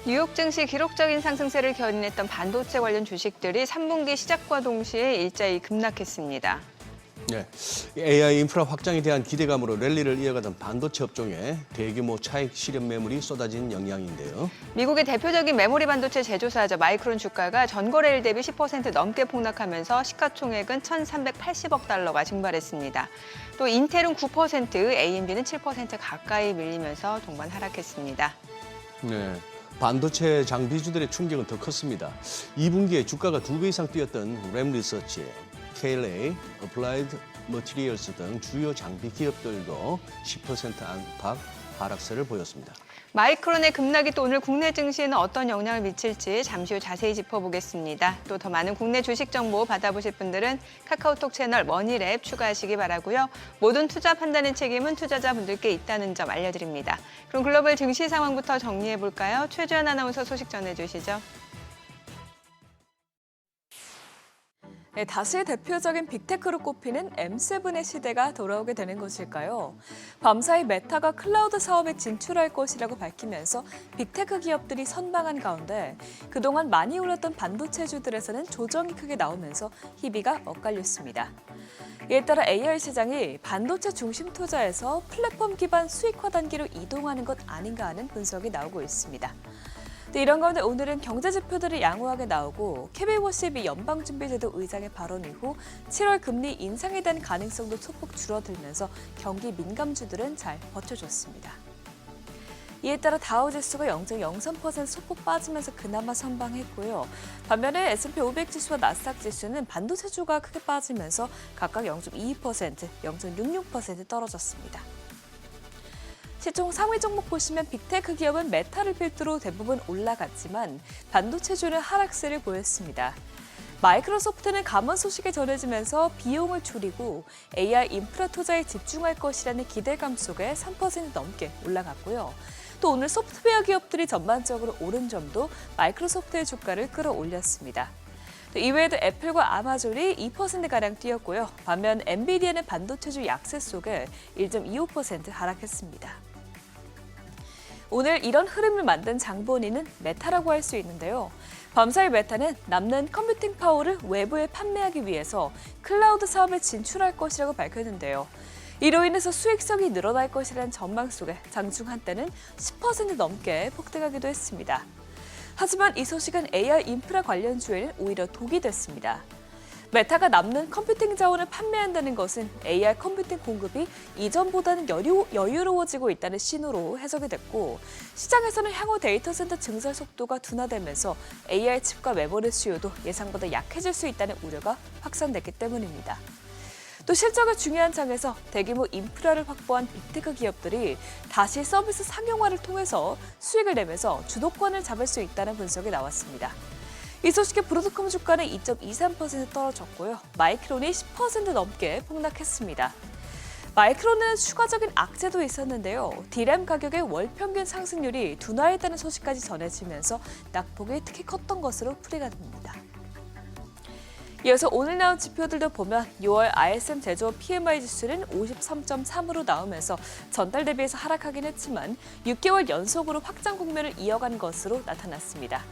뉴욕 증시 기록적인 상승세를 견인했던 반도체 관련 주식들이 3분기 시작과 동시에 일자리 급락했습니다. 네, AI 인프라 확장에 대한 기대감으로 랠리를 이어가던 반도체 업종에 대규모 차익 실현 매물이 쏟아진 영향인데요. 미국의 대표적인 메모리 반도체 제조사죠. 마이크론 주가가 전거래일 대비 10% 넘게 폭락하면서 시가총액은 1,380억 달러가 증발했습니다. 또 인텔은 9%, AMD는 7% 가까이 밀리면서 동반 하락했습니다. 네, 반도체 장비주들의 충격은 더 컸습니다. 2분기에 주가가 2배 이상 뛰었던 램리서치, KLA, 어플라이드 머티리얼스 등 주요 장비 기업들도 10% 안팎 하락세를 보였습니다. 마이크론의 급락이 또 오늘 국내 증시에는 어떤 영향을 미칠지 잠시 후 자세히 짚어보겠습니다. 또 더 많은 국내 주식 정보 받아보실 분들은 카카오톡 채널 머니랩 추가하시기 바라고요. 모든 투자 판단의 책임은 투자자분들께 있다는 점 알려드립니다. 그럼 글로벌 증시 상황부터 정리해볼까요? 최주연 아나운서 소식 전해주시죠. 네, 다시 대표적인 빅테크로 꼽히는 M7의 시대가 돌아오게 되는 것일까요? 밤사이 메타가 클라우드 사업에 진출할 것이라고 밝히면서 빅테크 기업들이 선방한 가운데 그동안 많이 올랐던 반도체주들에서는 조정이 크게 나오면서 희비가 엇갈렸습니다. 이에 따라 AI 시장이 반도체 중심 투자에서 플랫폼 기반 수익화 단계로 이동하는 것 아닌가 하는 분석이 나오고 있습니다. 이런 가운데 오늘은 경제 지표들이 양호하게 나오고 케빈 미 연방준비제도 의장의 발언 이후 7월 금리 인상에 대한 가능성도 소폭 줄어들면서 경기 민감주들은 잘 버텨줬습니다. 이에 따라 다우지수가 0.03% 소폭 빠지면서 그나마 선방했고요. 반면에 S&P 500 지수와 나스닥 지수는 반도체주가 크게 빠지면서 각각 0.22%, 0.66% 떨어졌습니다. 시총 상위 종목 보시면 빅테크 기업은 메타를 필두로 대부분 올라갔지만 반도체주는 하락세를 보였습니다. 마이크로소프트는 감원 소식이 전해지면서 비용을 줄이고 AI 인프라 투자에 집중할 것이라는 기대감 속에 3% 넘게 올라갔고요. 또 오늘 소프트웨어 기업들이 전반적으로 오른 점도 마이크로소프트의 주가를 끌어올렸습니다. 이외에도 애플과 아마존이 2%가량 뛰었고요. 반면 엔비디아는 반도체주 약세 속에 1.25% 하락했습니다. 오늘 이런 흐름을 만든 장본인은 메타라고 할 수 있는데요. 밤사이 메타는 남는 컴퓨팅 파워를 외부에 판매하기 위해서 클라우드 사업에 진출할 것이라고 밝혔는데요. 이로 인해서 수익성이 늘어날 것이라는 전망 속에 장중 한때는 10% 넘게 폭등하기도 했습니다. 하지만 이 소식은 AI 인프라 관련주에는 오히려 독이 됐습니다. 메타가 남는 컴퓨팅 자원을 판매한다는 것은 AI 컴퓨팅 공급이 이전보다는 여유로워지고 있다는 신호로 해석이 됐고 시장에서는 향후 데이터 센터 증설 속도가 둔화되면서 AI 칩과 메모리 수요도 예상보다 약해질 수 있다는 우려가 확산됐기 때문입니다. 또 실적이 중요한 장에서 대규모 인프라를 확보한 빅테크 기업들이 다시 서비스 상용화를 통해서 수익을 내면서 주도권을 잡을 수 있다는 분석이 나왔습니다. 이 소식에 브로드컴 주가는 2.23% 떨어졌고요. 마이크론이 10% 넘게 폭락했습니다. 마이크론은 추가적인 악재도 있었는데요. D램 가격의 월 평균 상승률이 둔화했다는 소식까지 전해지면서 낙폭이 특히 컸던 것으로 풀이가 됩니다. 이어서 오늘 나온 지표들도 보면 6월 ISM 제조업 PMI 지수는 53.3으로 나오면서 전달 대비해서 하락하긴 했지만 6개월 연속으로 확장 국면을 이어간 것으로 나타났습니다.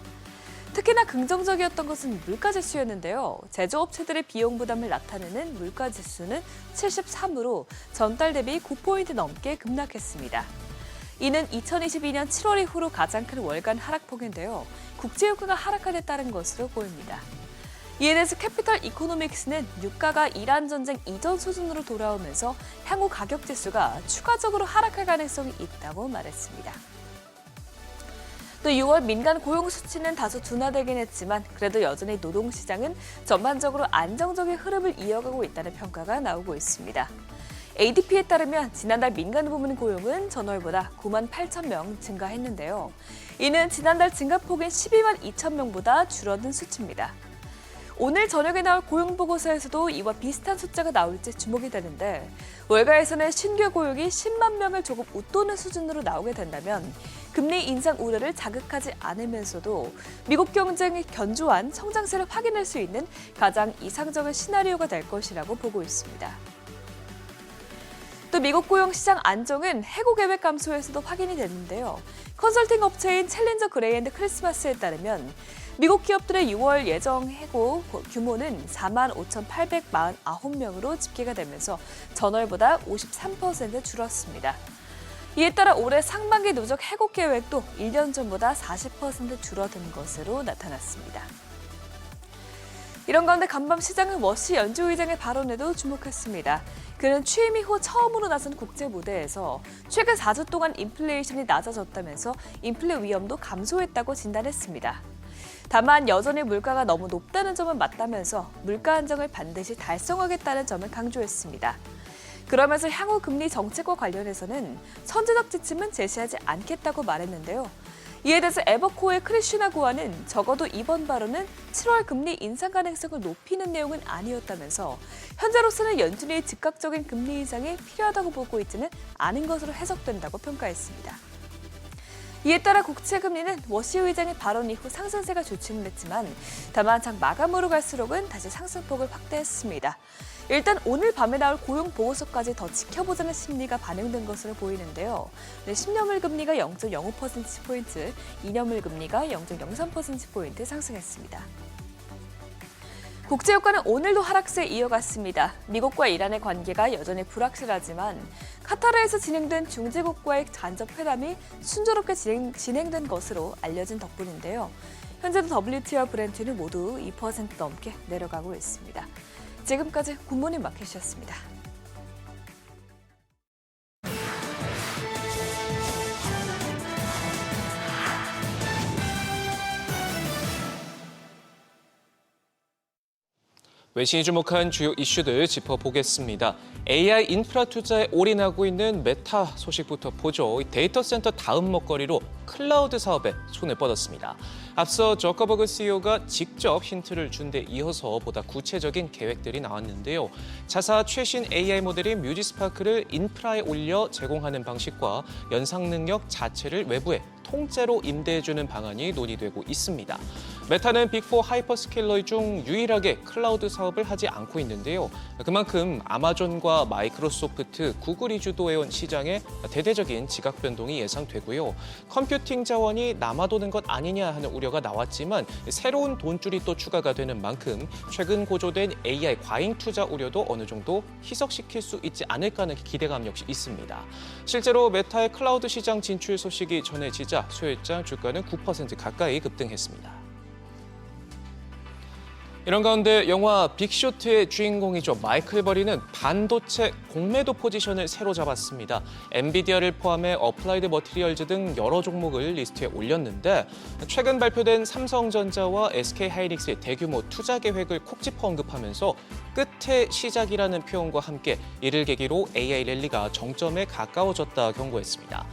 특히나 긍정적이었던 것은 물가지수였는데요. 제조업체들의 비용 부담을 나타내는 물가지수는 73으로 전달 대비 9포인트 넘게 급락했습니다. 이는 2022년 7월 이후로 가장 큰 월간 하락폭인데요. 국제유가가 하락한 데 따른 것으로 보입니다. 이에 대해서 캐피털 이코노믹스는 유가가 이란 전쟁 이전 수준으로 돌아오면서 향후 가격 지수가 추가적으로 하락할 가능성이 있다고 말했습니다. 또 6월 민간 고용 수치는 다소 둔화되긴 했지만 그래도 여전히 노동시장은 전반적으로 안정적인 흐름을 이어가고 있다는 평가가 나오고 있습니다. ADP에 따르면 지난달 민간 부문 고용은 전월보다 9만 8천 명 증가했는데요. 이는 지난달 증가폭인 12만 2천 명보다 줄어든 수치입니다. 오늘 저녁에 나올 고용보고서에서도 이와 비슷한 숫자가 나올지 주목이 되는데 월가에서는 신규 고용이 10만 명을 조금 웃도는 수준으로 나오게 된다면 금리 인상 우려를 자극하지 않으면서도 미국 경쟁이 견조한 성장세를 확인할 수 있는 가장 이상적인 시나리오가 될 것이라고 보고 있습니다. 또 미국 고용 시장 안정은 해고 계획 감소에서도 확인이 됐는데요. 컨설팅 업체인 챌린저 그레이 앤드 크리스마스에 따르면 미국 기업들의 6월 예정 해고 규모는 45,849명으로 집계가 되면서 전월보다 53% 줄었습니다. 이에 따라 올해 상반기 누적 해고 계획도 1년 전보다 40% 줄어든 것으로 나타났습니다. 이런 가운데 간밤 시장은 워시 연주의장의 발언에도 주목했습니다. 그는 취임 이후 처음으로 나선 국제 무대에서 최근 4주 동안 인플레이션이 낮아졌다면서 인플레 위험도 감소했다고 진단했습니다. 다만 여전히 물가가 너무 높다는 점은 맞다면서 물가 안정을 반드시 달성하겠다는 점을 강조했습니다. 그러면서 향후 금리 정책과 관련해서는 선제적 지침은 제시하지 않겠다고 말했는데요. 이에 대해서 에버코어의 크리슈나 고아는 적어도 이번 발언은 7월 금리 인상 가능성을 높이는 내용은 아니었다면서 현재로서는 연준이 즉각적인 금리 인상이 필요하다고 보고 있지는 않은 것으로 해석된다고 평가했습니다. 이에 따라 국채 금리는 워시 의장의 발언 이후 상승세가 주춤을 했지만 다만 장 마감으로 갈수록은 다시 상승폭을 확대했습니다. 일단 오늘 밤에 나올 고용 보고서까지 더 지켜보자는 심리가 반영된 것으로 보이는데요. 10년물 금리가 0.05%포인트, 2년물 금리가 0.03%포인트 상승했습니다. 국제유가는 오늘도 하락세 이어갔습니다. 미국과 이란의 관계가 여전히 불확실하지만 카타르에서 진행된 중재국과의 간접 회담이 순조롭게 진행된 것으로 알려진 덕분인데요. 현재도 WTI와 브렌트는 모두 2% 넘게 내려가고 있습니다. 지금까지 굿모닝 마켓이었습니다. 외신이 주목한 주요 이슈들 짚어보겠습니다. AI 인프라 투자에 올인하고 있는 메타 소식부터 보죠. 데이터 센터 다음 먹거리로 클라우드 사업에 손을 뻗었습니다. 앞서 저커버그 CEO가 직접 힌트를 준 데 이어서 보다 구체적인 계획들이 나왔는데요. 자사 최신 AI 모델인 뮤지스파크를 인프라에 올려 제공하는 방식과 연상 능력 자체를 외부에 통째로 임대해주는 방안이 논의되고 있습니다. 메타는 빅4 하이퍼스케일러 중 유일하게 클라우드 사업을 하지 않고 있는데요. 그만큼 아마존과 마이크로소프트, 구글이 주도해온 시장에 대대적인 지각 변동이 예상되고요. 컴퓨팅 자원이 남아도는 것 아니냐 하는 우려가 나왔지만 새로운 돈줄이 또 추가가 되는 만큼 최근 고조된 AI 과잉 투자 우려도 어느 정도 희석시킬 수 있지 않을까 하는 기대감 역시 있습니다. 실제로 메타의 클라우드 시장 진출 소식이 전해지자 수요일장 주가는 9% 가까이 급등했습니다. 이런 가운데 영화 빅쇼트의 주인공이죠. 마이클 버리는 반도체 공매도 포지션을 새로 잡았습니다. 엔비디아를 포함해 어플라이드 머티리얼즈 등 여러 종목을 리스트에 올렸는데 최근 발표된 삼성전자와 SK하이닉스의 대규모 투자 계획을 콕 집어 언급하면서 끝의 시작이라는 표현과 함께 이를 계기로 AI 랠리가 정점에 가까워졌다 경고했습니다.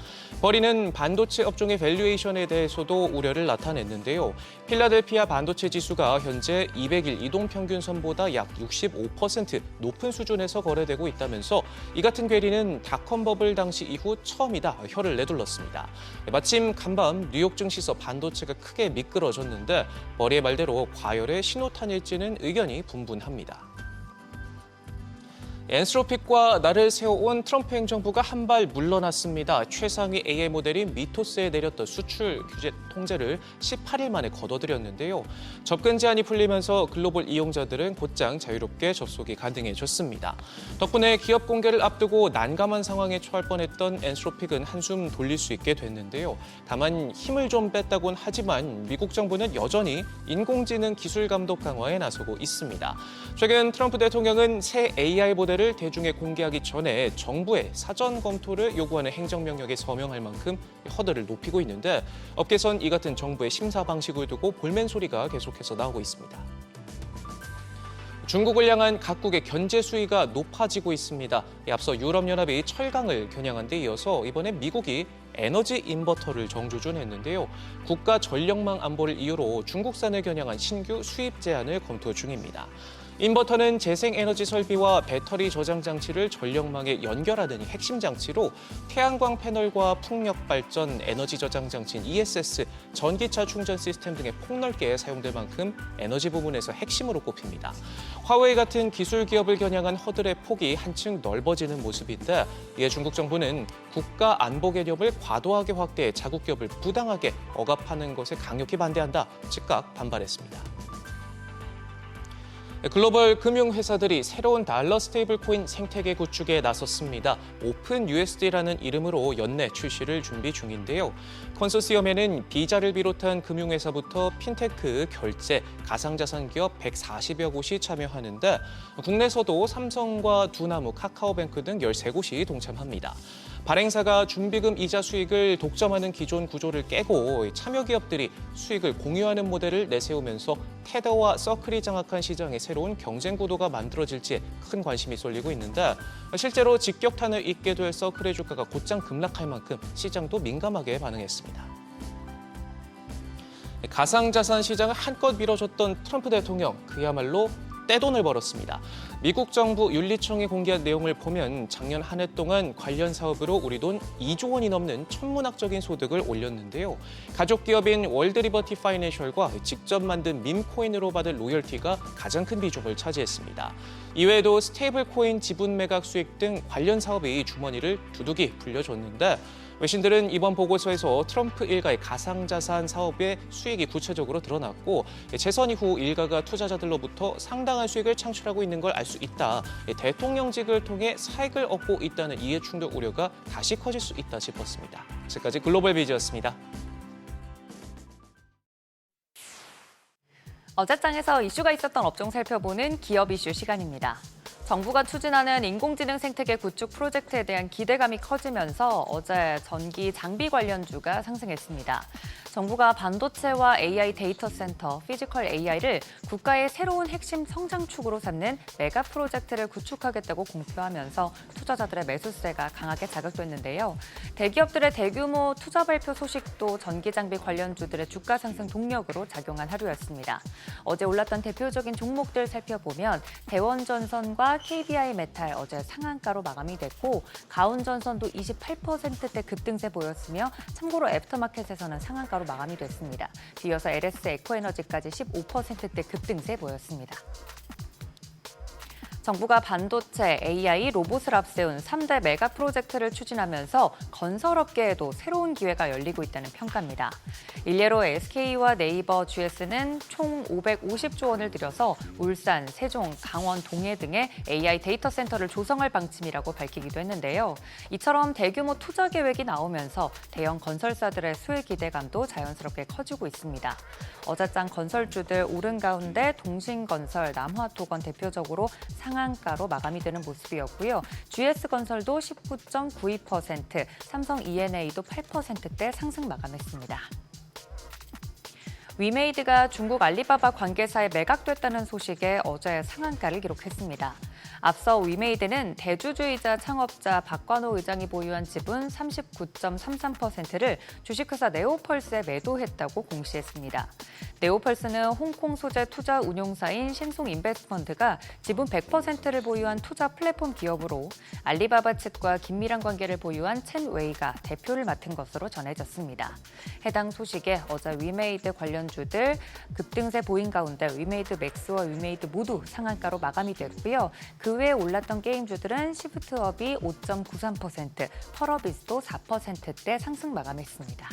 버리는 반도체 업종의 밸류에이션에 대해서도 우려를 나타냈는데요. 필라델피아 반도체 지수가 현재 200일 이동평균선보다 약 65% 높은 수준에서 거래되고 있다면서 이 같은 괴리는 닷컴 버블 당시 이후 처음이다 혀를 내둘렀습니다. 마침 간밤 뉴욕 증시에서 반도체가 크게 미끄러졌는데 버리의 말대로 과열의 신호탄일지는 의견이 분분합니다. 엔스로픽과 날을 세워온 트럼프 행정부가 한 발 물러났습니다. 최상위 AI 모델인 미토스에 내렸던 수출 규제 통제를 18일 만에 거둬들였는데요. 접근 제한이 풀리면서 글로벌 이용자들은 곧장 자유롭게 접속이 가능해졌습니다. 덕분에 기업 공개를 앞두고 난감한 상황에 처할 뻔했던 엔스로픽은 한숨 돌릴 수 있게 됐는데요. 다만 힘을 좀 뺐다곤 하지만 미국 정부는 여전히 인공지능 기술 감독 강화에 나서고 있습니다. 최근 트럼프 대통령은 새 AI 모델을 대중에 공개하기 전에 정부의 사전 검토를 요구하는 행정명령에 서명할 만큼 허들을 높이고 있는데 업계선 이 같은 정부의 심사 방식을 두고 볼멘 소리가 계속해서 나오고 있습니다. 중국을 향한 각국의 견제 수위가 높아지고 있습니다. 앞서 유럽연합이 철강을 겨냥한 데 이어서 이번에 미국이 에너지 인버터를 정조준했는데요. 국가 전력망 안보를 이유로 중국산을 겨냥한 신규 수입 제한을 검토 중입니다. 인버터는 재생에너지 설비와 배터리 저장 장치를 전력망에 연결하는 이 핵심 장치로 태양광 패널과 풍력 발전, 에너지 저장 장치인 ESS, 전기차 충전 시스템 등에 폭넓게 사용될 만큼 에너지 부문에서 핵심으로 꼽힙니다. 화웨이 같은 기술 기업을 겨냥한 허들의 폭이 한층 넓어지는 모습인데, 이에 중국 정부는 국가 안보 개념을 과도하게 확대해 자국 기업을 부당하게 억압하는 것에 강력히 반대한다, 즉각 반발했습니다. 글로벌 금융회사들이 새로운 달러 스테이블 코인 생태계 구축에 나섰습니다. 오픈 USD라는 이름으로 연내 출시를 준비 중인데요. 컨소시엄에는 비자를 비롯한 금융회사부터 핀테크, 결제, 가상자산 기업 140여 곳이 참여하는데, 국내에서도 삼성과 두나무, 카카오뱅크 등 13곳이 동참합니다. 발행사가 준비금 이자 수익을 독점하는 기존 구조를 깨고 참여 기업들이 수익을 공유하는 모델을 내세우면서 테더와 서클이 장악한 시장에 새로운 경쟁 구도가 만들어질지 큰 관심이 쏠리고 있는데, 실제로 직격탄을 잇게 될 서클의 주가가 곧장 급락할 만큼 시장도 민감하게 반응했습니다. 가상자산 시장을 한껏 밀어줬던 트럼프 대통령, 그야말로 떼돈을 벌었습니다. 미국 정부 윤리청이 공개한 내용을 보면 작년 한 해 동안 관련 사업으로 우리 돈 2조 원이 넘는 천문학적인 소득을 올렸는데요. 가족 기업인 월드리버티 파이낸셜과 직접 만든 밈코인으로 받은 로열티가 가장 큰 비중을 차지했습니다. 이외에도 스테이블 코인 지분 매각 수익 등 관련 사업이 주머니를 두둑이 불려줬는데, 외신들은 이번 보고서에서 트럼프 일가의 가상자산 사업의 수익이 구체적으로 드러났고, 재선 이후 일가가 투자자들로부터 상당한 수익을 창출하고 있는 걸 알 수 있다. 대통령직을 통해 사익을 얻고 있다는 이해 충돌 우려가 다시 커질 수 있다 싶었습니다. 지금까지 글로벌 비즈였습니다. 어제장에서 이슈가 있었던 업종 살펴보는 기업 이슈 시간입니다. 정부가 추진하는 인공지능 생태계 구축 프로젝트에 대한 기대감이 커지면서 어제 전기 장비 관련주가 상승했습니다. 정부가 반도체와 AI 데이터 센터, 피지컬 AI를 국가의 새로운 핵심 성장축으로 삼는 메가 프로젝트를 구축하겠다고 공표하면서 투자자들의 매수세가 강하게 자극됐는데요. 대기업들의 대규모 투자 발표 소식도 전기 장비 관련주들의 주가 상승 동력으로 작용한 하루였습니다. 어제 올랐던 대표적인 종목들 살펴보면 대원전선과 KBI 메탈 어제 상한가로 마감이 됐고, 가온전선도 28%대 급등세 보였으며 참고로 애프터마켓에서는 상한가로 마감이 됐습니다. 뒤어서 LS 에코에너지까지 15%대 급등세 보였습니다. 정부가 반도체, AI, 로봇을 앞세운 3대 메가 프로젝트를 추진하면서 건설업계에도 새로운 기회가 열리고 있다는 평가입니다. 일례로 SK와 네이버, GS는 총 550조 원을 들여서 울산, 세종, 강원, 동해 등의 AI 데이터 센터를 조성할 방침이라고 밝히기도 했는데요. 이처럼 대규모 투자 계획이 나오면서 대형 건설사들의 수익 기대감도 자연스럽게 커지고 있습니다. 어제장 건설주들 오른 가운데 동신건설, 남화토건 대표적으로 상한가로 마감이 되는 모습이었고요. GS건설도 19.92%, 삼성 E&A도 8%대 상승 마감했습니다. 위메이드가 중국 알리바바 관계사에 매각됐다는 소식에 어제 상한가를 기록했습니다. 앞서 위메이드는 대주주이자 창업자 박관호 의장이 보유한 지분 39.33%를 주식회사 네오펄스에 매도했다고 공시했습니다. 네오펄스는 홍콩 소재 투자 운용사인 신송 인베스트펀드가 지분 100%를 보유한 투자 플랫폼 기업으로, 알리바바 측과 긴밀한 관계를 보유한 첸 웨이가 대표를 맡은 것으로 전해졌습니다. 해당 소식에 어제 위메이드 관련주들 급등세 보인 가운데 위메이드 맥스와 위메이드 모두 상한가로 마감이 됐고요. 그 외에 올랐던 게임주들은 시프트업이 5.93%, 펄어비스도 4%대 상승 마감했습니다.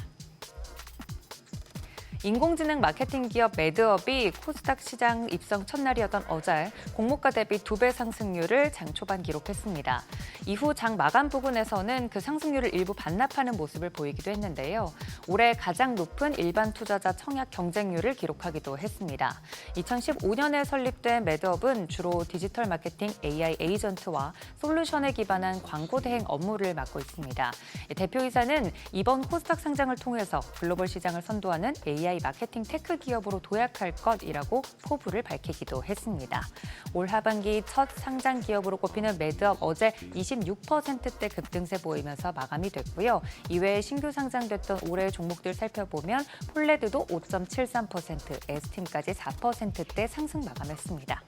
인공지능 마케팅 기업 매드업이 코스닥 시장 입성 첫날이었던 어제 공모가 대비 2배 상승률을 장 초반 기록했습니다. 이후 장 마감 부근에서는 그 상승률을 일부 반납하는 모습을 보이기도 했는데요. 올해 가장 높은 일반 투자자 청약 경쟁률을 기록하기도 했습니다. 2015년에 설립된 매드업은 주로 디지털 마케팅 AI 에이전트와 솔루션에 기반한 광고 대행 업무를 맡고 있습니다. 대표이사는 이번 코스닥 상장을 통해서 글로벌 시장을 선도하는 AI 마케팅 테크 기업으로 도약할 것이라고 포부를 밝히기도 했습니다. 올 하반기 첫 상장 기업으로 꼽히는 매드업 어제 26%대 급등세 보이면서 마감이 됐고요. 이외에 신규 상장됐던 올해의 종목들 살펴보면 폴레드도 5.73%, 에스팀까지 4%대 상승 마감했습니다.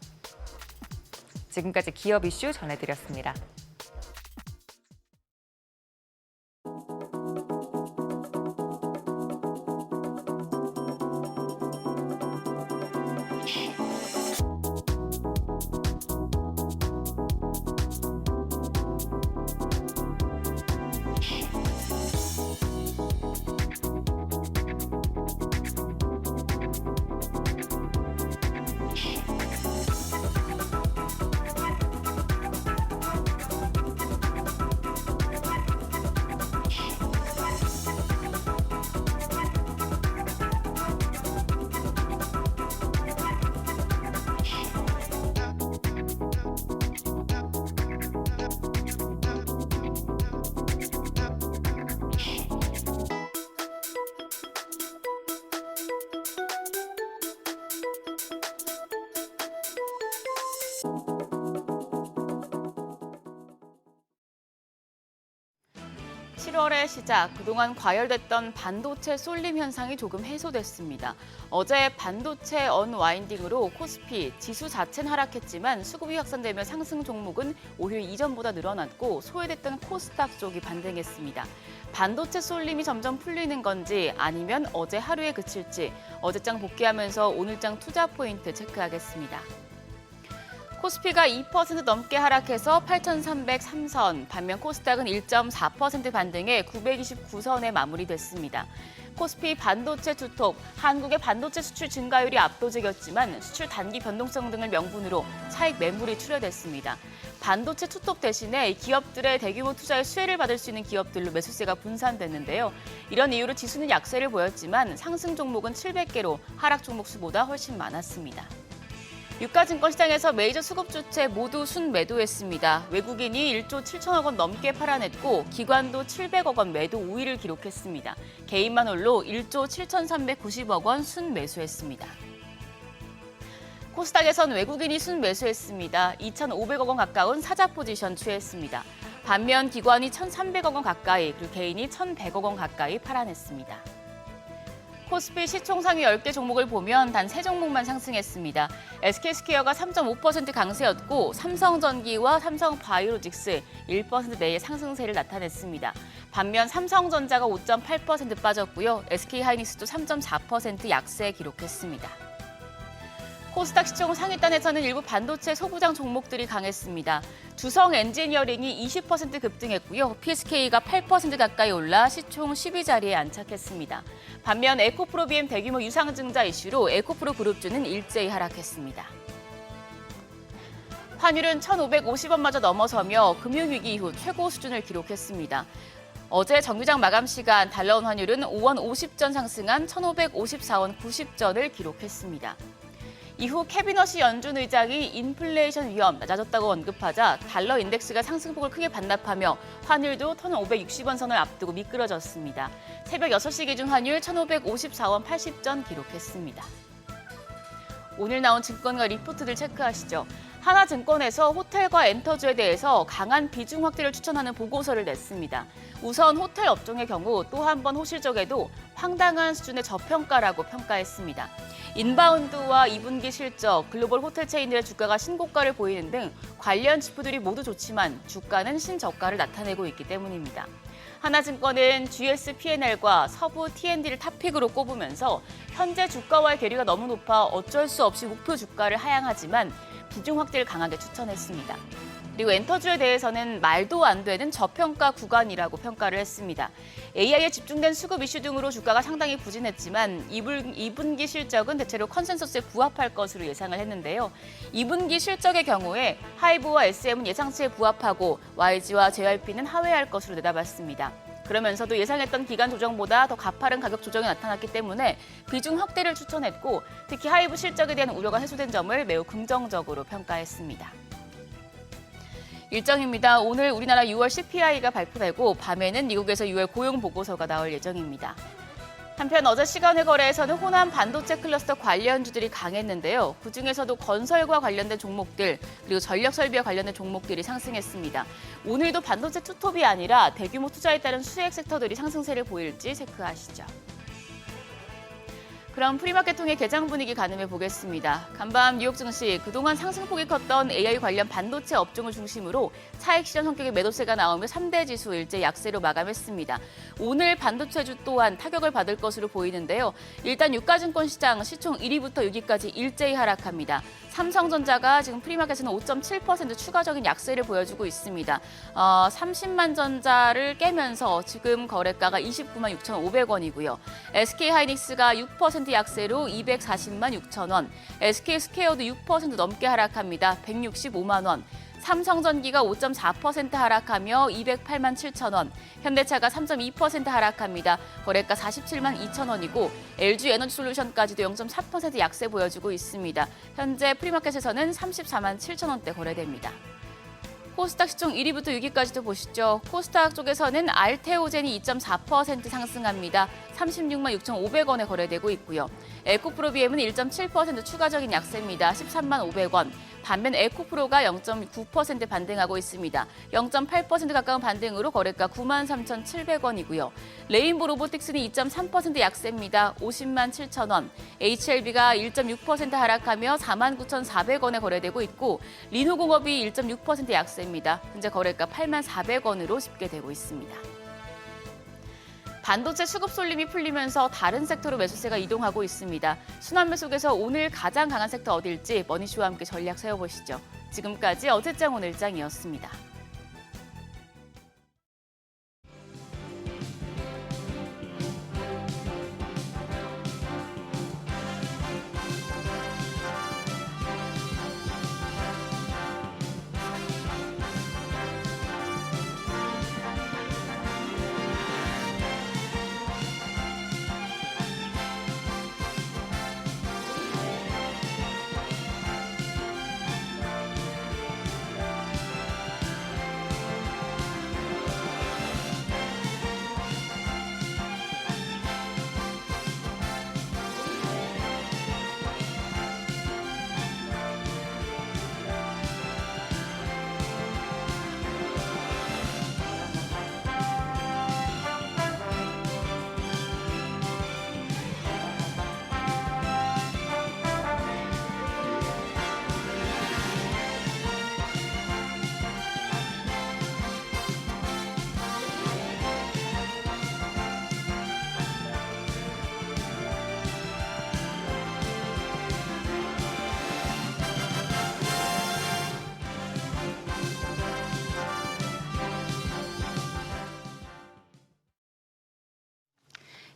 지금까지 기업 이슈 전해드렸습니다. (7월의) 시작, 그동안 과열됐던 반도체 쏠림 현상이 조금 해소됐습니다. 어제 반도체 언와인딩으로 코스피 지수 자체는 하락했지만 수급이 확산되며 상승 종목은 오히려 이전보다 늘어났고 소외됐던 코스닥 쪽이 반등했습니다. 반도체 쏠림이 점점 풀리는 건지 아니면 어제 하루에 그칠지 어제장 복귀하면서 오늘장 투자 포인트 체크하겠습니다. 코스피가 2% 넘게 하락해서 8,303선, 반면 코스닥은 1.4% 반등해 929선에 마무리됐습니다. 코스피 반도체 투톱, 한국의 반도체 수출 증가율이 압도적이었지만 수출 단기 변동성 등을 명분으로 차익 매물이 출혈됐습니다. 반도체 투톱 대신에 기업들의 대규모 투자에 수혜를 받을 수 있는 기업들로 매수세가 분산됐는데요. 이런 이유로 지수는 약세를 보였지만 상승 종목은 700개로 하락 종목 수보다 훨씬 많았습니다. 유가증권시장에서 메이저 수급주체 모두 순매도했습니다. 외국인이 1조 7천억 원 넘게 팔아냈고 기관도 700억 원 매도 우위를 기록했습니다. 개인만 홀로 1조 7,390억 원 순매수했습니다. 코스닥에선 외국인이 순매수했습니다. 2,500억 원 가까운 사자 포지션 취했습니다. 반면 기관이 1,300억 원 가까이, 그리고 개인이 1,100억 원 가까이 팔아냈습니다. 코스피 시총 상위 10개 종목을 보면 단 3종목만 상승했습니다. SK스퀘어가 3.5% 강세였고 삼성전기와 삼성바이오로직스 1% 내의 상승세를 나타냈습니다. 반면 삼성전자가 5.8% 빠졌고요. SK하이닉스도 3.4% 약세 기록했습니다. 코스닥 시총 상위단에서는 일부 반도체 소부장 종목들이 강했습니다. 두성 엔지니어링이 20% 급등했고요. PSK가 8% 가까이 올라 시총 10위 자리에 안착했습니다. 반면 에코프로비엠 대규모 유상증자 이슈로 에코프로 그룹주는 일제히 하락했습니다. 환율은 1,550원마저 넘어서며 금융위기 이후 최고 수준을 기록했습니다. 어제 정규장 마감 시간 달러원 환율은 5원 50전 상승한 1,554원 90전을 기록했습니다. 이후 캐비너시 연준 의장이 인플레이션 위험 낮아졌다고 언급하자 달러 인덱스가 상승폭을 크게 반납하며 환율도 1,560원 선을 앞두고 미끄러졌습니다. 새벽 6시 기준 환율 1,554원 80전 기록했습니다. 오늘 나온 증권가 리포트들 체크하시죠. 하나증권에서 호텔과 엔터주에 대해서 강한 비중 확대를 추천하는 보고서를 냈습니다. 우선 호텔 업종의 경우 또 한 번 호실적에도 황당한 수준의 저평가라고 평가했습니다. 인바운드와 2분기 실적, 글로벌 호텔 체인들의 주가가 신고가를 보이는 등 관련 지표들이 모두 좋지만 주가는 신저가를 나타내고 있기 때문입니다. 하나증권은 GS P&L과 서부 T&D를 탑픽으로 꼽으면서 현재 주가와의 괴리가 너무 높아 어쩔 수 없이 목표 주가를 하향하지만 비중 확대를 강하게 추천했습니다. 그리고 엔터주에 대해서는 말도 안 되는 저평가 구간이라고 평가를 했습니다. AI에 집중된 수급 이슈 등으로 주가가 상당히 부진했지만 2분기 실적은 대체로 컨센서스에 부합할 것으로 예상을 했는데요. 2분기 실적의 경우에 하이브와 SM은 예상치에 부합하고 YG와 JYP는 하회할 것으로 내다봤습니다. 그러면서도 예상했던 기간 조정보다 더 가파른 가격 조정이 나타났기 때문에 비중 확대를 추천했고 특히 하이브 실적에 대한 우려가 해소된 점을 매우 긍정적으로 평가했습니다. 일정입니다. 오늘 우리나라 6월 CPI가 발표되고 밤에는 미국에서 6월 고용 보고서가 나올 예정입니다. 한편 어제 시간외 거래에서는 호남 반도체 클러스터 관련주들이 강했는데요. 그중에서도 건설과 관련된 종목들 그리고 전력 설비와 관련된 종목들이 상승했습니다. 오늘도 반도체 투톱이 아니라 대규모 투자에 따른 수혜액 섹터들이 상승세를 보일지 체크하시죠. 그럼 프리마켓 통해 개장 분위기 가늠해 보겠습니다. 간밤 뉴욕 증시 그동안 상승폭이 컸던 AI 관련 반도체 업종을 중심으로 차익 실현 성격의 매도세가 나오며 3대 지수 일제 약세로 마감했습니다. 오늘 반도체주 또한 타격을 받을 것으로 보이는데요. 일단 유가증권 시장 시총 1위부터 6위까지 일제히 하락합니다. 삼성전자가 지금 프리마켓에는 5.7% 추가적인 약세를 보여주고 있습니다. 30만 전자를 깨면서 지금 거래가가 29만 6,500원이고요. SK하이닉스가 6% 약세로 240만 6천 원, SK스퀘어도 6% 넘게 하락합니다. 165만 원. 삼성전기가 5.4% 하락하며 208만 7천 원, 현대차가 3.2% 하락합니다. 거래가 47만 2천 원이고 LG에너지솔루션까지도 0.4% 약세 보여주고 있습니다. 현재 프리마켓에서는 34만 7천 원대 거래됩니다. 코스닥 시총 1위부터 6위까지도 보시죠. 코스닥 쪽에서는 알테오젠이 2.4% 상승합니다. 36만 6,500원에 거래되고 있고요. 에코프로비엠은 1.7% 추가적인 약세입니다. 13만 500원. 반면 에코프로가 0.9% 반등하고 있습니다. 0.8% 가까운 반등으로 거래가 9만 3,700원이고요. 레인보 로보틱스는 2.3% 약세입니다. 50만 7천 원. HLB가 1.6% 하락하며 4만 9,400원에 거래되고 있고 리노공업이 1.6% 약세입니다. 현재 거래가 8만 400원으로 집계되고 있습니다. 반도체 수급 쏠림이 풀리면서 다른 섹터로 매수세가 이동하고 있습니다. 순환매 속에서 오늘 가장 강한 섹터 어딜지 머니쇼와 함께 전략 세워보시죠. 지금까지 어제장 오늘장이었습니다.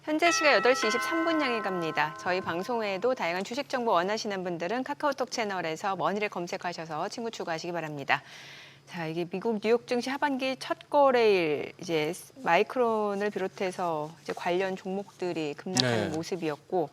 현재 시각 8시 23분 향해 갑니다. 저희 방송 외에도 다양한 주식 정보 원하시는 분들은 카카오톡 채널에서 머니를 검색하셔서 친구 추가하시기 바랍니다. 자, 이게 미국 뉴욕 증시 하반기 첫 거래일 이제 마이크론을 비롯해서 이제 관련 종목들이 급락하는 네. 모습이었고,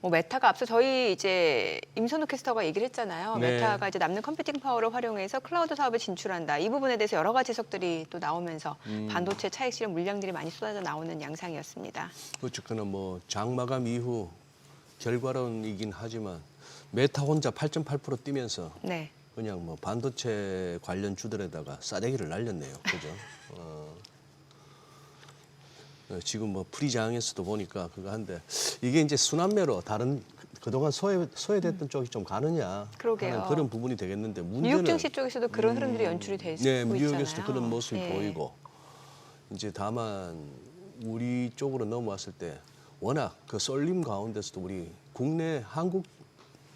뭐 메타가 앞서 저희 이제 임선우 캐스터가 얘기를 했잖아요. 네. 메타가 이제 남는 컴퓨팅 파워를 활용해서 클라우드 사업에 진출한다. 이 부분에 대해서 여러 가지 해석들이 또 나오면서 반도체 차익 실현 물량들이 많이 쏟아져 나오는 양상이었습니다. 어쨌거나 뭐 장마감 이후 결과론이긴 하지만 메타 혼자 8.8% 뛰면서 네. 그냥 뭐 반도체 관련 주들에다가 싸대기를 날렸네요. 그죠? 지금 뭐 프리장에서도 보니까 그거 한데 이게 이제 순환매로 다른 그동안 소외됐던 쪽이 좀 가느냐 그러게요. 하는 그런 부분이 되겠는데 문제는 뉴욕 증시 쪽에서도 그런 흐름들이 연출이 되고 네, 있잖아요. 뉴욕에서도 그런 모습이 네. 보이고 이제 다만 우리 쪽으로 넘어왔을 때 워낙 그 쏠림 가운데서도 우리 국내 한국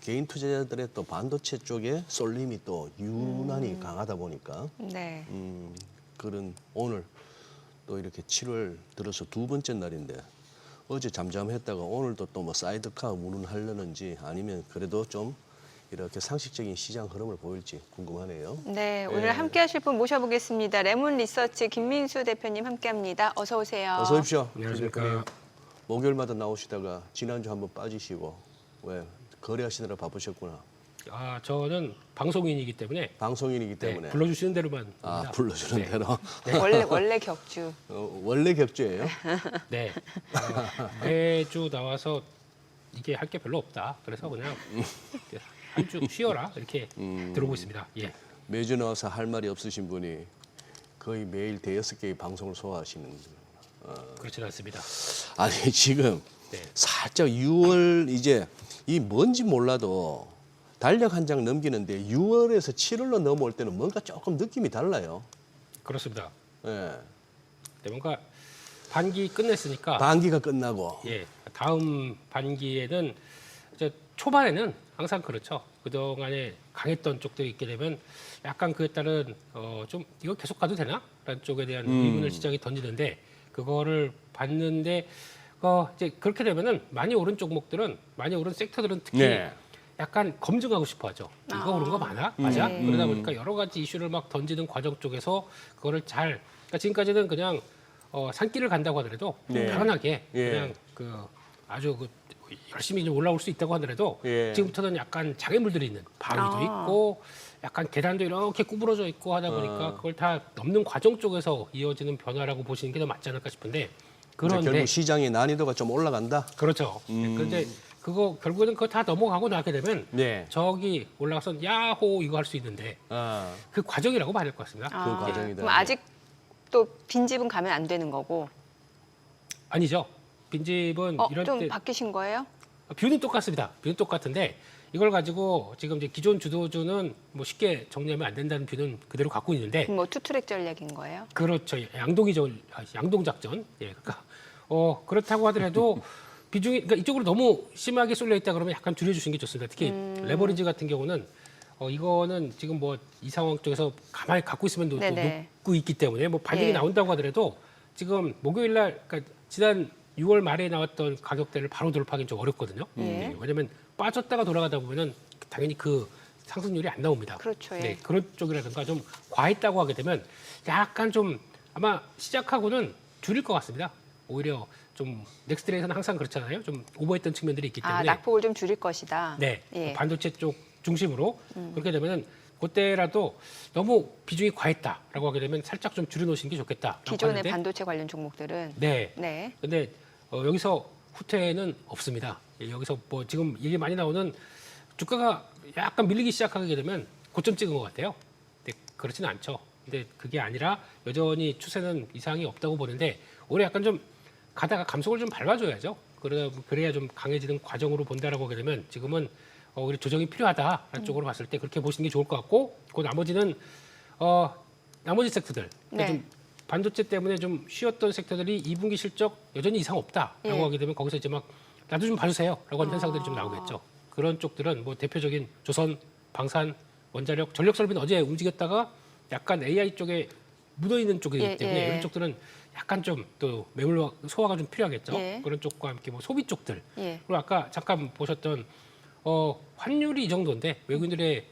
개인 투자자들의 또 반도체 쪽에 쏠림이 또 유난히 강하다 보니까 네. 그런 오늘 또 이렇게 7월 들어서 두 번째 날인데 어제 잠잠했다가 오늘도 또 뭐 사이드카 운운하려는지 아니면 그래도 좀 이렇게 상식적인 시장 흐름을 보일지 궁금하네요. 네, 오늘 함께 하실 분 모셔보겠습니다. 레몬 리서치 김민수 대표님 함께합니다. 어서 오세요. 어서 오십시오. 안녕하십니까. 목요일마다 나오시다가 지난주 한번 빠지시고 왜 거래하시느라 바쁘셨구나. 아, 저는 방송인이기 때문에 방송인이기 때문에. 불러주시는 대로만 아, 옵니다. 불러주는 네. 대로. 원래 격주. 원래 격주예요? 네. 매주 나와서 이게 할 게 별로 없다. 그래서 그냥 한 주 쉬어라 이렇게 들어오고 있습니다. 예. 매주 나와서 할 말이 없으신 분이 거의 매일 5-6개의 방송을 소화하시는 그렇지는 않습니다. 아니 지금 네. 살짝 6월 이제 이 뭔지 몰라도 달력 한 장 넘기는데 6월에서 7월로 넘어올 때는 뭔가 조금 느낌이 달라요. 그렇습니다. 예. 네, 뭔가 반기 끝냈으니까 반기가 끝나고 예, 다음 반기에는 이제 초반에는 항상 그렇죠. 그동안에 강했던 쪽들이 있게 되면 약간 그에 따른 좀 이거 계속 가도 되나? 라는 쪽에 대한 의문을 시장이 던지는데 그거를 봤는데 이제 그렇게 되면은 많이 오른 종목들은 많이 오른 섹터들은 특히 네. 약간 검증하고 싶어하죠. 이거 오른 거 맞아? 그러다 보니까 여러 가지 이슈를 막 던지는 과정 쪽에서 그거를 잘 그러니까 지금까지는 그냥 산길을 간다고 하더라도 네. 편안하게 예. 그냥 아주 열심히 좀 올라올 수 있다고 하더라도 예. 지금부터는 약간 장애물들이 있는 바위도 있고 약간 계단도 이렇게 구부러져 있고 하다 보니까 그걸 다 넘는 과정 쪽에서 이어지는 변화라고 보시는 게 더 맞지 않을까 싶은데 그런데 결국 시장의 난이도가 좀 올라간다. 그렇죠. 그런데 그거 결국에는 그거 다 넘어가고 나게 되면 네. 저기 올라가서 야호 이거 할 수 있는데 아, 그 과정이라고 봐야 될 것 같습니다. 그 과정이다. 그럼 아직 또 빈집은 가면 안 되는 거고. 아니죠. 빈집은 이런 좀 때 바뀌신 거예요? 뷰는 똑같습니다. 뷰는 똑같은데 이걸 가지고 지금 이제 기존 주도주는 뭐 쉽게 정리하면 안 된다는 뷰는 그대로 갖고 있는데 뭐 투트랙 전략인 거예요? 그렇죠. 양동 작전. 예. 그러니까 그렇다고 하더라도 비중이 그러니까 이쪽으로 너무 심하게 쏠려 있다 그러면 약간 줄여주시는 게 좋습니다. 특히 레버리지 같은 경우는 이거는 지금 뭐 이 상황 쪽에서 가만히 갖고 있으면 네네. 놓고 있기 때문에 뭐 반등이 예. 나온다고 하더라도 지금 목요일 날 그러니까 지난 6월 말에 나왔던 가격대를 바로 돌파하기는 좀 어렵거든요. 예. 왜냐하면 빠졌다가 돌아가다 보면은 당연히 그 상승률이 안 나옵니다. 그렇죠, 예. 네, 그런 쪽이라든가 좀 과했다고 하게 되면 약간 좀 아마 시작하고는 줄일 것 같습니다. 오히려 좀 넥스트레이서는 항상 그렇잖아요. 좀 오버했던 측면들이 있기 때문에 낙폭을 좀 줄일 것이다. 네, 예. 반도체 쪽 중심으로 그렇게 되면은 그때라도 너무 비중이 과했다라고 하게 되면 살짝 좀 줄여놓으시는 게 좋겠다. 기존의 반도체 관련 종목들은 네. 네. 근데 여기서 후퇴는 없습니다. 예, 여기서 뭐 지금 얘기 많이 나오는 주가가 약간 밀리기 시작하게 되면 고점 찍은 것 같아요. 근데 그렇지는 않죠. 근데 그게 아니라 여전히 추세는 이상이 없다고 보는데 올해 약간 좀 가다가 감속을 좀 밟아줘야죠. 그래야 좀 강해지는 과정으로 본다라고 하게 되면 지금은 우리 조정이 필요하다라는 쪽으로 봤을 때 그렇게 보시는 게 좋을 것 같고 그 나머지는 나머지 섹터들 그러니까 네. 좀 반도체 때문에 좀 쉬었던 섹터들이 2분기 실적 여전히 이상 없다라고 예. 하게 되면 거기서 이제 막 나도 좀 봐주세요라고 하는 현상들이 좀 나오겠죠. 그런 쪽들은 뭐 대표적인 조선, 방산, 원자력, 전력 설비는 어제 움직였다가 약간 AI 쪽에 묻어 있는 쪽이기 예, 때문에 예. 이런 쪽들은 약간 좀 또 매물 소화가 좀 필요하겠죠. 예. 그런 쪽과 함께 뭐 소비 쪽들 예. 그리고 아까 잠깐 보셨던 환율이 이 정도인데 외국인들의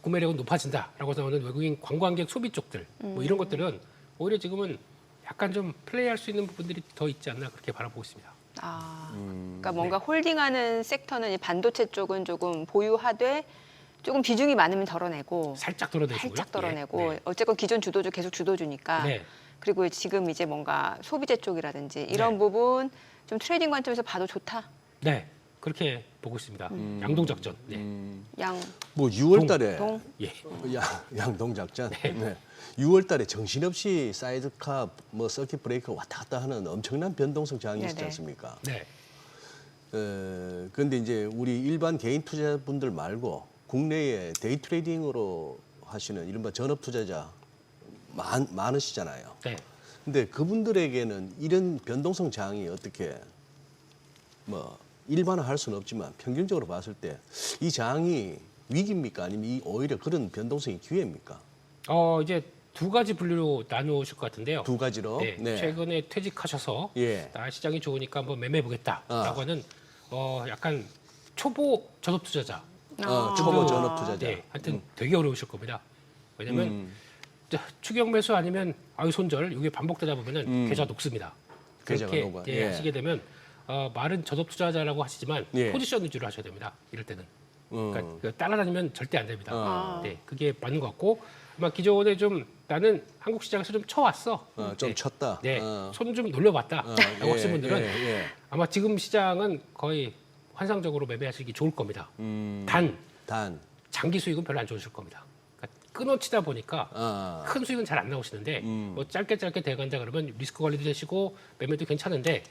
구매력은 높아진다라고 나오는 외국인 관광객 소비 쪽들 뭐 이런 것들은 오히려 지금은 약간 좀 플레이할 수 있는 부분들이 더 있지 않나 그렇게 바라보고 있습니다. 그러니까 뭔가 홀딩하는 섹터는 이 반도체 쪽은 조금 보유하되 조금 비중이 많으면 덜어내고 살짝 덜어내시고요. 살짝 덜어내고 예, 네. 어쨌건 기존 주도주 계속 주도주니까 네. 그리고 지금 이제 뭔가 소비재 쪽이라든지 이런 네. 부분 좀 트레이딩 관점에서 봐도 좋다. 네, 그렇게 보고 있습니다. 양동 작전. 네. 양 뭐 6월 달에 동. 예. 양동 작전. 네. 6월 달에 정신없이 사이드카 뭐 서킷 브레이커 왔다 갔다 하는 엄청난 변동성 저항이 있지 네네. 않습니까? 네. 그런데 이제 우리 일반 개인 투자분들 말고 국내에 데이 트레이딩으로 하시는 이른바 전업 투자자 많으시잖아요. 네. 근데 그분들에게는 이런 변동성 저항이 어떻게 뭐 일반화할 수는 없지만 평균적으로 봤을 때 이 저항이 위기입니까? 아니면 오히려 그런 변동성이 기회입니까? 이제 두 가지 분류로 나누실 것 같은데요. 두 가지로. 네. 최근에 퇴직하셔서 예. 시장이 좋으니까 한번 매매해 보겠다라고 아. 하는 약간 초보 전업 투자자. 초보 전업 투자자. 네, 하여튼 되게 어려우실 겁니다. 왜냐하면 추격 매수 아니면 손절 이게 반복되다 보면은 계좌가 녹습니다. 계좌가 그렇게 녹아요. 예, 예. 하시게 되면 말은 전업 투자자라고 하시지만 예. 포지션 위주로 하셔야 됩니다. 이럴 때는. 그러니까 그 따라다니면 절대 안 됩니다. 네, 그게 맞는 것 같고 아마 기존에 좀 나는 한국 시장에서 좀 쳐왔어. 좀 쳤다. 네, 손 좀 놀려봤다라고 하시는 분들은 예. 아마 지금 시장은 거의 환상적으로 매매하시기 좋을 겁니다. 단 단. 장기 수익은 별로 안 좋으실 겁니다. 그러니까 끊어치다 보니까 아. 큰 수익은 잘 안 나오시는데 뭐 짧게 돼간다 그러면 리스크 관리도 되시고 매매도 괜찮은데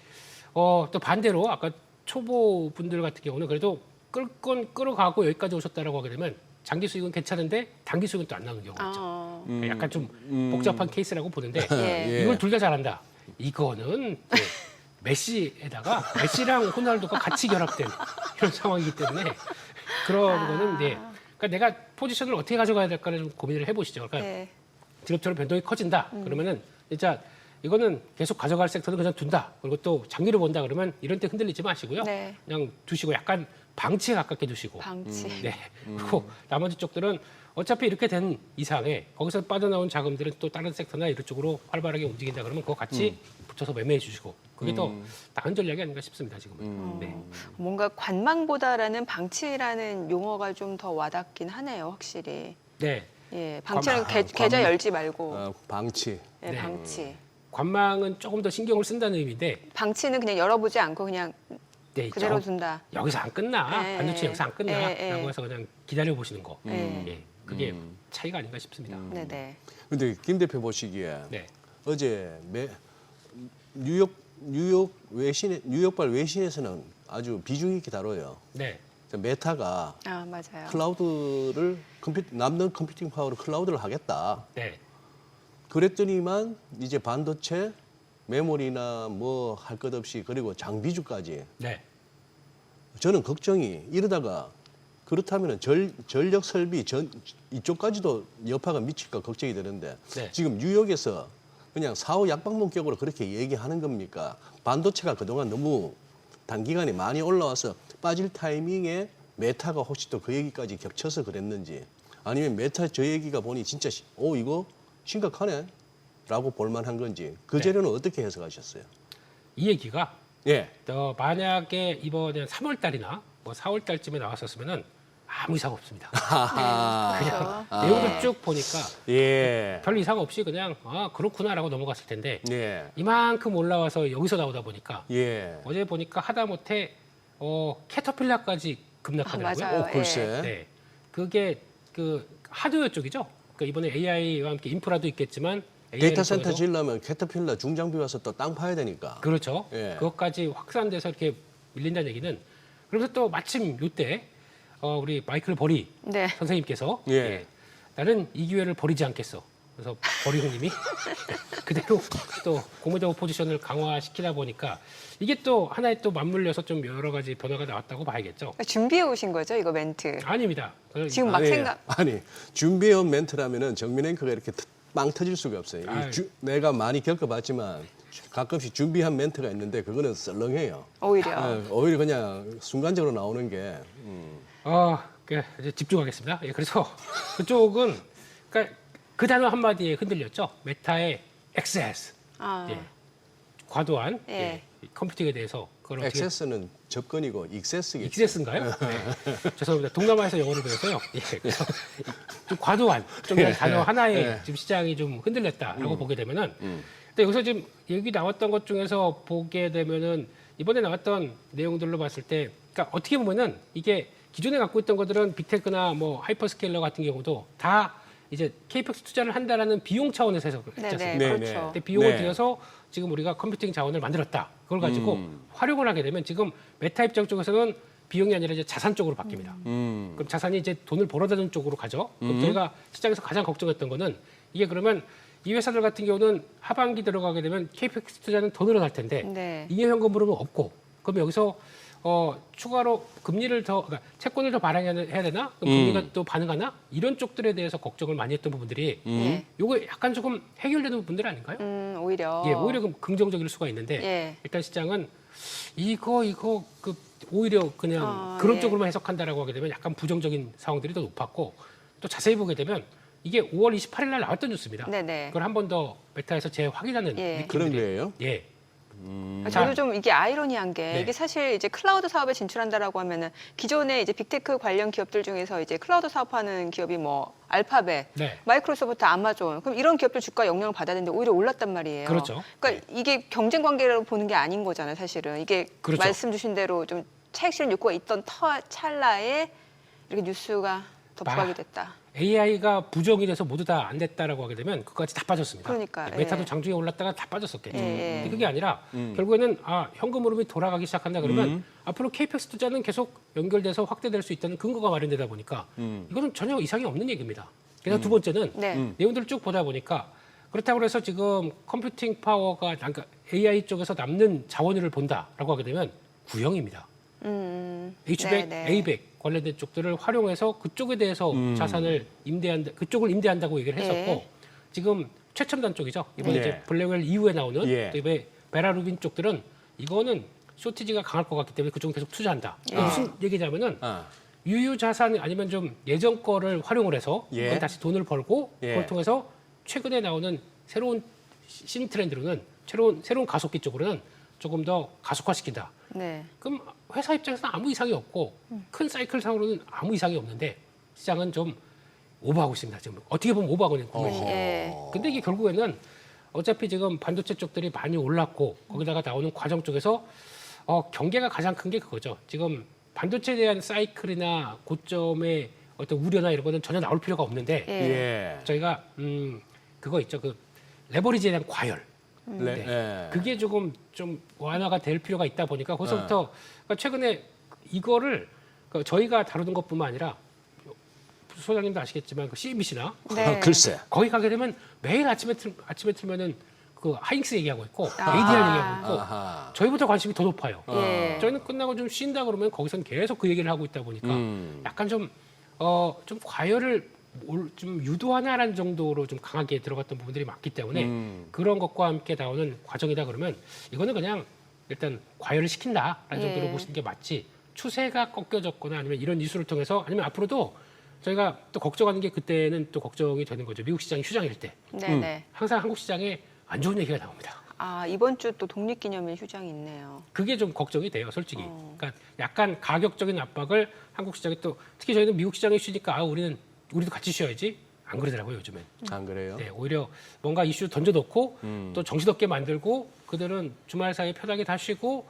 또 반대로 아까 초보 분들 같은 경우는 그래도 끌 건 끌어가고 여기까지 오셨다라고 하게 되면 장기 수익은 괜찮은데 단기 수익은 또 안 나오는 경우가 있죠. 그러니까 약간 좀 복잡한 케이스라고 보는데 예. 이걸 둘 다 잘한다. 이거는 이제 메시에다가 메시랑 호날두가 같이 결합된 이런 상황이기 때문에 그런 거는 이제 그러니까 내가 포지션을 어떻게 가져가야 될까를 좀 고민을 해보시죠. 그러니까 예. 지금처럼 변동이 커진다. 그러면은 진짜 이거는 계속 가져갈 섹터는 그냥 둔다. 그리고 또 장기로 본다 그러면 이런 때 흔들리지 마시고요. 네. 그냥 두시고 약간 방치에 가깝게 두시고. 방치. 네. 그리고 나머지 쪽들은 어차피 이렇게 된 이상에 거기서 빠져나온 자금들은 또 다른 섹터나 이런 쪽으로 활발하게 움직인다 그러면 그거 같이 붙여서 매매해 주시고 그게 더 나은 전략이 아닌가 싶습니다. 지금은. 네. 뭔가 관망보다라는 방치라는 용어가 좀 더 와닿긴 하네요, 확실히. 네. 예, 방치는 관망. 계좌 열지 말고 방치. 예, 네. 방치. 관망은 조금 더 신경을 쓴다는 의미인데 방치는 그냥 열어보지 않고 그냥 네, 그대로 저- 둔다. 여기서 안 끝나. 예, 반도체 여기서 안 끝나라고 예, 예. 해서 그냥 기다려 보시는 거. 예. 예. 그게 차이가 아닌가 싶습니다. 네네. 근데 김 대표 보시기에 네. 어제 뉴욕발 외신에서는 아주 비중 있게 다뤄요. 네. 메타가 아 맞아요. 클라우드를 남는 컴퓨팅 파워로 클라우드를 하겠다. 네. 그랬더니만 이제 반도체, 메모리나 뭐 할 것 없이 그리고 장비주까지 네. 저는 걱정이 이러다가 그렇다면 전력 설비 이쪽까지도 여파가 미칠까 걱정이 되는데 네. 지금 뉴욕에서 그냥 사후 약방문격으로 그렇게 얘기하는 겁니까? 반도체가 그동안 너무 단기간에 많이 올라와서 빠질 타이밍에 메타가 혹시 또 그 얘기까지 겹쳐서 그랬는지 아니면 메타 저 얘기가 보니 진짜 이거 심각하네 라고 볼만한 건지 그 재료는 어떻게 해석하셨어요? 이 얘기가 예. 만약에 이번에 3월 달이나 뭐 4월 달쯤에 나왔었으면은 아무 이상 없습니다. 그렇죠. 내용을 쭉 보니까 예. 별 이상 없이 그냥 그렇구나라고 넘어갔을 텐데 예. 이만큼 올라와서 여기서 나오다 보니까 예. 어제 보니까 하다못해 캐터필라까지 급락하더라고요. 맞아요. 글쎄. 네, 그게 그 하드웨어 쪽이죠. 그러니까 이번에 AI와 함께 인프라도 있겠지만 데이터 AI를 센터 통해서 지으려면 캐터필러 중장비 와서 또 땅 파야 되니까. 그렇죠. 예. 그것까지 확산돼서 이렇게 밀린다는 얘기는 그래서 또 마침 이때 우리 마이클 버리 네. 선생님께서 예. 나는 이 기회를 버리지 않겠어. 그래서 버리 형님이 그대로 또 고무작업 포지션을 강화시키다 보니까 이게 또 하나에 또 맞물려서 좀 여러 가지 변화가 나왔다고 봐야겠죠. 준비해 오신 거죠, 이거 멘트. 아닙니다. 지금 막 생각. 아니 준비해온 멘트라면은 정민 앵커가 이렇게 빵 터질 수가 없어요. 아유. 내가 많이 겪어봤지만 가끔씩 준비한 멘트가 있는데 그거는 썰렁해요. 오히려. 오히려 그냥 순간적으로 나오는 게. 이제 집중하겠습니다. 예, 그래서 그쪽은 그러니까 그 단어 한마디에 흔들렸죠. 메타의 액세스. 아, 예. 과도한 예. 컴퓨팅에 대해서 그걸 어떻게 액세스는 접근이고 익세스겠죠. 익세스인가요? 네. 죄송합니다. 동남아에서 영어를 배워서요. 예, 그래서 좀 과도한 쪽이라는 단어 하나에 지금 시장이 좀 흔들렸다라고 보게 되면은 근데 여기서 지금 얘기 나왔던 것 중에서 보게 되면은 이번에 나왔던 내용들로 봤을 때 그러니까 어떻게 보면은 이게 기존에 갖고 있던 것들은 빅테크나 뭐 하이퍼스케일러 같은 경우도 다 이제 케이펙스 투자를 한다라는 비용 차원에서 해석을 했지 네네, 않습니까? 네, 그렇죠. 근데 비용을 네. 들여서 지금 우리가 컴퓨팅 자원을 만들었다. 그걸 가지고 활용을 하게 되면 지금 메타 입장 쪽에서는 비용이 아니라 이제 자산 쪽으로 바뀝니다. 그럼 자산이 이제 돈을 벌어다는 쪽으로 가죠. 그럼 저희가 시장에서 가장 걱정했던 거는 이게 그러면 이 회사들 같은 경우는 하반기 들어가게 되면 케이펙스 투자는 더 늘어날 텐데 네. 잉여현금으로는 없고 그럼 여기서 추가로 금리를 그러니까 채권을 더 발행해야 되나? 그럼 금리가 또 반응하나? 이런 쪽들에 대해서 걱정을 많이 했던 부분들이 예. 요거 약간 조금 해결되는 부분들 아닌가요? 오히려. 예, 오히려 긍정적일 수가 있는데 예. 일단 시장은 이거 그 오히려 그냥 그런 예. 쪽으로만 해석한다라고 하게 되면 약간 부정적인 상황들이 더 높았고 또 자세히 보게 되면 이게 5월 28일 날 나왔던 뉴스입니다. 네네. 그걸 한 번 더 메타에서 재확인하는 예. 느낌들이 그런 거예요? 예. 저도 좀 이게 아이러니한 게 네. 이게 사실 이제 클라우드 사업에 진출한다라고 하면은 기존에 이제 빅테크 관련 기업들 중에서 이제 클라우드 사업하는 기업이 뭐 알파벳, 네. 마이크로소프트, 아마존 그럼 이런 기업들 주가 영향을 받아야 되는데 오히려 올랐단 말이에요. 그렇죠. 그러니까 이게 경쟁 관계로 보는 게 아닌 거잖아요, 사실은. 이게 그렇죠. 말씀 주신 대로 좀 차익 실현 욕구가 있던 찰나에 이렇게 뉴스가 더 부각이 됐다. AI가 부정이 돼서 모두 다 안 됐다라고 하게 되면 그거까지 다 빠졌습니다. 그러니까, 메타도 예. 장중에 올랐다가 다 빠졌었겠죠. 예. 근데 그게 아니라 결국에는 현금 흐름이 돌아가기 시작한다 그러면 앞으로 KPX 투자는 계속 연결돼서 확대될 수 있다는 근거가 마련되다 보니까 이거는 전혀 이상이 없는 얘기입니다. 그래서 두 번째는 네. 내용들을 쭉 보다 보니까 그렇다고 해서 지금 컴퓨팅 파워가 그러니까 AI 쪽에서 남는 자원을 본다라고 하게 되면 구형입니다. H100, 네. A100 관련된 쪽들을 활용해서 그쪽에 대해서 자산을 그쪽을 임대한다고 얘기를 했었고 예. 지금 최첨단 쪽이죠. 이번에 예. 이제 블랙웰 이후에 나오는 예. 또 이번에 베라루빈 쪽들은 이거는 쇼티지가 강할 것 같기 때문에 그쪽은 계속 투자한다. 예. 무슨 얘기냐면은 아, 유유 자산 아니면 좀 예전 거를 활용을 해서 예. 그걸 다시 돈을 벌고 예. 그걸 통해서 최근에 나오는 새로운 신 트렌드로는 새로운 가속기 쪽으로는 조금 더 가속화시킨다. 네. 그럼 회사 입장에서는 아무 이상이 없고 큰 사이클 상으로는 아무 이상이 없는데 시장은 좀 오버하고 있습니다. 지금 어떻게 보면 오버하고 있는 구간이에요. 예. 근데 이게 결국에는 어차피 지금 반도체 쪽들이 많이 올랐고 거기다가 나오는 과정 쪽에서 경계가 가장 큰 게 그거죠. 지금 반도체에 대한 사이클이나 고점의 어떤 우려나 이런 거는 전혀 나올 필요가 없는데 예. 예. 저희가 그거 있죠. 그 레버리지에 대한 과열. 네. 네. 예. 그게 조금 좀 완화가 될 필요가 있다 보니까 거기서부터 그러니까 최근에 이거를 저희가 다루는 것뿐만 아니라 소장님도 아시겠지만 그 CNBC나 네. 글쎄. 거기 가게 되면 매일 아침에 틀면은 그 하잉스 얘기하고 있고 아. ADR 얘기하고 있고 아하. 저희보다 관심이 더 높아요. 예. 저희는 끝나고 좀 쉰다 그러면 거기선 계속 그 얘기를 하고 있다 보니까 약간 좀 과열을 좀 유도하나라는 정도로 좀 강하게 들어갔던 부분들이 많기 때문에 그런 것과 함께 나오는 과정이다 그러면 이거는 그냥 일단 과열을 시킨다라는 예. 정도로 보시는 게 맞지 추세가 꺾여졌거나 아니면 이런 이슈를 통해서 아니면 앞으로도 저희가 또 걱정하는 게 그때는 또 걱정이 되는 거죠. 미국 시장이 휴장일 때 네네. 항상 한국 시장에 안 좋은 얘기가 나옵니다. 아, 이번 주 또 독립기념일 휴장이 있네요. 그게 좀 걱정이 돼요, 솔직히. 그러니까 약간 가격적인 압박을 한국 시장에 또 특히 저희는 미국 시장에 쉬니까 우리도 같이 쉬어야지. 안 그러더라고요, 요즘엔. 안 그래요? 네, 오히려 뭔가 이슈 던져놓고 또 정신없게 만들고 그들은 주말 사이에 편하게 다 쉬고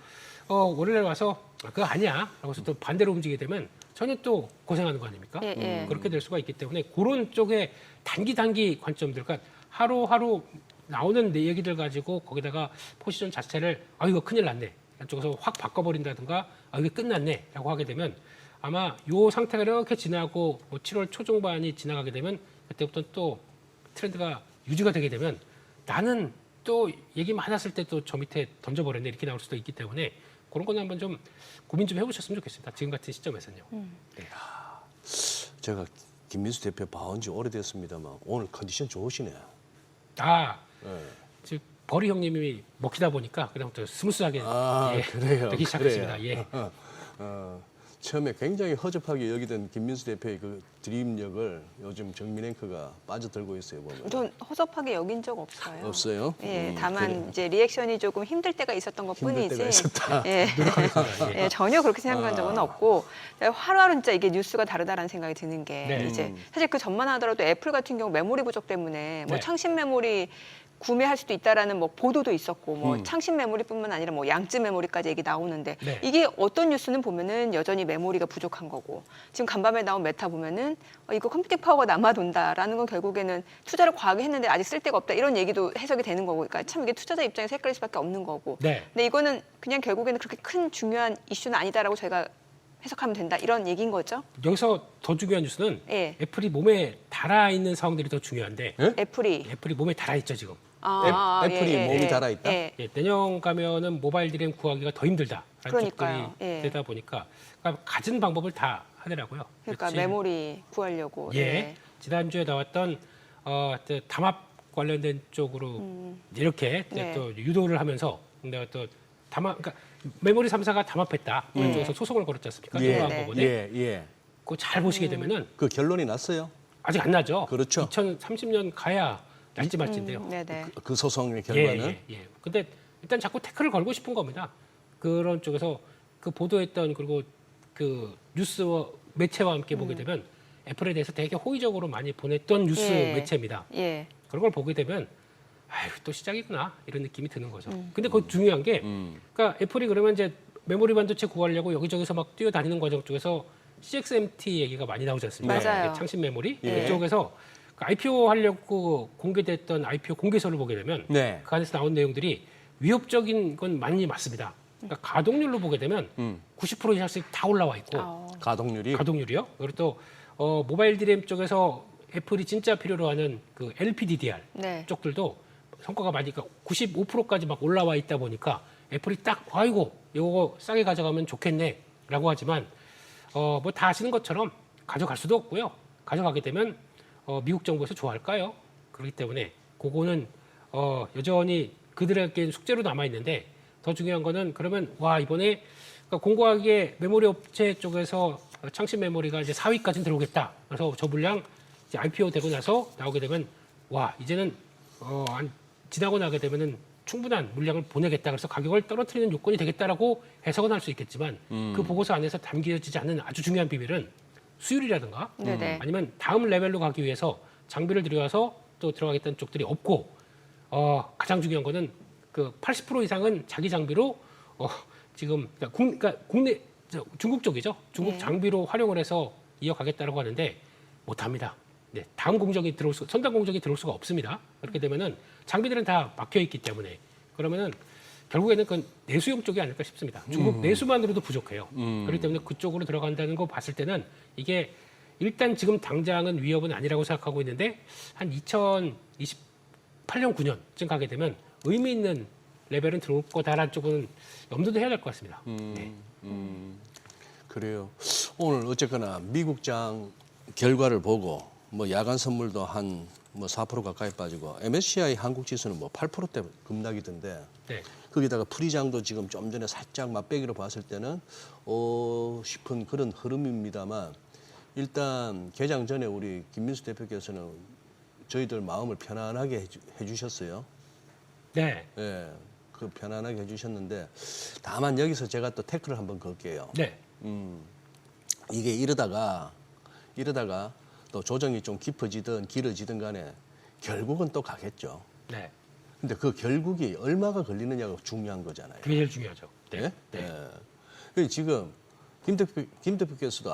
월요일에 와서 그거 아니야. 라고 해서 또 반대로 움직이게 되면 저는 또 고생하는 거 아닙니까? 예, 예. 그렇게 될 수가 있기 때문에 그런 쪽에 단기 관점들, 그러니까 하루하루 나오는 내 얘기들 가지고 거기다가 포지션 자체를 이거 큰일 났네. 이쪽에서 확 바꿔버린다든가 이게 끝났네. 라고 하게 되면 아마 요 상태가 이렇게 지나고 뭐 7월 초중반이 지나가게 되면 그때부터 또 트렌드가 유지가 되게 되면 나는 또 얘기 많았을 때 또 저 밑에 던져버렸네. 이렇게 나올 수도 있기 때문에 그런 거는 한번 좀 고민 좀 해보셨으면 좋겠습니다. 지금 같은 시점에서는요. 제가 김민수 대표 봐온 지 오래됐습니다만 오늘 컨디션 좋으시네. 네. 지금 버리 형님이 먹히다 보니까 그다음부터 스무스하게 그래요. 되기 시작했습니다. 그래요. 예. 처음에 굉장히 허접하게 여기던 김민수 대표의 그 드림력을 요즘 정민 앵커가 빠져들고 있어요, 보면. 전 허접하게 여긴 적 없어요. 없어요? 예, 다만 그래요. 이제 리액션이 조금 힘들 때가 있었던 힘들 것뿐이지. 때가 있었다. 예. 예. 예, 전혀 그렇게 생각한 적은 없고 하루하루 진짜 이게 뉴스가 다르다라는 생각이 드는 게 네. 이제 사실 그 전만 하더라도 애플 같은 경우 메모리 부족 때문에 뭐 네. 창신 메모리 구매할 수도 있다라는 뭐 보도도 있었고 뭐 창신 메모리뿐만 아니라 뭐 양쯔 메모리까지 얘기 나오는데 네. 이게 어떤 뉴스는 보면은 여전히 메모리가 부족한 거고 지금 간밤에 나온 메타 보면은 이거 컴퓨팅 파워가 남아돈다라는 건 결국에는 투자를 과하게 했는데 아직 쓸 데가 없다 이런 얘기도 해석이 되는 거고 그러니까 참 이게 투자자 입장에서 헷갈릴 수밖에 없는 거고 네. 근데 이거는 그냥 결국에는 그렇게 큰 중요한 이슈는 아니다라고 저희가 해석하면 된다 이런 얘기인 거죠. 여기서 더 중요한 뉴스는 예. 애플이 몸에 달아 있는 상황들이 더 중요한데 애플이 애플이 몸에 달아 있죠 지금. 애플이 몸이 달아있다? 예. 예, 내년 가면은 모바일 디램 구하기가 더 힘들다라는 그러니까요. 쪽들이 예. 되다 보니까 그러니까 가진 방법을 다 하더라고요. 그러니까 그렇지. 메모리 구하려고. 예. 지난주에 나왔던 담합 관련된 쪽으로 이렇게 네. 또 유도를 하면서 내가 또 그러니까 메모리 3사가 담합했다. 이런 쪽에서 소송을 걸었지 않습니까? 예, 통화한 네. 부분에. 예. 그거 잘 보시게 되면은 그 결론이 났어요? 아직 안 나죠. 그렇죠. 2030년 가야 날지 말지인데요. 네네. 그 소송의 결과는? 예. 근데 일단 자꾸 태클을 걸고 싶은 겁니다. 그런 쪽에서 그 보도했던 그리고 그 뉴스 매체와 함께 보게 되면 애플에 대해서 되게 호의적으로 많이 보냈던 뉴스 예. 매체입니다. 예. 그런 걸 보게 되면 아유 또 시작이구나 이런 느낌이 드는 거죠. 근데 그 중요한 게 그러니까 애플이 그러면 이제 메모리 반도체 구하려고 여기저기서 막 뛰어다니는 과정 쪽에서 CXMT 얘기가 많이 나오지 않습니까? 맞아요. 창신 메모리 예. 이쪽에서 그 IPO 하려고 공개됐던 IPO 공개서를 보게 되면 네. 그 안에서 나온 내용들이 위협적인 건 많이 맞습니다. 그러니까 가동률로 보게 되면 90% 이상씩 다 올라와 있고 가동률이 가동률이요. 그리고 또 모바일 디램 쪽에서 애플이 진짜 필요로 하는 그 LPDDR 네. 쪽들도 성과가 많이 그러니까 95%까지 막 올라와 있다 보니까 애플이 딱 아이고 이거 싸게 가져가면 좋겠네라고 하지만 뭐 다 아시는 것처럼 가져갈 수도 없고요. 가져가게 되면 미국 정부에서 좋아할까요? 그렇기 때문에 그거는 여전히 그들에게 숙제로 남아 있는데 더 중요한 거는 그러면 와 이번에 그러니까 공고하게 메모리 업체 쪽에서 창신 메모리가 이제 4위까지 들어오겠다. 그래서 저 물량 이제 IPO 되고 나서 나오게 되면 와 이제는 지나고 나게 되면은 충분한 물량을 보내겠다. 그래서 가격을 떨어뜨리는 요건이 되겠다라고 해석은 할 수 있겠지만 그 보고서 안에서 담겨지지 않는 아주 중요한 비밀은 수율이라든가 네네. 아니면 다음 레벨로 가기 위해서 장비를 들여와서 또 들어가겠다는 쪽들이 없고 가장 중요한 거는 그 80% 이상은 자기 장비로 지금 그러니까 국내 중국 쪽이죠. 중국 네. 장비로 활용을 해서 이어가겠다라고 하는데 못합니다. 네, 다음 공정이 선단 공정이 들어올 수가 없습니다. 그렇게 되면은 장비들은 다 막혀 있기 때문에 그러면은 결국에는 그건 내수용 쪽이 아닐까 싶습니다. 중국 내수만으로도 부족해요. 그렇기 때문에 그쪽으로 들어간다는 거 봤을 때는 이게 일단 지금 당장은 위협은 아니라고 생각하고 있는데 한 2028년 9년쯤 가게 되면 의미 있는 레벨은 들어올 거다라는 쪽은 염두도 해야 될 것 같습니다. 네. 그래요. 오늘 어쨌거나 미국장 결과를 보고 뭐 야간 선물도 한 뭐 4% 가까이 빠지고 MSCI 한국 지수는 뭐 8%대 급락이던데 네. 거기다가 프리장도 지금 좀 전에 살짝 맛배기로 봤을 때는 싶은 그런 흐름입니다만 일단 개장 전에 우리 김민수 대표께서는 저희들 마음을 편안하게 해주셨어요. 네. 예, 그 편안하게 해주셨는데 다만 여기서 제가 또 태클을 한번 걸게요. 네. 이게 이러다가 또 조정이 좀 깊어지든 길어지든 간에 결국은 또 가겠죠. 네. 근데 그 결국이 얼마가 걸리느냐가 중요한 거잖아요. 그게 제일 중요하죠. 예? 네. 예. 그래서 지금 김 대표께서도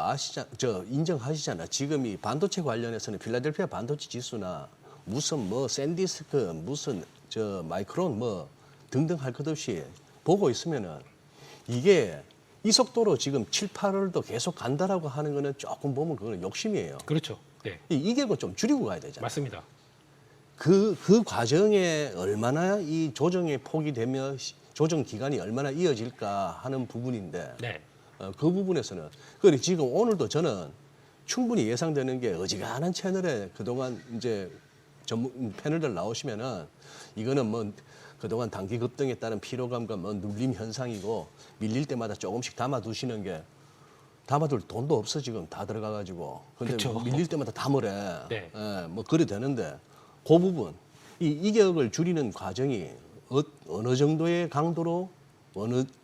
인정하시잖아. 지금 이 반도체 관련해서는 필라델피아 반도체 지수나 무슨 뭐 샌디스크 무슨 마이크론 뭐 등등 할 것 없이 보고 있으면은 이게 이 속도로 지금 7, 8월도 계속 간다라고 하는 거는 조금 보면 그거는 욕심이에요. 그렇죠. 네. 이 격을 좀 줄이고 가야 되잖아요. 맞습니다. 그 과정에 얼마나 이 조정의 폭이 되며 조정 기간이 얼마나 이어질까 하는 부분인데 네. 그 부분에서는 그리고 지금 오늘도 저는 충분히 예상되는 게 어지간한 채널에 그동안 이제 전문 패널들 나오시면은 이거는 뭐 그동안 단기 급등에 따른 피로감과 뭐 눌림 현상이고 밀릴 때마다 조금씩 담아두시는 게 담아둘 돈도 없어 지금 다 들어가가지고 근데 그쵸. 밀릴 때마다 담으래. 네. 예, 뭐 그래 되는데 그 부분 이 이격을 줄이는 과정이 어느 정도의 강도로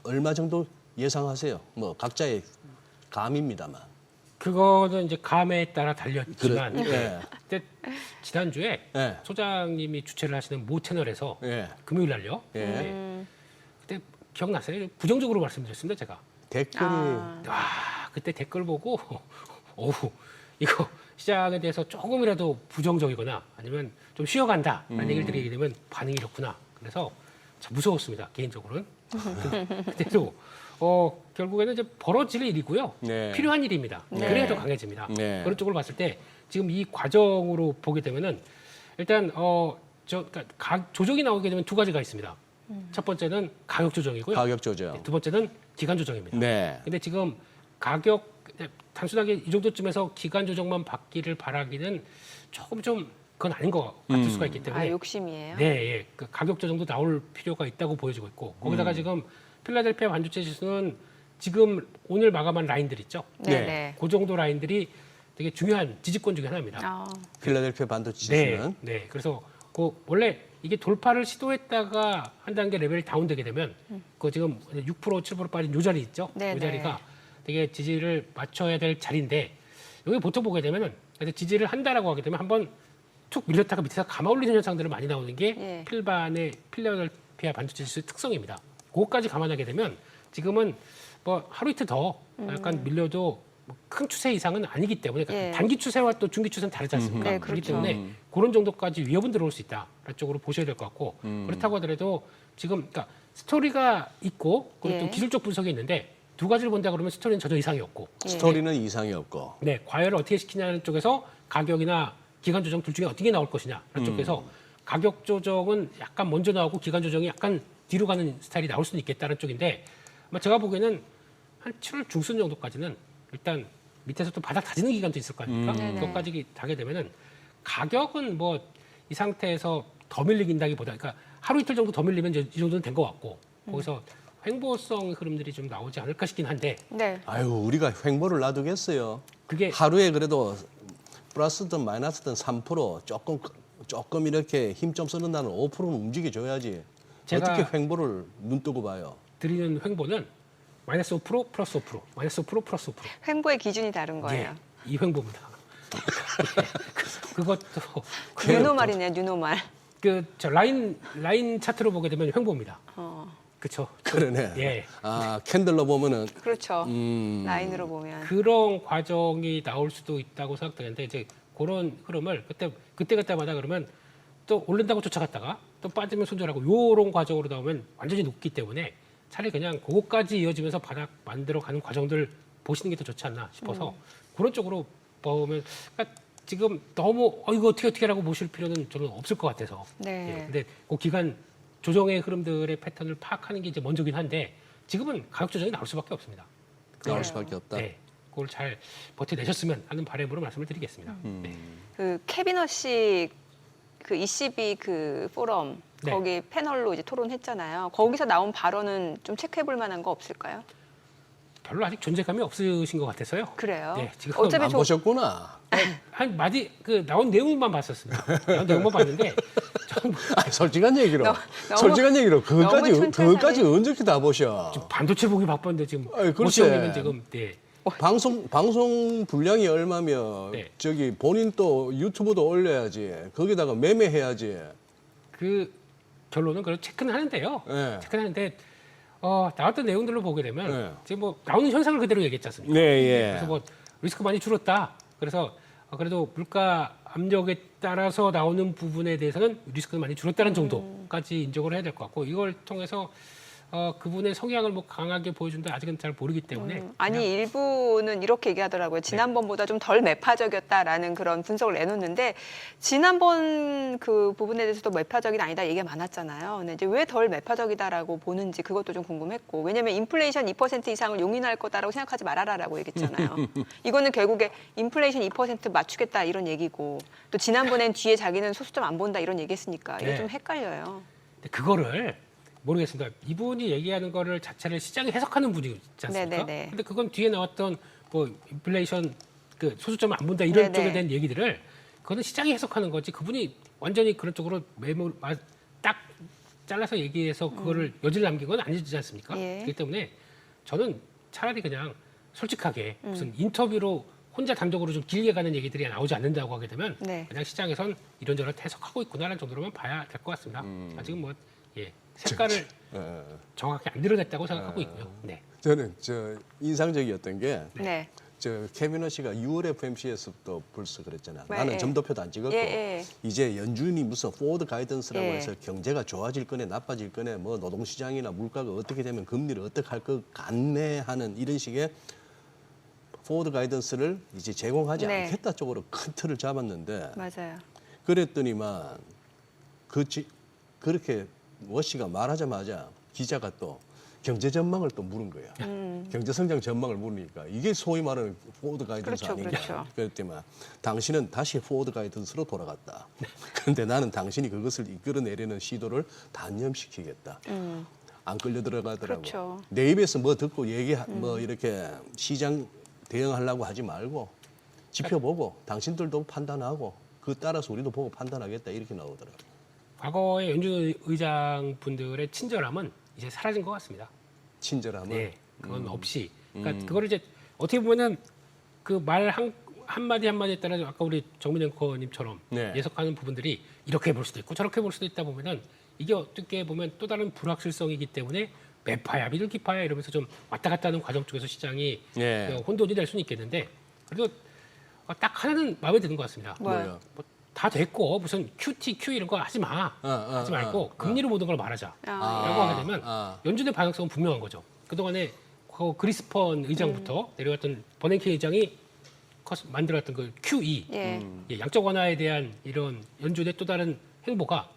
얼마 정도 예상하세요? 뭐 각자의 감입니다만. 그거는 이제 감에 따라 달렸지만 그래, 예. 그때 지난주에 예. 소장님이 주최를 하시는 모 채널에서 예. 금요일 날요. 예. 네. 그때 기억나세요? 부정적으로 말씀드렸습니다, 제가. 댓글이 와, 그때 댓글 보고 어우, 이거 시장에 대해서 조금이라도 부정적이거나 아니면 좀 쉬어간다라는 얘기를 드리게 되면 반응이 이렇구나. 그래서 참 무서웠습니다, 개인적으로는. 그때도 결국에는 이제 벌어질 일이고요. 네. 필요한 일입니다. 네. 그래야 더 강해집니다. 네. 그런 쪽으로 봤을 때 지금 이 과정으로 보게 되면은 일단 그러니까 조정이 나오게 되면 두 가지가 있습니다. 첫 번째는 가격 조정이고요. 가격 조정. 두 번째는 기간 조정입니다. 네. 근데 지금 가격 단순하게 이 정도쯤에서 기간 조정만 받기를 바라기는 조금 좀 그건 아닌 것 같을 수가 있기 때문에 욕심이에요? 네, 예. 그 가격 조정도 나올 필요가 있다고 보여지고 있고 거기다가 지금 필라델피아 반도체 지수는 지금 오늘 마감한 라인들 있죠. 네네. 그 정도 라인들이 되게 중요한 지지권 중에 하나입니다. 필라델피아 반도체 네, 지수는 네. 그래서 그 원래 이게 돌파를 시도했다가 한 단계 레벨이 다운되게 되면 그 지금 6% 7% 빠진 요 자리 있죠. 네네. 요 자리가 되게 지지를 맞춰야 될 자리인데 여기 보통 보게 되면은 지지를 한다라고 하게 되면 한번 툭 밀렸다가 밑에서 감아 올리는 현상들을 많이 나오는 게 예. 필라델피아 반도체 지수의 특성입니다. 그것까지 감안하게 되면 지금은 뭐 하루 이틀 더 약간 밀려도 큰 추세 이상은 아니기 때문에 그러니까 예. 단기 추세와 또 중기 추세는 다르지 않습니까? 네, 그렇기 그렇죠. 때문에 그런 정도까지 위협은 들어올 수 있다라는 쪽으로 보셔야 될 것 같고 그렇다고 하더라도 지금 그러니까 스토리가 있고 그리고 예. 또 기술적 분석이 있는데 두 가지를 본다 그러면 스토리는 전혀 이상이 없고 스토리는 이상이 없고. 네, 과열을 어떻게 시키냐는 쪽에서 가격이나 기간 조정 둘 중에 어떤 게 나올 것이냐라는 쪽에서 가격 조정은 약간 먼저 나오고 기간 조정이 약간 뒤로 가는 스타일이 나올 수는 있겠다는 쪽인데 아마 제가 보기에는 한 7월 중순 정도까지는 일단 밑에서 또 바닥 다지는 기간도 있을 거 아닙니까? 네네. 그것까지 가게 되면은 가격은 뭐 이 상태에서 더 밀리긴다기보다 그러니까 하루 이틀 정도 더 밀리면 이제 이 정도는 된 것 같고 거기서 횡보성 흐름들이 좀 나오지 않을까 싶긴 한데 네. 아유, 우리가 횡보를 놔두겠어요. 그게 하루에 그래도 플러스든 마이너스든 3% 조금 이렇게 힘 좀 쓰는 날은 5%는 움직여줘야지. 제가 어떻게 횡보를 눈 뜨고 봐요? 드리는 횡보는 마이너스 5% 플러스 5%, 마이너스 5% 플러스 5%. 횡보의 기준이 다른 거예요. 예, 이 횡보입니다. 그것도 뉴노말이네요, 뉴노말. 그저 라인 차트로 보게 되면 횡보입니다. 그렇죠. 그러네. 예. 아, 캔들로 보면은 그렇죠. 라인으로 보면. 그런 과정이 나올 수도 있다고 생각되는데 이제 그런 흐름을 그때마다 그러면 또 오른다고 쫓아갔다가 또 빠지면 손절하고 요런 과정으로 나오면 완전히 높기 때문에 차라리 그냥 그거까지 이어지면서 바닥 만들어가는 과정들 보시는 게 더 좋지 않나 싶어서 그런 쪽으로 보면 그러니까 지금 너무 이거 어떻게라고 보실 필요는 저는 없을 것 같아서. 네. 예, 근데 그 기간 조정의 흐름들의 패턴을 파악하는 게 이제 먼저긴 한데 지금은 가격 조정이 나올 수밖에 없습니다. 나올 수밖에 없다. 네, 그걸 잘 버텨내셨으면 하는 바람으로 말씀을 드리겠습니다. 네. 그 캐비너 씨 그 ECB 그 포럼 네. 거기 패널로 이제 토론했잖아요. 거기서 나온 발언은 좀 체크해볼 만한 거 없을까요? 별로 아직 존재감이 없으신 것 같아서요. 그래요. 네, 지금 어차피 안 보셨구나. 한 마디 그 나온 내용만 봤었습니다. 나온 내용만 봤는데 저는 아니, 솔직한 얘기로. 너무- 솔직한 얘기로 너무 촌철살인. 그것까지 언제 다 보셔. 반도체 보기 바빴는데 지금 아이, 글쎄. 오시영님은 지금 네. 방송 분량이 얼마면 네. 저기 본인 또 유튜브도 올려야지. 거기다가 매매해야지. 그 결론은 그런 체크는 하는데요. 네. 체크는 하는데 나왔던 내용들로 보게 되면 네. 지금 뭐 나오는 현상을 그대로 얘기했지 않습니까? 네, 예. 그래서 뭐 리스크 많이 줄었다. 그래서 그래도 물가 압력에 따라서 나오는 부분에 대해서는 리스크가 많이 줄었다는 정도까지 인정을 해야 될 것 같고 이걸 통해서 그분의 성향을 뭐 강하게 보여준다 아직은 잘 모르기 때문에 아니 일부는 이렇게 얘기하더라고요. 지난번보다 좀 덜 매파적이었다라는 그런 분석을 내놓는데 지난번 그 부분에 대해서도 매파적이 아니다 얘기가 많았잖아요. 근데 이제 왜 덜 매파적이다라고 보는지 그것도 좀 궁금했고 왜냐하면 인플레이션 2% 이상을 용인할 거다라고 생각하지 말아라라고 얘기했잖아요. 이거는 결국에 인플레이션 2% 맞추겠다 이런 얘기고 또 지난번엔 뒤에 자기는 소수점 안 본다 이런 얘기했으니까 이게 네. 좀 헷갈려요. 근데 그거를 모르겠습니다. 이분이 얘기하는 거를 자체를 시장이 해석하는 분이 있지 않습니까? 네네네. 근데 그건 뒤에 나왔던 뭐 인플레이션 그 소수점을 안 본다 이런 네네. 쪽에 대한 얘기들을 그거는 시장이 해석하는 거지 그분이 완전히 그런 쪽으로 딱 잘라서 얘기해서 그거를 여지를 남긴 건 아니지 않습니까? 예. 그렇기 때문에 저는 차라리 그냥 솔직하게 무슨 인터뷰로 혼자 단독으로 좀 길게 가는 얘기들이 나오지 않는다고 하게 되면 네. 그냥 시장에선 이런저런 해석하고 있구나라는 정도로만 봐야 될 것 같습니다. 아직은 뭐 색깔을 예. 정확히 안 드러냈다고 생각하고 있고요. 네. 저는 인상적이었던 게 네. 케비너 씨가 6월 FMC에서도 벌써 그랬잖아. 네, 나는 예. 점도표도 안 찍었고 예. 이제 연준이 무슨 포워드 가이던스라고 예. 해서 경제가 좋아질 거네 나빠질 거네 뭐 노동시장이나 물가가 어떻게 되면 금리를 어떻게 할 것 같네 하는 이런 식의 포워드 가이던스를 이제 제공하지 네. 않겠다 쪽으로 큰 틀을 잡았는데 맞아요. 그랬더니만 그렇게 워시가 말하자마자 기자가 또 경제 전망을 또 물은 거야. 경제 성장 전망을 물으니까 이게 소위 말하는 포워드 가이던스 그렇죠, 아닌가. 그렇죠. 그랬더니만 당신은 다시 포워드 가이던스로 돌아갔다. 그런데 나는 당신이 그것을 이끌어내려는 시도를 단념시키겠다. 안 끌려 들어가더라고. 그렇죠. 내 입에서 뭐 듣고 뭐 이렇게 시장 대응하려고 하지 말고 지켜보고 당신들도 판단하고 그 따라서 우리도 보고 판단하겠다 이렇게 나오더라고. 과거의 연준 의장 분들의 친절함은 이제 사라진 것 같습니다. 친절함은. 네, 그건 없이. 그러니까 그거를 이제 어떻게 보면은 그 말 한마디 한마디에 따라 아까 우리 정민 앵커님처럼 네. 예석하는 부분들이 이렇게 볼 수도 있고 저렇게 볼 수도 있다 보면은 이게 어떻게 보면 또 다른 불확실성이기 때문에 매파야 미들키파야 이러면서 좀 왔다 갔다 하는 과정 쪽에서 시장이 예. 혼돈이 될 수는 있겠는데 그래도 딱 하나는 마음에 드는 것 같습니다. 뭐요? 뭐 다 됐고 무슨 QT, Q 이런 거 하지 마. 하지 말고 금리로 모든 걸 말하자. 라고 하게 되면 연준의 방향성은 분명한 거죠. 그동안에 그리스펀 의장부터 내려갔던 버냉키 의장이 만들었던 그 QE, 예. 양적 완화에 대한 이런 연준의 또 다른 행보가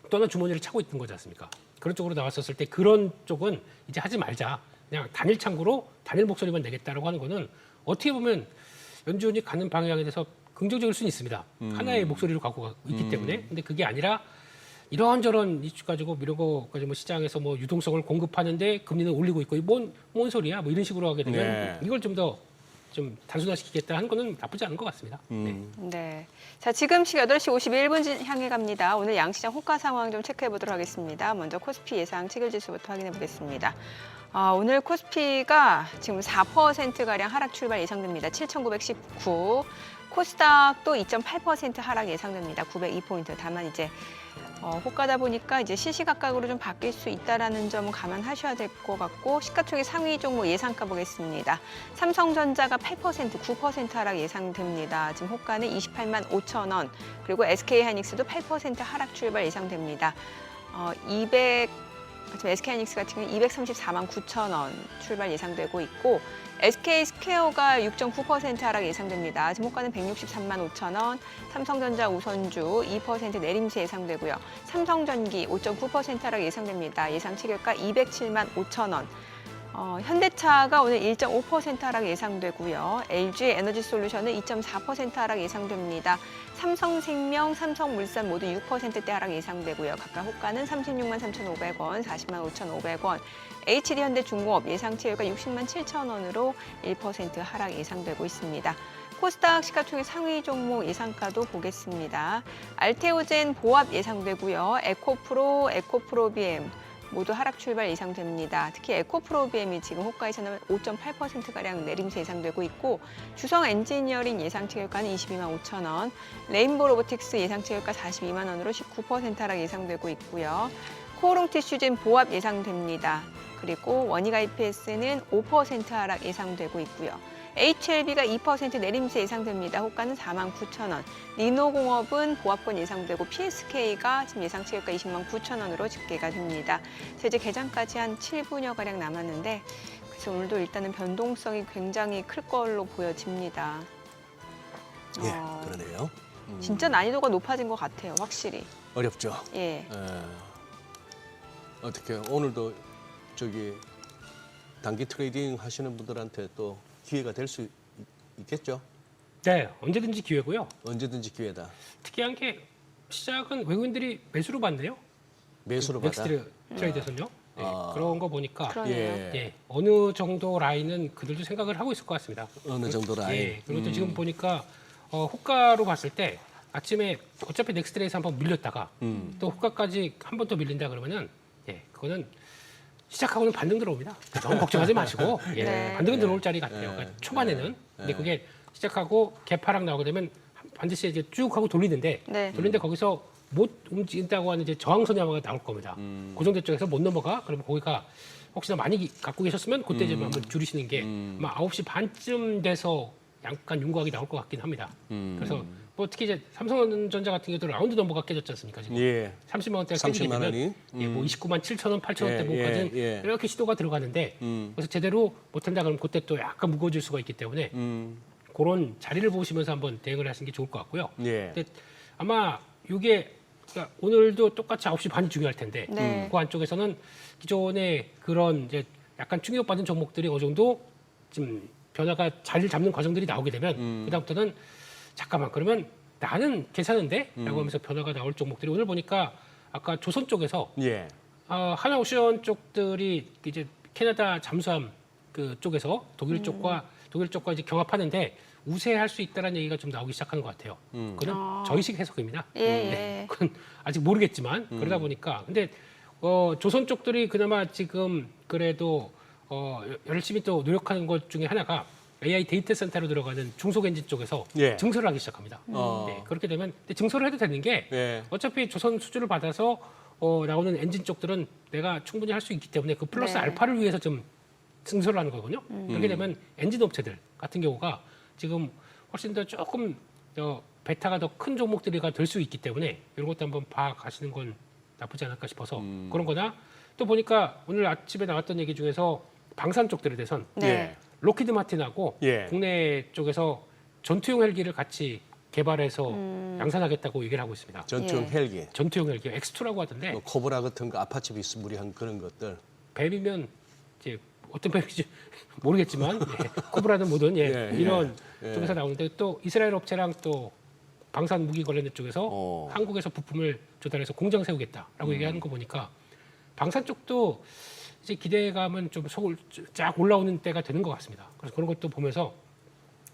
또 하나 주머니를 차고 있는 거지 않습니까? 그런 쪽으로 나왔었을 때 그런 쪽은 이제 하지 말자. 그냥 단일 창구로 단일 목소리만 내겠다라고 하는 거는 어떻게 보면 연준이 가는 방향에 대해서 긍정적일 수는 있습니다. 하나의 목소리를 갖고 있기 때문에. 근데 그게 아니라 이런저런 이슈 가지고 이런 거 가지고 시장에서 뭐 유동성을 공급하는데 금리는 올리고 있고 뭔 소리야? 뭐 이런 식으로 하게 되면 네. 이걸 좀 더 좀 단순화시키겠다 하는 거는 나쁘지 않은 것 같습니다. 네. 네. 자, 지금 시각 8시 51분 향해 갑니다. 오늘 양시장 호가 상황 좀 체크해 보도록 하겠습니다. 먼저 코스피 예상 체결지수부터 확인해 보겠습니다. 오늘 코스피가 지금 4%가량 하락 출발 예상됩니다. 7,919. 코스닥도 2.8% 하락 예상됩니다. 902포인트. 다만 이제 호가다 보니까 이제 시시각각으로 좀 바뀔 수 있다라는 점은 감안하셔야 될 것 같고 시가총액 상위 종목 예상가 보겠습니다. 삼성전자가 8%, 9% 하락 예상됩니다. 지금 호가는 28만 5천 원. 그리고 SK하이닉스도 8% 하락 출발 예상됩니다. 지금 SK하이닉스 같은 경우는 234만 9천 원 출발 예상되고 있고 SK스퀘어가 6.9% 하락 예상됩니다. 지금 호가는 163만 5천 원, 삼성전자 우선주 2% 내림세 예상되고요. 삼성전기 5.9% 하락 예상됩니다. 예상 체결가 207만 5천 원. 현대차가 오늘 1.5% 하락 예상되고요. LG 에너지솔루션은 2.4% 하락 예상됩니다. 삼성생명, 삼성물산 모두 6%대 하락 예상되고요. 각각 호가는 36만 3,500원, 40만 5,500원. HD현대중공업 예상 체결가 60만 7천 원으로 1% 하락 예상되고 있습니다. 코스닥 시가총액 상위 종목 예상가도 보겠습니다. 알테오젠 보합 예상되고요. 에코프로, 에코프로비엠 모두 하락 출발 예상됩니다. 특히 에코프로비엠이 지금 호가에서는 5.8%가량 내림세 예상되고 있고 주성 엔지니어링 예상 체결가는 22만 5천 원, 레인보 로보틱스 예상 체결가 42만 원으로 19% 하락 예상되고 있고요. 코오롱 티슈젠 보합 예상됩니다. 그리고 원익 IPS는 5% 하락 예상되고 있고요. HLB가 2% 내림세 예상됩니다. 호가는 4만 9천 원. 리노공업은 보합권 예상되고 PSK가 지금 예상 체결가 20만 9천 원으로 집계가 됩니다. 이제 개장까지 한 7분여가량 남았는데 그래서 오늘도 일단은 변동성이 굉장히 클 걸로 보여집니다. 예, 그러네요. 진짜 난이도가 높아진 것 같아요, 확실히. 어렵죠. 예. 어떻게 오늘도 단기 트레이딩 하시는 분들한테 또 기회가 될 수 있겠죠? 네, 언제든지 기회고요. 언제든지 기회다. 특이한 게 시작은 외국인들이 매수로 봤네요. 매수로 받아. 넥스트 트레이드에서는요. 네, 그런 거 보니까 그러네요. 예, 어느 정도 라인은 그들도 생각을 하고 있을 것 같습니다. 어느 정도 라인. 예, 그리고 또 지금 보니까 호가로 봤을 때 아침에 어차피 넥스트레이에서 한번 밀렸다가 또 호가까지 한 번 더 밀린다 그러면은 그거는 시작하고는 반등 들어옵니다. 너무 걱정하지 마시고 네. 반등은 들어올 자리 같아요. 그러니까 초반에는 근데 그게 시작하고 개파락 나오게 되면 반드시 이제 쭉 하고 돌리는데 네. 돌리는데 거기서 못 움직인다고 하는 이제 저항선이 아마 나올 겁니다. 고정대 쪽에서 못 넘어가 그러면 거기가 혹시나 많이 갖고 계셨으면 그때 좀 한번 줄이시는 게 아마 9시 반쯤 돼서 약간 윤곽이 나올 것 같긴 합니다. 그래서 뭐 특히 이제 삼성전자 같은 경우도 라운드 넘버가 깨졌지 않습니까? 지금 예. 30만 원대가 깨지게 30만 원이? 되면 뭐 29만 7천 원, 8천 원대 예, 부분까지는 예. 이렇게 시도가 들어가는데 그래서 제대로 못한다 그러면 그때 또 약간 무거워질 수가 있기 때문에 그런 자리를 보시면서 한번 대응을 하시는 게 좋을 것 같고요. 예. 근데 아마 이게 그러니까 오늘도 똑같이 9시 반이 중요할 텐데 네. 그 안쪽에서는 기존의 그런 이제 약간 충격받은 종목들이 어느 정도 좀 변화가 자리를 잡는 과정들이 나오게 되면 그다음부터는 잠깐만 그러면 나는 괜찮은데? 라고 하면서 변화가 나올 종목들이 오늘 보니까 아까 조선 쪽에서 예. 하나오션 쪽들이 이제 캐나다 잠수함 그 쪽에서 독일 쪽과 이제 경합하는데 우세할 수 있다는 얘기가 좀 나오기 시작하는 것 같아요. 그건 저희식 해석입니다. 예. 그건 아직 모르겠지만 그러다 보니까 근데 조선 쪽들이 그나마 지금 그래도 열심히 또 노력하는 것 중에 하나가 AI 데이터 센터로 들어가는 중속 엔진 쪽에서 예. 증설을 하기 시작합니다. 네, 그렇게 되면 근데 증설을 해도 되는 게 예. 어차피 조선 수주를 받아서 나오는 엔진 쪽들은 내가 충분히 할 수 있기 때문에 그 플러스 네. 알파를 위해서 좀 승소를 하는 거거든요. 그렇게 되면 엔진 업체들 같은 경우가 지금 훨씬 더 조금 베타가 더 큰 종목들이가 될 수 있기 때문에 이런 것도 한번 봐가시는 건 나쁘지 않을까 싶어서 그런 거나 또 보니까 오늘 아침에 나왔던 얘기 중에서 방산 쪽들에 대해선 네. 로키드 마틴하고 예. 국내 쪽에서 전투용 헬기를 같이 개발해서 양산하겠다고 얘기를 하고 있습니다. 전투용 예. 헬기, 전투용 헬기 X2라고 하던데 뭐 코브라 같은 거 아파치 비스무리한 그런 것들. 뱀이면 이제 어떤 뱀인지 모르겠지만 코브라든 뭐든 이런 쪽에서 나오는데 또 이스라엘 업체랑 또 방산 무기 관련된 쪽에서 한국에서 부품을 조달해서 공장 세우겠다라고 얘기하는 거 보니까 방산 쪽도 이제 기대감은 좀 쫙 올라오는 때가 되는 것 같습니다. 그래서 그런 것도 보면서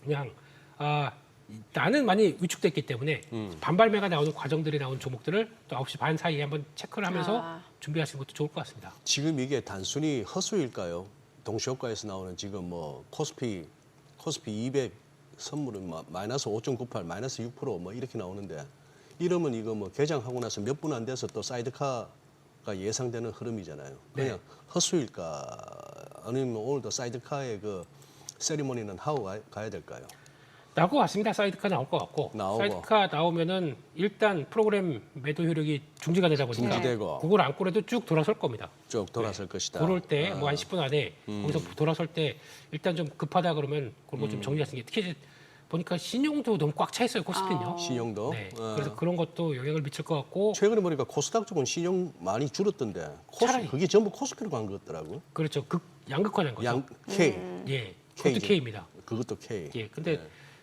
그냥 나는 많이 위축됐기 때문에 반발매가 나오는 과정들이 나온 종목들을 또 9시 반 사이에 한번 체크를 하면서 준비하시는 것도 좋을 것 같습니다. 지금 이게 단순히 허수일까요? 동시효과에서 나오는 지금 뭐 코스피 200 선물은 마이너스 5.98, 마이너스 6%뭐 이렇게 나오는데 이러면 이거 뭐 개장하고 나서 몇 분 안 돼서 또 사이드카가 예상되는 흐름이잖아요. 그냥 허수일까 아니면 오늘도 사이드카의 그 세리머니는 하고 가야 될까요? 나올 것 같습니다. 사이드카 나올 것 같고 나오고. 사이드카 나오면은 일단 프로그램 매도 효력이 중지가 되다 보니까 중지되고. 그걸 안고라도 쭉 돌아설 겁니다. 쭉 돌아설 것이다. 그럴 때 뭐 한 10분 안에 거기서 돌아설 때 일단 좀 급하다 그러면 그런 거 좀 정리하시는 게 특히 이제 보니까 신용도 너무 꽉 차 있어요. 코스피는요. 신용도. 네. 그래서 그런 것도 영향을 미칠 것 같고 최근에 보니까 코스닥 쪽은 신용 많이 줄었던데 차라리. 그게 전부 코스피로 간 것 같더라고. 그렇죠. 양극화된 거죠. 양 K. 예. 그것도 K죠. K입니다. 그것도 K. 예. 근데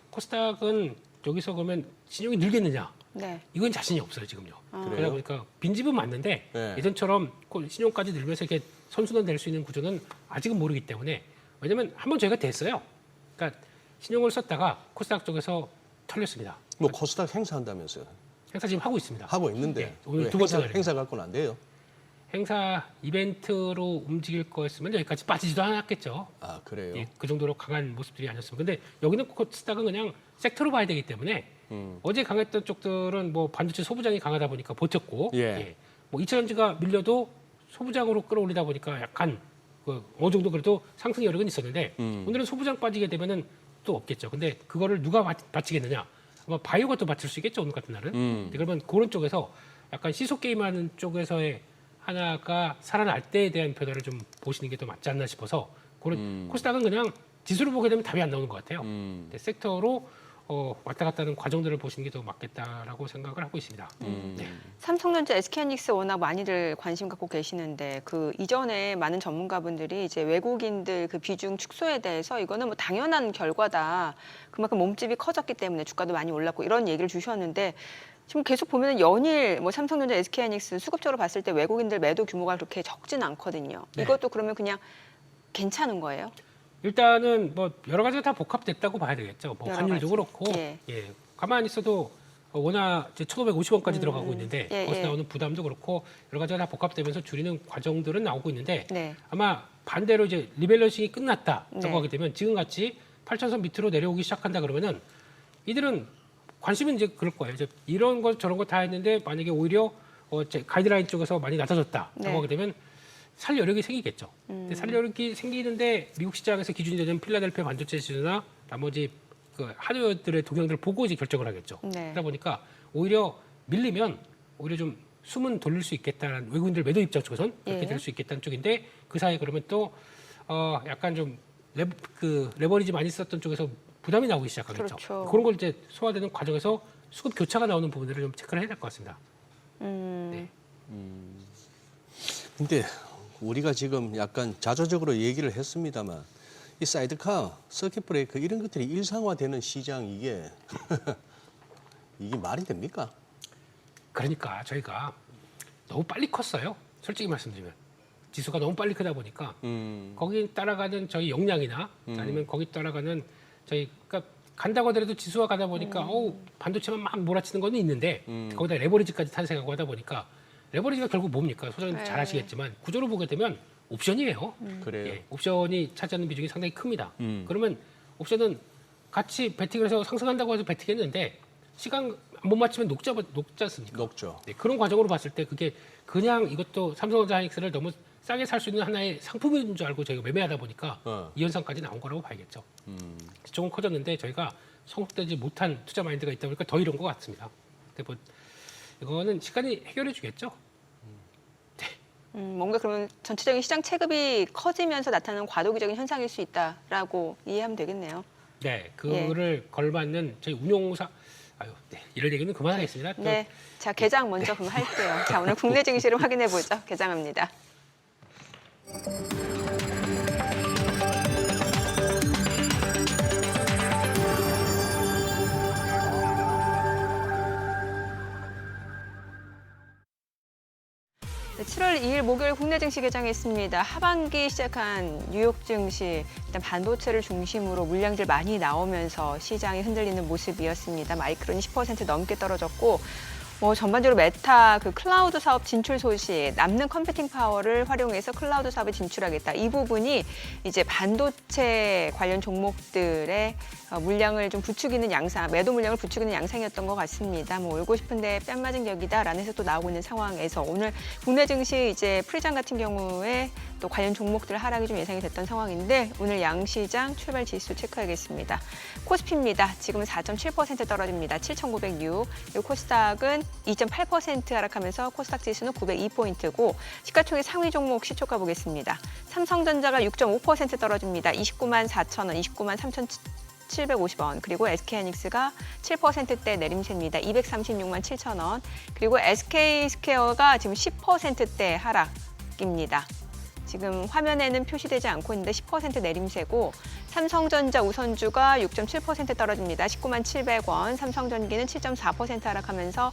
코스닥은 여기서 그러면 신용이 늘겠느냐? 네. 이건 자신이 없어요 지금요. 그러다 그래요? 보니까 빈집은 맞는데 네. 예전처럼 신용까지 늘면서 이렇게 선순환 될 수 있는 구조는 아직은 모르기 때문에 왜냐면 한번 저희가 됐어요. 그러니까 신용을 썼다가 코스닥 쪽에서 털렸습니다. 뭐 코스닥 행사한다면서요? 행사 지금 하고 있습니다. 하고 있는데 예, 오늘 왜 두 번째 날입니다. 행사 갖고는 안 돼요? 행사 이벤트로 움직일 거였으면 여기까지 빠지지도 않았겠죠. 아 그래요? 예, 그 정도로 강한 모습들이 아니었으면. 근데 여기는 코스닥은 그냥 섹터로 봐야 되기 때문에 어제 강했던 쪽들은 뭐 반도체 소부장이 강하다 보니까 버텼고, 예. 뭐 2차전지가 밀려도 소부장으로 끌어올리다 보니까 약간 어느 정도 그래도 상승 여력은 있었는데 오늘은 소부장 빠지게 되면은 또 없겠죠. 근데 그거를 누가 바치겠느냐? 아마 바이오가 또 바칠 수 있겠죠. 오늘 같은 날은. 그러면 그런 쪽에서 약간 시소 게임하는 쪽에서의 하나가 살아날 때에 대한 변화를 좀 보시는 게 더 맞지 않나 싶어서 그런 코스닥은 그냥 지수를 보게 되면 답이 안 나오는 것 같아요. 근데 섹터로 왔다 갔다 하는 과정들을 보시는 게 더 맞겠다라고 생각을 하고 있습니다. 네. 삼성전자, SK하이닉스 워낙 많이들 관심 갖고 계시는데 그 이전에 많은 전문가분들이 이제 외국인들 그 비중 축소에 대해서 이거는 뭐 당연한 결과다. 그만큼 몸집이 커졌기 때문에 주가도 많이 올랐고 이런 얘기를 주셨는데 지금 계속 보면 연일 뭐 삼성전자, SK하이닉스 수급적으로 봤을 때 외국인들 매도 규모가 그렇게 적진 않거든요. 네. 이것도 그러면 그냥 괜찮은 거예요? 일단은 뭐 여러 가지가 다 복합됐다고 봐야 되겠죠. 뭐 여러 환율도 가지. 그렇고, 예. 가만히 있어도 워낙 이제 1,550원까지 들어가고 있는데 예, 거기서 예. 나오는 부담도 그렇고 여러 가지가 다 복합되면서 줄이는 과정들은 나오고 있는데 네. 아마 반대로 이제 리밸런싱이 끝났다라고 네. 하게 되면 지금 같이 8,000선 밑으로 내려오기 시작한다 그러면은 이들은 관심은 이제 그럴 거예요. 이제 이런 거 저런 거 다 했는데 만약에 오히려 가이드라인 쪽에서 많이 낮아졌다라고 네. 하게 되면 살 여력이 생기겠죠. 근데 살 여력이 생기는데 미국 시장에서 기준이 되는 필라델피아 반도체 지수나 나머지 그 하드웨어들의 동향들을 보고 이제 결정을 하겠죠. 네. 그러다 보니까 오히려 밀리면 오히려 좀 숨은 돌릴 수 있겠다는 외국인들 매도 입장 쪽에선 그렇게 예. 될 수 있겠다는 쪽인데 그 사이에 그러면 또 약간 좀 레버리지 많이 썼던 쪽에서 부담이 나오기 시작하겠죠. 그렇죠. 그런 걸 이제 소화되는 과정에서 수급 교차가 나오는 부분들을 좀 체크를 해야 될 것 같습니다. 네. 근데 우리가 지금 약간 자조적으로 얘기를 했습니다만 이 사이드카, 서킷 브레이크 이런 것들이 일상화되는 시장 이게 이게 말이 됩니까? 그러니까 저희가 너무 빨리 컸어요. 솔직히 말씀드리면 지수가 너무 빨리 크다 보니까 거기 따라가는 저희 역량이나 아니면 거기 따라가는 저희 그러니까 간다고 하더라도 지수가 가다 보니까 반도체만 막 몰아치는 건 있는데 거기다 레버리지까지 탄생하고 하다 보니까 레버리지가 결국 뭡니까? 소장님 네. 잘 아시겠지만 구조로 보게 되면 옵션이에요. 그래요. 예, 옵션이 차지하는 비중이 상당히 큽니다. 그러면 옵션은 같이 베팅을 해서 상승한다고 해서 베팅했는데 시간 못 맞추면 녹지 않습니까? 높죠. 네, 그런 과정으로 봤을 때 그게 그냥 이것도 삼성전자 하이닉스를 너무 싸게 살 수 있는 하나의 상품인 줄 알고 저희가 매매하다 보니까 이 현상까지 나온 거라고 봐야겠죠. 조금 커졌는데 저희가 성공되지 못한 투자 마인드가 있다 보니까 더 이런 것 같습니다. 근데 뭐 이거는 시간이 해결해 주겠죠. 뭔가 그러면 전체적인 시장 체급이 커지면서 나타나는 과도기적인 현상일 수 있다라고 이해하면 되겠네요. 네, 그거를 걸맞는 저희 운용사 이럴 얘기는 그만하겠습니다. 또 네, 자 개장 먼저 그럼 할게요. 자 오늘 국내 증시를 확인해 보죠. 개장합니다. 네, 7월 2일 목요일 국내 증시 개장했습니다. 하반기 시작한 뉴욕 증시 일단 반도체를 중심으로 물량들 많이 나오면서 시장이 흔들리는 모습이었습니다. 마이크론이 10% 넘게 떨어졌고 전반적으로 메타 그 클라우드 사업 진출 소식, 남는 컴퓨팅 파워를 활용해서 클라우드 사업에 진출하겠다. 이 부분이 이제 반도체 관련 종목들의 물량을 좀 부추기는 양상, 매도 물량을 부추기는 양상이었던 것 같습니다. 올고 싶은데 뺨 맞은 격이다라는 해석도 나오고 있는 상황에서 오늘 국내 증시 이제 프리장 같은 경우에 또 관련 종목들 하락이 좀 예상이 됐던 상황인데 오늘 양시장 출발 지수 체크하겠습니다. 코스피입니다. 지금은 4.7% 떨어집니다. 7,906. 그리고 코스닥은 2.8% 하락하면서 코스닥 지수는 902포인트고 시가총액 상위 종목 시초가 보겠습니다. 삼성전자가 6.5% 떨어집니다. 294,000원, 293,750원. 그리고 SK하이닉스가 7%대 내림세입니다. 2,367,000원. 그리고 SK스퀘어가 지금 10%대 하락입니다. 지금 화면에는 표시되지 않고 있는데 10% 내림세고 삼성전자 우선주가 6.7% 떨어집니다. 197,700원. 삼성전기는 7.4% 하락하면서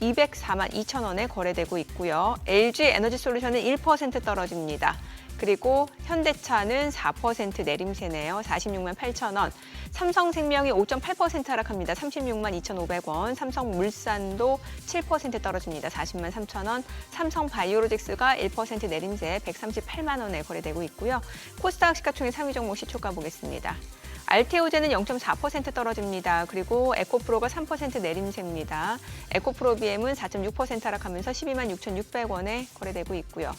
2,042,000원에 거래되고 있고요. LG에너지솔루션은 1% 떨어집니다. 그리고 현대차는 4% 내림세네요. 468,000원. 삼성생명이 5.8% 하락합니다. 362,500원. 삼성물산도 7% 떨어집니다. 403,000원. 삼성바이오로직스가 1% 내림세 138만 원에 거래되고 있고요. 코스닥 시가총액 상위 종목 시초가 보겠습니다. 알테오제는 0.4% 떨어집니다. 그리고 에코프로가 3% 내림세입니다. 에코프로비엠은 4.6% 하락하면서 126,600원에 거래되고 있고요.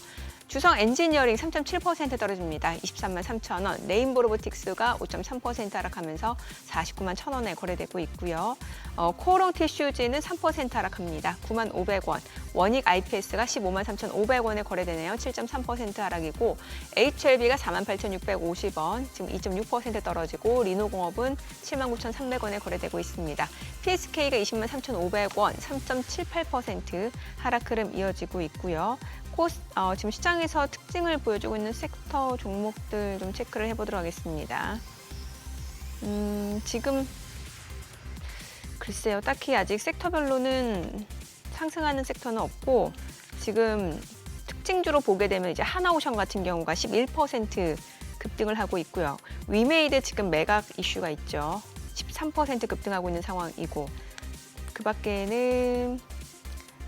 주성 엔지니어링 3.7% 떨어집니다. 233,000원. 레인보 로보틱스가 5.3% 하락하면서 491,000원에 거래되고 있고요. 코오롱 티슈즈는 3% 하락합니다. 95,000원. 원익 IPS가 153,500원에 거래되네요. 7.3% 하락이고 HLB가 48,650원. 지금 2.6% 떨어지고 리노공업은 79,300원에 거래되고 있습니다. PSK가 203,500원. 3.78% 하락 흐름 이어지고 있고요. 지금 시장에서 특징을 보여주고 있는 섹터 종목들 좀 체크를 해보도록 하겠습니다. 지금 글쎄요, 딱히 아직 섹터별로는 상승하는 섹터는 없고 지금 특징주로 보게 되면 이제 하나오션 같은 경우가 11% 급등을 하고 있고요. 위메이드 지금 매각 이슈가 있죠. 13% 급등하고 있는 상황이고 그 밖에는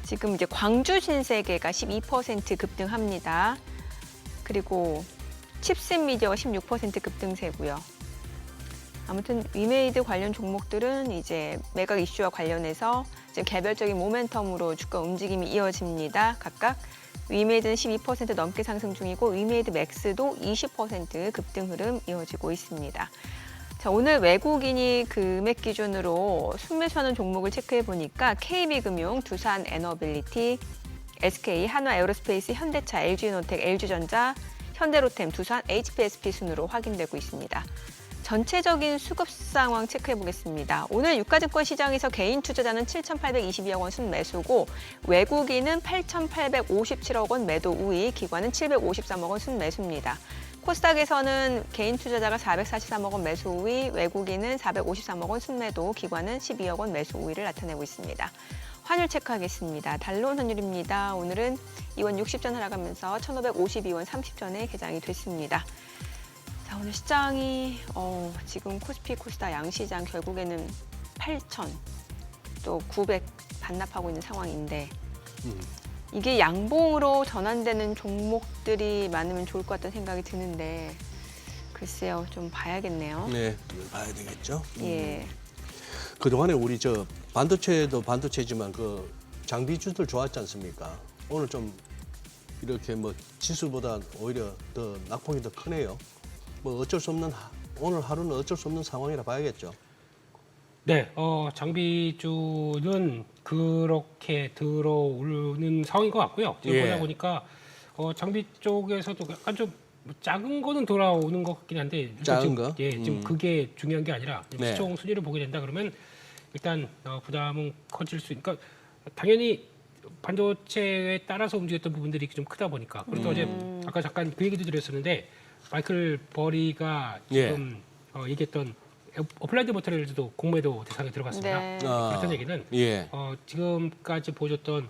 지금 이제 광주 신세계가 12% 급등합니다. 그리고 칩슨 미디어가 16% 급등세고요. 아무튼 위메이드 관련 종목들은 이제 매각 이슈와 관련해서 지금 개별적인 모멘텀으로 주가 움직임이 이어집니다. 각각 위메이드는 12% 넘게 상승 중이고 위메이드 맥스도 20% 급등 흐름 이어지고 있습니다. 자, 오늘 외국인이 금액 기준으로 순매수하는 종목을 체크해 보니까 KB금융, 두산에너빌리티, SK, 한화에어로스페이스, 현대차, LG노텍, LG전자, 현대로템, 두산, HPSP 순으로 확인되고 있습니다. 전체적인 수급 상황 체크해 보겠습니다. 오늘 유가증권 시장에서 개인 투자자는 7,822억 원 순매수고 외국인은 8,857억 원 매도 우위, 기관은 753억 원 순매수입니다. 코스닥에서는 개인 투자자가 443억 원 매수 우위, 외국인은 453억 원 순매도, 기관은 12억 원 매수 우위를 나타내고 있습니다. 환율 체크하겠습니다. 달러원 환율입니다. 오늘은 2원 60전 하락하면서 1,552원 30전에 개장이 됐습니다. 자, 오늘 시장이 지금 코스피, 코스닥 양시장 결국에는 8,000, 또 900 반납하고 있는 상황인데 이게 양봉으로 전환되는 종목들이 많으면 좋을 것 같다는 생각이 드는데 글쎄요, 좀 봐야겠네요. 네, 봐야 되겠죠. 예. 그동안에 우리 반도체도 반도체지만 그 장비주들 좋았지 않습니까? 오늘 좀 이렇게 뭐 지수보다 오히려 더 낙폭이 더 크네요. 뭐 어쩔 수 없는 오늘 하루는 어쩔 수 없는 상황이라 봐야겠죠. 네, 장비주는 그렇게 들어오는 상황인 것 같고요. 지금 예. 보다 보니까 장비 쪽에서도 약간 좀 작은 거는 돌아오는 것 같긴 한데 일단 작은 지금, 거? 예, 지금 그게 중요한 게 아니라 네. 시총 순위를 보게 된다 그러면 일단 부담은 커질 수 있으니까 당연히 반도체에 따라서 움직였던 부분들이 좀 크다 보니까 그래서 어제 아까 잠깐 그 얘기도 드렸었는데 마이클 버리가 지금 얘기했던 어플라이드 머티리얼즈도 공매도 대상에 들어갔습니다. 네. 그렇다는 얘기는 예. 지금까지 보여줬던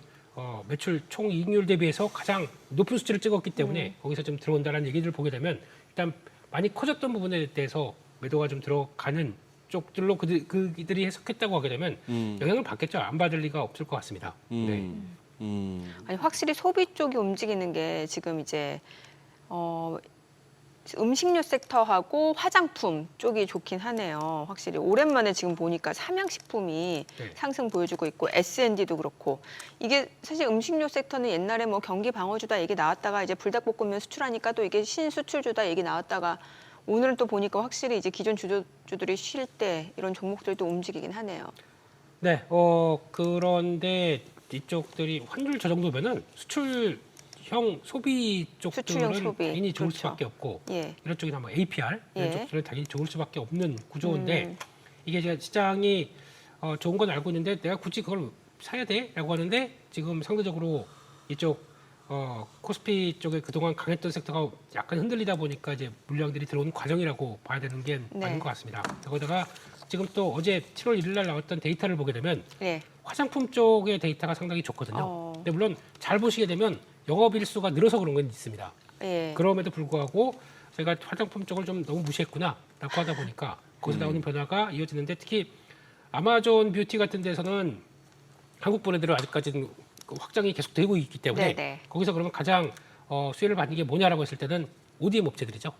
매출 총 이익률 대비해서 가장 높은 수치를 찍었기 때문에 거기서 좀 들어온다는 얘기를 보게 되면 일단 많이 커졌던 부분에 대해서 매도가 좀 들어가는 쪽들로 그들이 해석했다고 하게 되면 영향을 받겠죠. 안 받을 리가 없을 것 같습니다. 네. 아니 확실히 소비 쪽이 움직이는 게 지금 이제 음식료 섹터하고 화장품 쪽이 좋긴 하네요. 확실히 오랜만에 지금 보니까 삼양식품이 네. 상승 보여주고 있고 S&D도 그렇고 이게 사실 음식료 섹터는 옛날에 뭐 경기 방어주다 얘기 나왔다가 이제 불닭볶음면 수출하니까 또 이게 신수출주다 얘기 나왔다가 오늘 또 보니까 확실히 이제 기존 주주들이 쉴 때 이런 종목들도 움직이긴 하네요. 네. 그런데 이쪽들이 환율 저 정도면은 수출형 소비 수출형 쪽들은 소비, 당연히 좋을 그렇죠. 수밖에 없고 예. 이런 쪽이나 뭐 APR 이런 예. 쪽들은 당연히 좋을 수밖에 없는 구조인데 이게 제가 시장이 좋은 건 알고 있는데 내가 굳이 그걸 사야 돼라고 하는데 지금 상대적으로 이쪽 코스피 쪽에 그동안 강했던 섹터가 약간 흔들리다 보니까 이제 물량들이 들어오는 과정이라고 봐야 되는 게 네. 맞는 것 같습니다. 거기다가 지금 또 어제 7월 1일 날 나왔던 데이터를 보게 되면 예. 화장품 쪽의 데이터가 상당히 좋거든요. 근데 물론 잘 보시게 되면 영업일수가 늘어서 그런 건 있습니다. 예. 그럼에도 불구하고 저희가 화장품 쪽을 좀 너무 무시했구나라고 하다 보니까 거기서 나오는 변화가 이어지는데 특히 아마존 뷰티 같은 데서는 한국 브랜드를 아직까지는 확장이 계속되고 있기 때문에 네네. 거기서 그러면 가장 수혜를 받는 게 뭐냐라고 했을 때는 ODM 업체들이죠.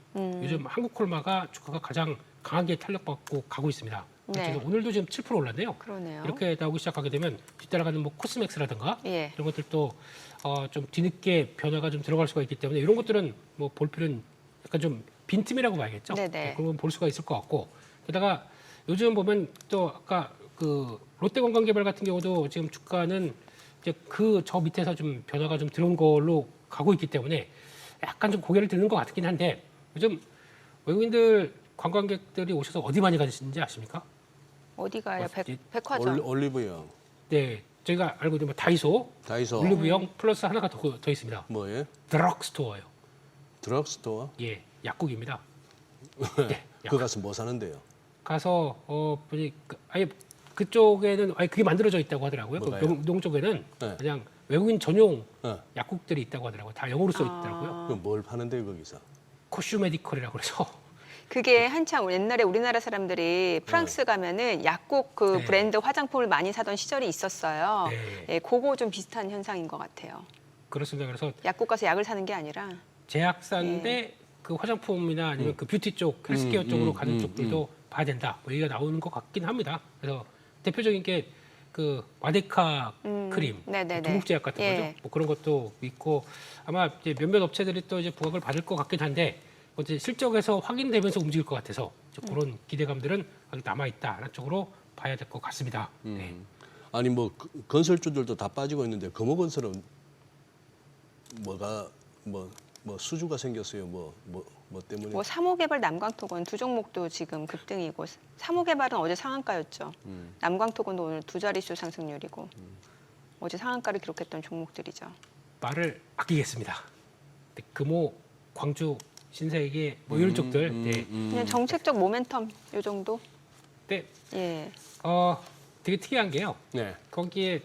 요즘 한국 콜마가 주가가 가장 강하게 탄력받고 가고 있습니다. 네. 지금 오늘도 지금 7% 올랐네요. 그러네요. 이렇게 나오기 시작하게 되면 뒤따라가는 뭐 코스맥스라든가 예. 이런 것들도 좀 뒤늦게 변화가 좀 들어갈 수가 있기 때문에 이런 것들은 뭐 볼 필요는 약간 좀 빈틈이라고 봐야겠죠. 네네. 그러면 볼 수가 있을 것 같고 게다가 요즘 보면 또 아까 그 롯데관광개발 같은 경우도 지금 주가는 이제 저 밑에서 좀 변화가 좀 들어온 걸로 가고 있기 때문에 약간 좀 고개를 드는 것 같긴 한데 요즘 외국인들 관광객들이 오셔서 어디 많이 가시는지 아십니까? 어디 가요? 어디? 백화점. 올리브영, 네, 저희가 알고 있는 뭐 다이소, 다이소, 올리브영 플러스 하나가 더 있습니다. 뭐예요? 드럭스토어요. 드럭스토어? 예, 약국입니다. 네, 그 가서 뭐 사는데요? 가서 보니 아예 그쪽에는 아예 그게 만들어져 있다고 하더라고요. 그 뭐가요? 농 쪽에는 네. 그냥 외국인 전용 어. 약국들이 있다고 하더라고요. 다 영어로 써 있더라고요. 그럼 뭘 파는데요 거기서? 코슈메디컬이라고 그래서 그게 한참 옛날에 우리나라 사람들이 프랑스 가면은 약국 그 네. 브랜드 화장품을 많이 사던 시절이 있었어요. 네. 예, 그거 좀 비슷한 현상인 것 같아요. 그렇습니다. 그래서 약국 가서 약을 사는 게 아니라. 제약사인데 그 화장품이나 아니면 그 뷰티 쪽, 헬스케어 쪽으로 가는 쪽들도 봐야 된다. 뭐 얘기가 나오는 것 같긴 합니다. 그래서 대표적인 게 그 와데카 크림, 네네네. 동국제약 같은 예. 거죠. 뭐 그런 것도 있고 아마 이제 몇몇 업체들이 또 이제 부각을 받을 것 같긴 한데 어제 실적에서 확인되면서 움직일 것 같아서 그런 기대감들은 아직 남아 있다라는 쪽으로 봐야 될 것 같습니다. 네. 아니 뭐 건설주들도 다 빠지고 있는데 금호건설은 뭐가 뭐 수주가 생겼어요. 뭐 때문에? 뭐 사모개발 남광토건 두 종목도 지금 급등이고 사모개발은 어제 상한가였죠. 남광토건도 오늘 두 자릿수 상승률이고 어제 상한가를 기록했던 종목들이죠. 말을 아끼겠습니다. 네, 금호, 광주, 신세계 뭐 이런 쪽들. 네. 그냥 정책적 모멘텀 요 정도. 네. 예. 되게 특이한 게요. 네. 거기에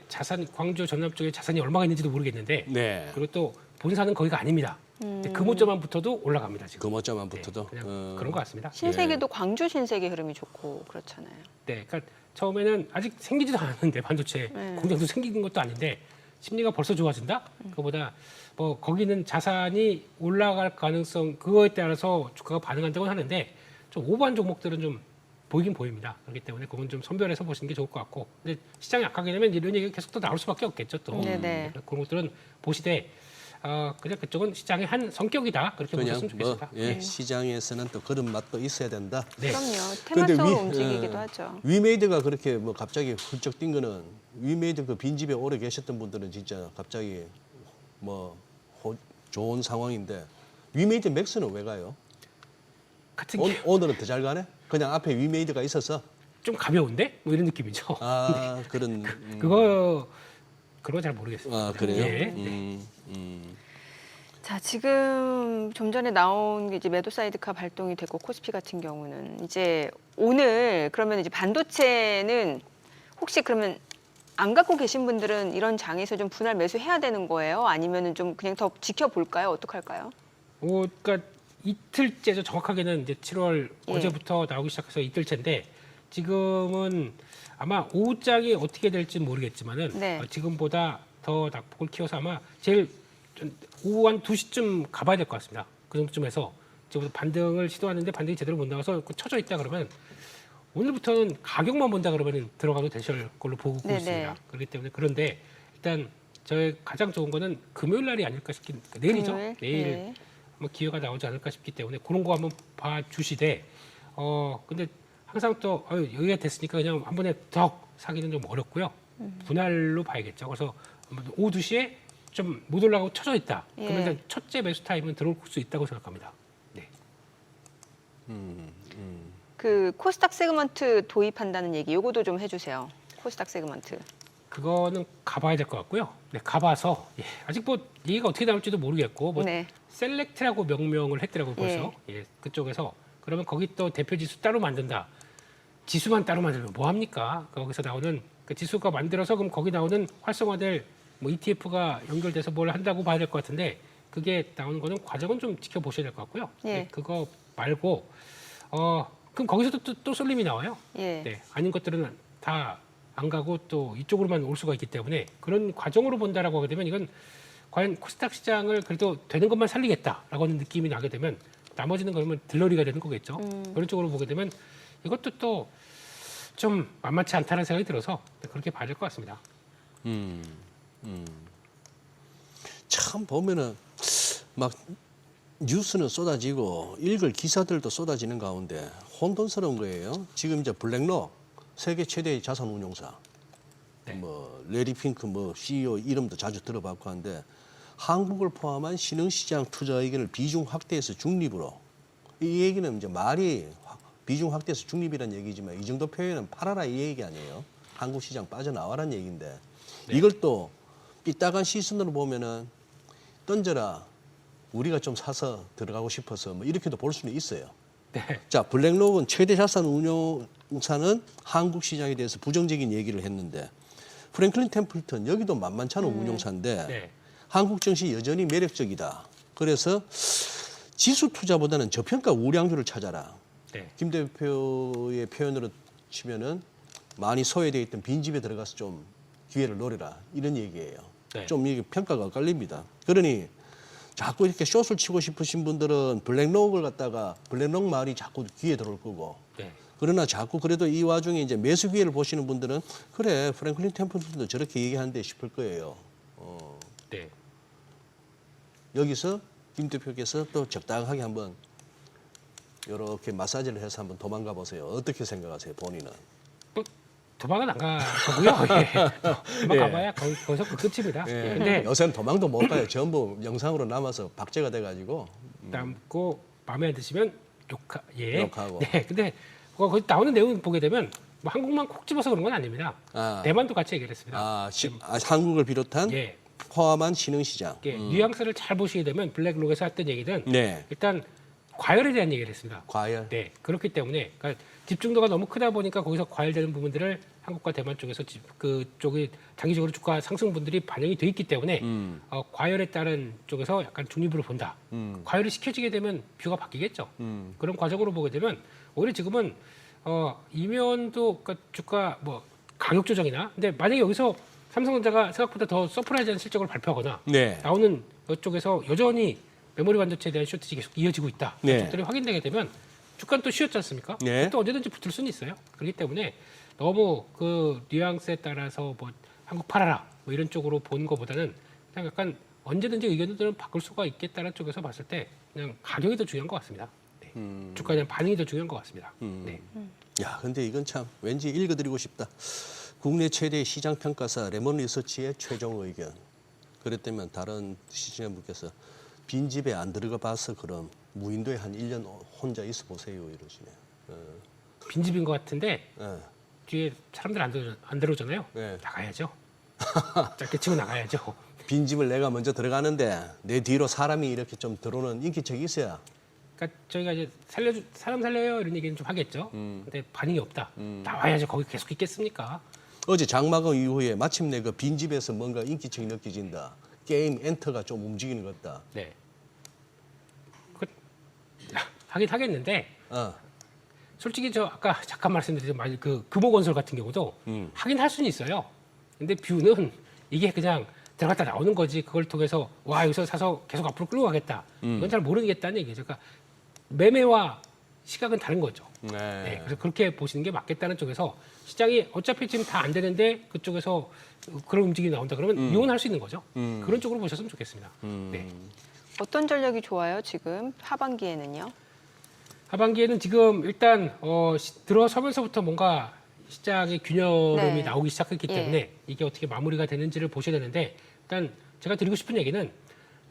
광주 전남 쪽에 자산이 얼마가 있는지도 모르겠는데 네. 그리고 또 본사는 거기가 아닙니다. 근데 금호점만 붙어도 올라갑니다 지금. 금호자만 붙어도 그냥 그런 것 같습니다. 신세계도 광주 신세계 흐름이 좋고 그렇잖아요. 네, 그러니까 처음에는 아직 생기지도 않았는데 반도체 네. 공장도 생기는 것도 아닌데 심리가 벌써 좋아진다. 그거보다 뭐 거기는 자산이 올라갈 가능성 그거에 따라서 주가가 반응한다고 하는데 좀 오버한 종목들은 좀 보이긴 보입니다. 그렇기 때문에 그건 좀 선별해서 보시는 게 좋을 것 같고, 근데 시장이 약하게 되면 이런 얘기가 계속 또 나올 수밖에 없겠죠. 또 네네. 그런 것들은 보시되 그냥 그쪽은 시장의 한 성격이다 그렇게 그냥 보셨으면 좋겠습니다. 예, 시장에서는 또 그런 맛도 있어야 된다. 네. 그럼요. 근데 테마성으로 위- 움직이기도 예. 하죠. 위메이드가 그렇게 뭐 갑자기 훌쩍 뛴 거는 위메이드 그 빈집에 오래 계셨던 분들은 진짜 갑자기 뭐 좋은 상황인데 위메이드 맥스는 왜 가요? 같은 게 오늘은 더 잘 가네? 그냥 앞에 위메이드가 있어서 좀 가벼운데 뭐 이런 느낌이죠. 아 그런 그거 잘 모르겠습니다. 아 그래요? 네. 자, 지금 좀 전에 나온 게 이제 매도 사이드카 발동이 됐고 코스피 같은 경우는 이제 오늘 그러면 이제 반도체는 혹시 그러면 안 갖고 계신 분들은 이런 장에서 좀 분할 매수해야 되는 거예요? 아니면은 좀 그냥 더 지켜볼까요? 어떡할까요? 그러니까 이틀째죠. 정확하게는 이제 7월 예. 어제부터 나오기 시작해서 이틀째인데 지금은 아마 오후장이 어떻게 될지 모르겠지만은 네. 지금보다 더 낙폭을 키워서 아마 제일 좀 오후 한 2시쯤 가봐야 될 것 같습니다. 그 정도쯤에서 지금 반등을 시도하는데 반등이 제대로 못 나와서 쳐져 있다 그러면 오늘부터는 가격만 본다 그러면 들어가도 되실 걸로 보고 네네. 있습니다. 그렇기 때문에 그런데 일단 저의 가장 좋은 거는 금요일 날이 아닐까 싶긴 내일이죠. 금요일? 내일 네. 뭐 기회가 나오지 않을까 싶기 때문에 그런 거 한번 봐주시되 근데 항상 또 여기가 됐으니까 그냥 한 번에 더 사기는 좀 어렵고요. 분할로 봐야겠죠. 그래서 오후 2시에 좀 못 올라가고 쳐져 있다. 예. 그러면 이제 첫째 매수 타임은 들어올 수 있다고 생각합니다. 네. 그 코스닥 세그먼트 도입한다는 얘기 요거도 좀 해주세요. 코스닥 세그먼트. 그거는 가봐야 될 것 같고요. 네, 가봐서 아직 뭐 얘기가 어떻게 나올지도 모르겠고 뭐 네. 셀렉트라고 명명을 했더라고요. 벌써 그쪽에서 그러면 거기 또 대표 지수 따로 만든다. 지수만 따로 만들면 뭐 합니까? 거기서 나오는 그 지수가 만들어서 그럼 거기 나오는 활성화될 뭐 ETF가 연결돼서 뭘 한다고 봐야 될 것 같은데 그게 나오는 거는 과정은 좀 지켜보셔야 될 것 같고요. 예. 네, 그거 말고 그럼 거기서도 또 쏠림이 나와요. 예. 네, 아닌 것들은 다 안 가고 또 이쪽으로만 올 수가 있기 때문에 그런 과정으로 본다라고 하게 되면 이건 과연 코스닥 시장을 그래도 되는 것만 살리겠다라고 하는 느낌이 나게 되면 나머지는 그러면 들러리가 되는 거겠죠. 그런 쪽으로 보게 되면 이것도 또 좀 만만치 않다는 생각이 들어서 그렇게 봐야 될 것 같습니다. 참 보면은 막 뉴스는 쏟아지고 읽을 기사들도 쏟아지는 가운데 혼돈스러운 거예요. 지금 이제 블랙록 세계 최대의 자산 운용사, 네. 뭐 레리 핑크 뭐 CEO 이름도 자주 들어봤고 한데 한국을 포함한 신흥시장 투자 의견을 비중 확대해서 중립으로 이 얘기는 이제 말이 비중 확대해서 중립이라는 얘기지만 이 정도 표현은 팔아라 이 얘기 아니에요. 한국 시장 빠져나와라는 얘기인데 이걸 또 삐딱한 시선으로 보면은 던져라. 우리가 좀 사서 들어가고 싶어서 뭐 이렇게도 볼 수는 있어요. 네. 자, 블랙록은 최대 자산 운용사는 한국 시장에 대해서 부정적인 얘기를 했는데 프랭클린 템플턴 여기도 만만치 않은 운용사인데 네. 한국 증시 여전히 매력적이다. 그래서 지수 투자보다는 저평가 우량주를 찾아라. 네. 김 대표의 표현으로 치면은 많이 소외되어 있던 빈집에 들어가서 좀 기회를 노려라 이런 얘기예요. 네. 좀 이게 평가가 엇갈립니다. 그러니 자꾸 이렇게 숏을 치고 싶으신 분들은 블랙록을 갖다가 블랙록 말이 자꾸 귀에 들어올 거고 네. 그러나 자꾸 그래도 이 와중에 이제 매수 기회를 보시는 분들은 그래 프랭클린 템플턴도 저렇게 얘기하는데 싶을 거예요. 네. 여기서 김 대표께서 또 적당하게 한번 이렇게 마사지를 해서 한번 도망가 보세요. 어떻게 생각하세요, 본인은? 뭐 도망은 안 갈 거고요. 도망 예. 가봐야 거기서 그 끝입니다. 예. 근데 요새는 도망도 못 가요. 전부 영상으로 남아서 박제가 돼가지고. 남고 마음에 안 드시면 욕하고. 네. 근데 거기 나오는 내용 보게 되면 뭐 한국만 콕 집어서 그런 건 아닙니다. 아. 대만도 같이 얘기를 했습니다. 한국을 비롯한 예. 포함한 신흥시장. 예. 뉘앙스를 잘 보시게 되면 블랙록에서 했던 얘기는 네. 일단 과열에 대한 얘기를 했습니다. 과열. 네, 그렇기 때문에 그러니까 집중도가 너무 크다 보니까 거기서 과열되는 부분들을 한국과 대만 쪽에서 그쪽이 장기적으로 주가 상승분들이 반영이 돼 있기 때문에 과열에 따른 쪽에서 약간 중립으로 본다. 과열이 시켜지게 되면 뷰가 바뀌겠죠. 그런 과정으로 보게 되면 오히려 지금은 이면도 그러니까 주가 뭐 가격 조정이나 근데 만약에 여기서 삼성전자가 생각보다 더 서프라이즈한 실적을 발표하거나 네. 나오는 이쪽에서 여전히 메모리 반도체에 대한 쇼트지 계속 이어지고 있다. 네. 이쪽들이 확인되게 되면 주가는 또 쉬었지 않습니까? 네. 또 언제든지 붙을 수는 있어요. 그렇기 때문에 너무 그 뉘앙스에 따라서 뭐 한국 팔아라 뭐 이런 쪽으로 본 것보다는 그냥 약간 언제든지 의견들은 바꿀 수가 있겠다는 쪽에서 봤을 때 그냥 가격이 더 중요한 것 같습니다. 네. 주가에 대한 반응이 더 중요한 것 같습니다. 네. 야, 근데 이건 참 왠지 읽어드리고 싶다. 국내 최대 시장 평가사 레몬 리서치의 최종 의견. 그랬다면 다른 시청자분께서 빈집에 안 들어가 봐서 그럼 무인도에 한 1년 혼자 있어 보세요 이러시네. 빈집인 것 같은데 예. 뒤에 사람들 안 들어오잖아요. 네. 나가야죠. 짧게 치고 나가야죠. 빈집을 내가 먼저 들어가는데 내 뒤로 사람이 이렇게 좀 들어오는 인기척이 있어야. 그러니까 저희가 이제 사람 살려요 이런 얘기는 좀 하겠죠. 근데 반응이 없다. 나와야죠. 거기 계속 있겠습니까? 어제 장마감 이후에 마침내 그 빈집에서 뭔가 인기척이 느껴진다. 게임 엔터가 좀 움직이는 것 같다. 네. 하긴 하겠는데 솔직히 저 아까 잠깐 말씀드린 그 금호건설 같은 경우도 하긴 할 수는 있어요. 근데 뷰는 이게 그냥 들어갔다 나오는 거지. 그걸 통해서 와 여기서 사서 계속 앞으로 끌고 가겠다. 이건 잘 모르겠다는 얘기죠. 그러니까 매매와 시각은 다른 거죠. 네, 그래서 그렇게 보시는 게 맞겠다는 쪽에서 시장이 어차피 지금 다 안 되는데 그쪽에서 그런 움직임이 나온다 그러면 이용할 수 있는 거죠. 그런 쪽으로 보셨으면 좋겠습니다. 네. 어떤 전략이 좋아요, 지금 하반기에는요? 하반기에는 지금 일단 들어서면서부터 뭔가 시장의 균열음이 네. 나오기 시작했기 예. 때문에 이게 어떻게 마무리가 되는지를 보셔야 되는데 일단 제가 드리고 싶은 얘기는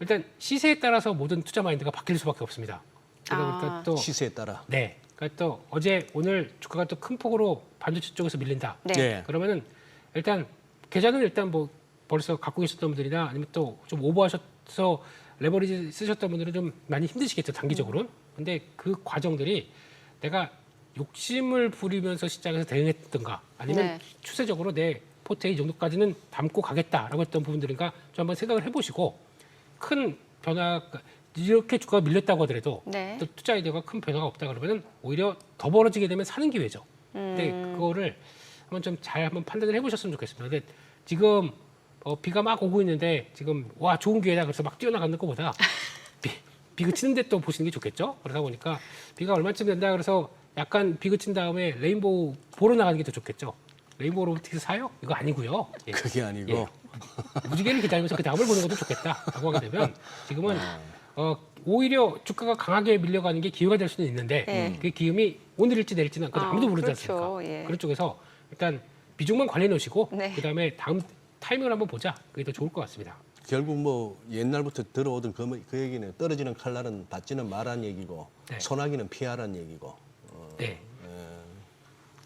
일단 시세에 따라서 모든 투자 마인드가 바뀔 수밖에 없습니다. 그러다 보니까 또 시세에 따라. 네, 그러니까 또 어제 오늘 주가가 또 큰 폭으로 반도체 쪽에서 밀린다. 네. 네. 그러면은 일단 계좌는 일단 뭐 벌써 갖고 계셨던 분들이나 아니면 또 좀 오버하셔서 레버리지 쓰셨던 분들은 좀 많이 힘드시겠죠 단기적으로는. 근데 그 과정들이 내가 욕심을 부리면서 시장에서 대응했던가 아니면 네. 추세적으로 내 포트에 이 정도까지는 담고 가겠다라고 했던 부분들인가 좀 한번 생각을 해보시고 큰 변화 이렇게 주가가 밀렸다고 하더라도 네. 또 투자 아이디어가 큰 변화가 없다 그러면은 오히려 더 벌어지게 되면 사는 기회죠. 근데 그거를 한번 좀 잘 한번 판단을 해보셨으면 좋겠습니다. 근데 지금 비가 막 오고 있는데 지금 와 좋은 기회다 그래서 막 뛰어나가는 것보다 비 그치는데 또 보시는 게 좋겠죠. 그러다 보니까 비가 얼마쯤 된다 그래서 약간 비 그친 다음에 레인보우 보러 나가는 게 더 좋겠죠. 레인보우 로보틱스 사요? 이거 아니고요. 예. 그게 아니고. 예. 무지개를 기다리면서 그 다음을 보는 것도 좋겠다라고 하게 되면 지금은 오히려 주가가 강하게 밀려가는 게 기회가 될 수는 있는데 네. 그 기음이 오늘일지 내일지는 그건 아무도 모르지 그렇죠. 않습니까? 예. 그런 쪽에서 일단 비중만 관리해 놓으시고 네. 그다음에 다음 타이밍을 한번 보자. 그게 더 좋을 것 같습니다. 결국 뭐 옛날부터 들어오던 그 얘기는 떨어지는 칼날은 받지는 말란 얘기고 네. 소나기는 피하란 얘기고. 네.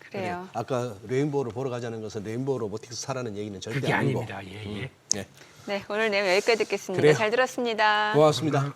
그래요. 아까 레인보우를 보러 가자는 것은 레인보우 로보틱스 사라는 얘기는 절대 그게 아니고. 아닙니다. 예, 예. 네. 네, 오늘 내용 여기까지 듣겠습니다. 그래요. 잘 들었습니다. 고맙습니다.